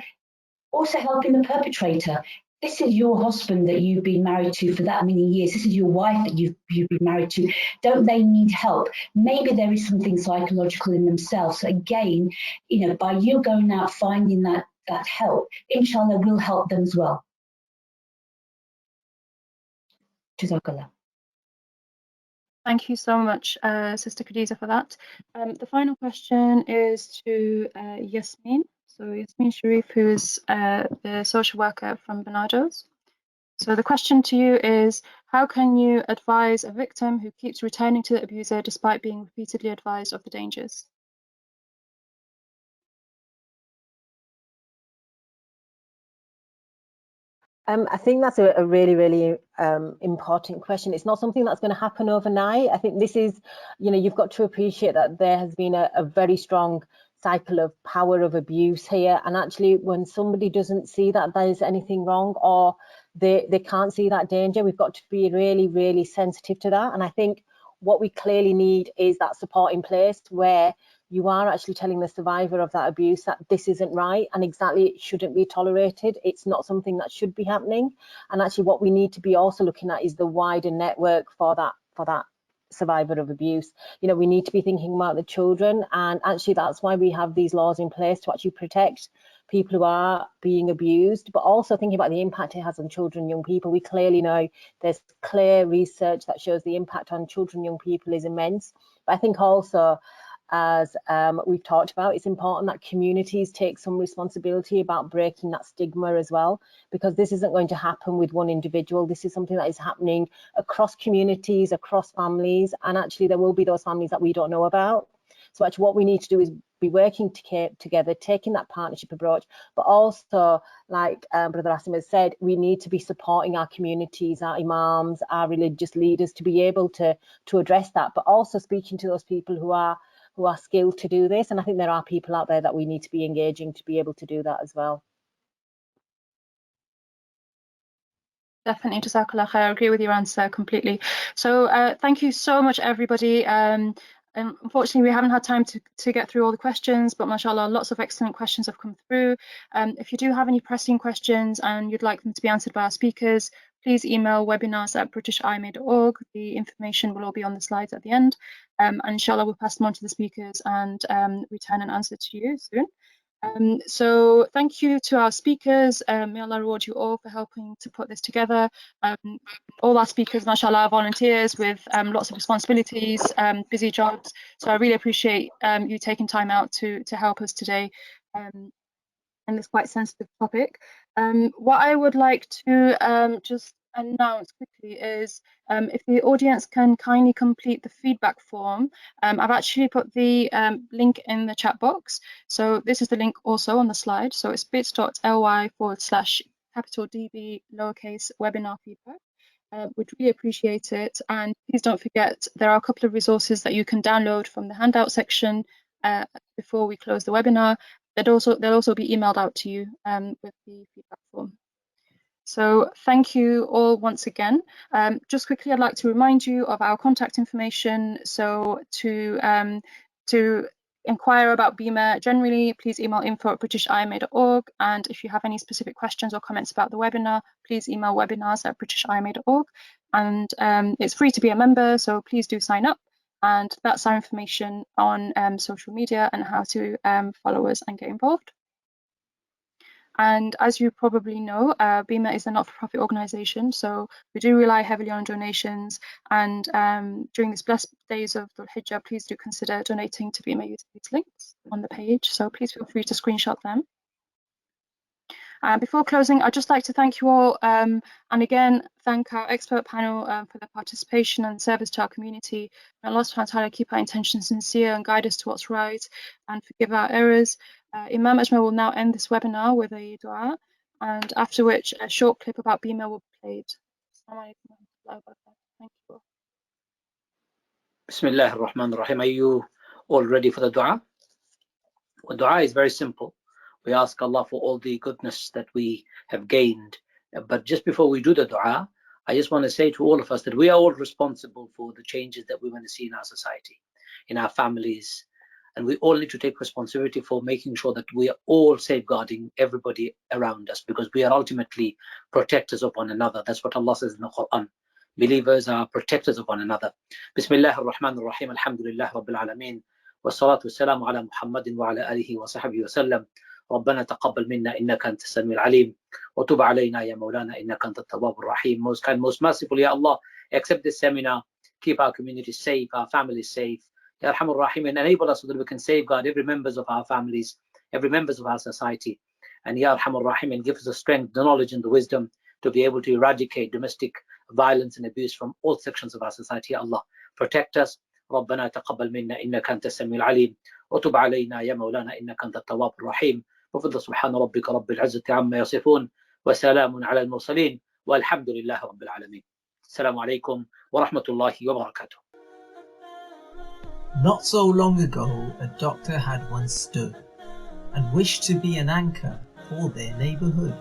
also helping the perpetrator. This is your husband that you've been married to for that many years. This is your wife that you've been married to. Don't they need help? Maybe there is something psychological in themselves. So again, by you going out finding that help, inshallah, will help them as well. Jazakallah. Thank you so much, Sister Khatiza, for that. The final question is to Yasmeen. So Yasmeen Sharif, who is the social worker from Barnardo's. So the question to you is, how can you advise a victim who keeps returning to the abuser despite being repeatedly advised of the dangers? I think that's a really, really important question. It's not something that's going to happen overnight. I think this is, you've got to appreciate that there has been a very strong cycle of power of abuse here. And actually, when somebody doesn't see that there's anything wrong, or they can't see that danger, we've got to be really, really sensitive to that. And I think what we clearly need is that support in place where you are actually telling the survivor of that abuse that this isn't right and exactly it shouldn't be tolerated. It's not something that should be happening. And actually what we need to be also looking at is the wider network for that survivor of abuse. We need to be thinking about the children, and actually that's why we have these laws in place to actually protect people who are being abused, but also thinking about the impact it has on children and young people. We clearly know there's clear research that shows the impact on children and young people is immense. But I think also, as we've talked about, it's important that communities take some responsibility about breaking that stigma as well, because this isn't going to happen with one individual. This is something that is happening across communities, across families, and actually there will be those families that we don't know about. So actually what we need to do is be working together, taking that partnership approach, but also, like Brother Asim has said, we need to be supporting our communities, our imams, our religious leaders to be able to address that, but also speaking to those people who are skilled to do this. And I think there are people out there that we need to be engaging to be able to do that as well. Definitely, Jazakallah khair. I agree with your answer completely. So thank you so much, everybody. Unfortunately, we haven't had time to get through all the questions, but mashallah, lots of excellent questions have come through. If you do have any pressing questions and you'd like them to be answered by our speakers, please email webinars@britishima.org. The information will all be on the slides at the end. And inshallah, we'll pass them on to the speakers and return an answer to you soon. So thank you to our speakers. May Allah reward you all for helping to put this together. All our speakers, mashallah, are volunteers with lots of responsibilities, busy jobs. So I really appreciate you taking time out to help us today in this quite sensitive topic. What I would like to just announce quickly is if the audience can kindly complete the feedback form. I've actually put the link in the chat box. So this is the link also on the slide. So it's bit.ly/DB lowercase webinar feedback. Would really appreciate it. And please don't forget, there are a couple of resources that you can download from the handout section before we close the webinar. They'll also be emailed out to you with the feedback form. So thank you all once again. Just quickly, I'd like to remind you of our contact information. So to inquire about BIMA generally, please email info@britishima.org. And if you have any specific questions or comments about the webinar, please email webinars@britishima.org. And it's free to be a member, so please do sign up. And that's our information on social media and how to follow us and get involved. And as you probably know, BIMA is a not-for-profit organisation, so we do rely heavily on donations. And during these blessed days of the Hijjah, please do consider donating to BIMA using these links on the page. So please feel free to screenshot them. Before closing, I'd just like to thank you all, and again, thank our expert panel for their participation and service to our community. And Allah subhanahu wa ta'ala keep our intentions sincere and guide us to what's right and forgive our errors. Imam Ajmal will now end this webinar with a dua, and after which a short clip about BIMA will be played. Assalamu alaikum wa rahmatullahi wa barakatuh. Thank you all. Bismillah ar-Rahman ar-Rahim. Are you all ready for the dua? Well, dua is very simple. We ask Allah for all the goodness that we have gained. But just before we do the dua, I just want to say to all of us that we are all responsible for the changes that we want to see in our society, in our families. And we all need to take responsibility for making sure that we are all safeguarding everybody around us, because we are ultimately protectors of one another. That's what Allah says in the Quran. Believers are protectors of one another. Bismillah ar-Rahman ar-Rahim. Alhamdulillah Rabbil Alameen. Wassalatu wassalamu ala Muhammadin wa ala alihi wa sahbihi wa sallam. ربنا تقبل منا إنك أنت السميع العليم وتب علينا يا مولانا إنك أنت التواب الرحيم. Most kind, most merciful, Ya Allah, accept this seminar, keep our community safe, our families safe. Ya Arhamar Rahim, and enable us so that we can safeguard every members of our families, every members of our society. And Ya Arhamar Rahim, and give us the strength, the knowledge and the wisdom to be able to eradicate domestic violence and abuse from all sections of our society. Ya Allah, protect us. ربنا تقبل منا إنك أنت السميع العليم وتب علينا يا مولانا إنك أنت التواب الرحيم. وفضل سبحان ربك رب العزة عما يصفون وسلام على المرسلين والحمد لله رب العالمين. السلام عليكم ورحمة الله وبركاته. Not so long ago, a doctor had once stood and wished to be an anchor for their neighborhood.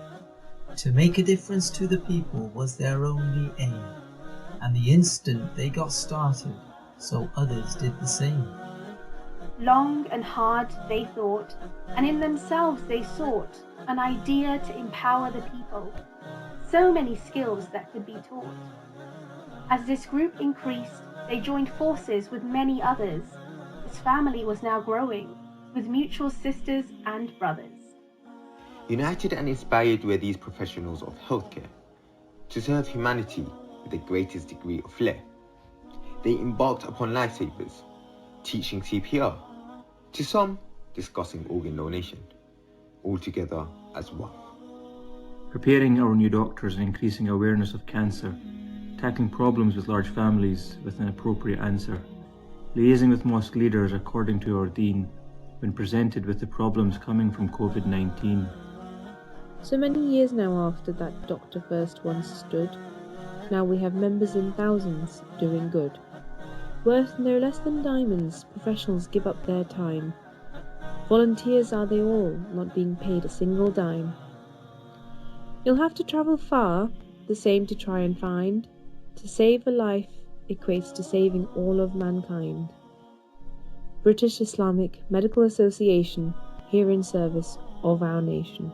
To make a difference to the people was their only aim, and the instant they got started, so others did the same. Long and hard they thought, and in themselves they sought an idea to empower the people. So many skills that could be taught. As this group increased, they joined forces with many others. This family was now growing, with mutual sisters and brothers. United and inspired were these professionals of healthcare to serve humanity with the greatest degree of flair. They embarked upon lifesavers, teaching CPR, to some discussing organ donation, all together as one. Preparing our new doctors and increasing awareness of cancer, tackling problems with large families with an appropriate answer, liaising with mosque leaders according to our deen when presented with the problems coming from COVID-19. So many years now after that doctor first once stood, now we have members in thousands doing good. Worth no less than diamonds, professionals give up their time. Volunteers are they all, not being paid a single dime. You'll have to travel far, the same to try and find. To save a life equates to saving all of mankind. British Islamic Medical Association, here in service of our nation.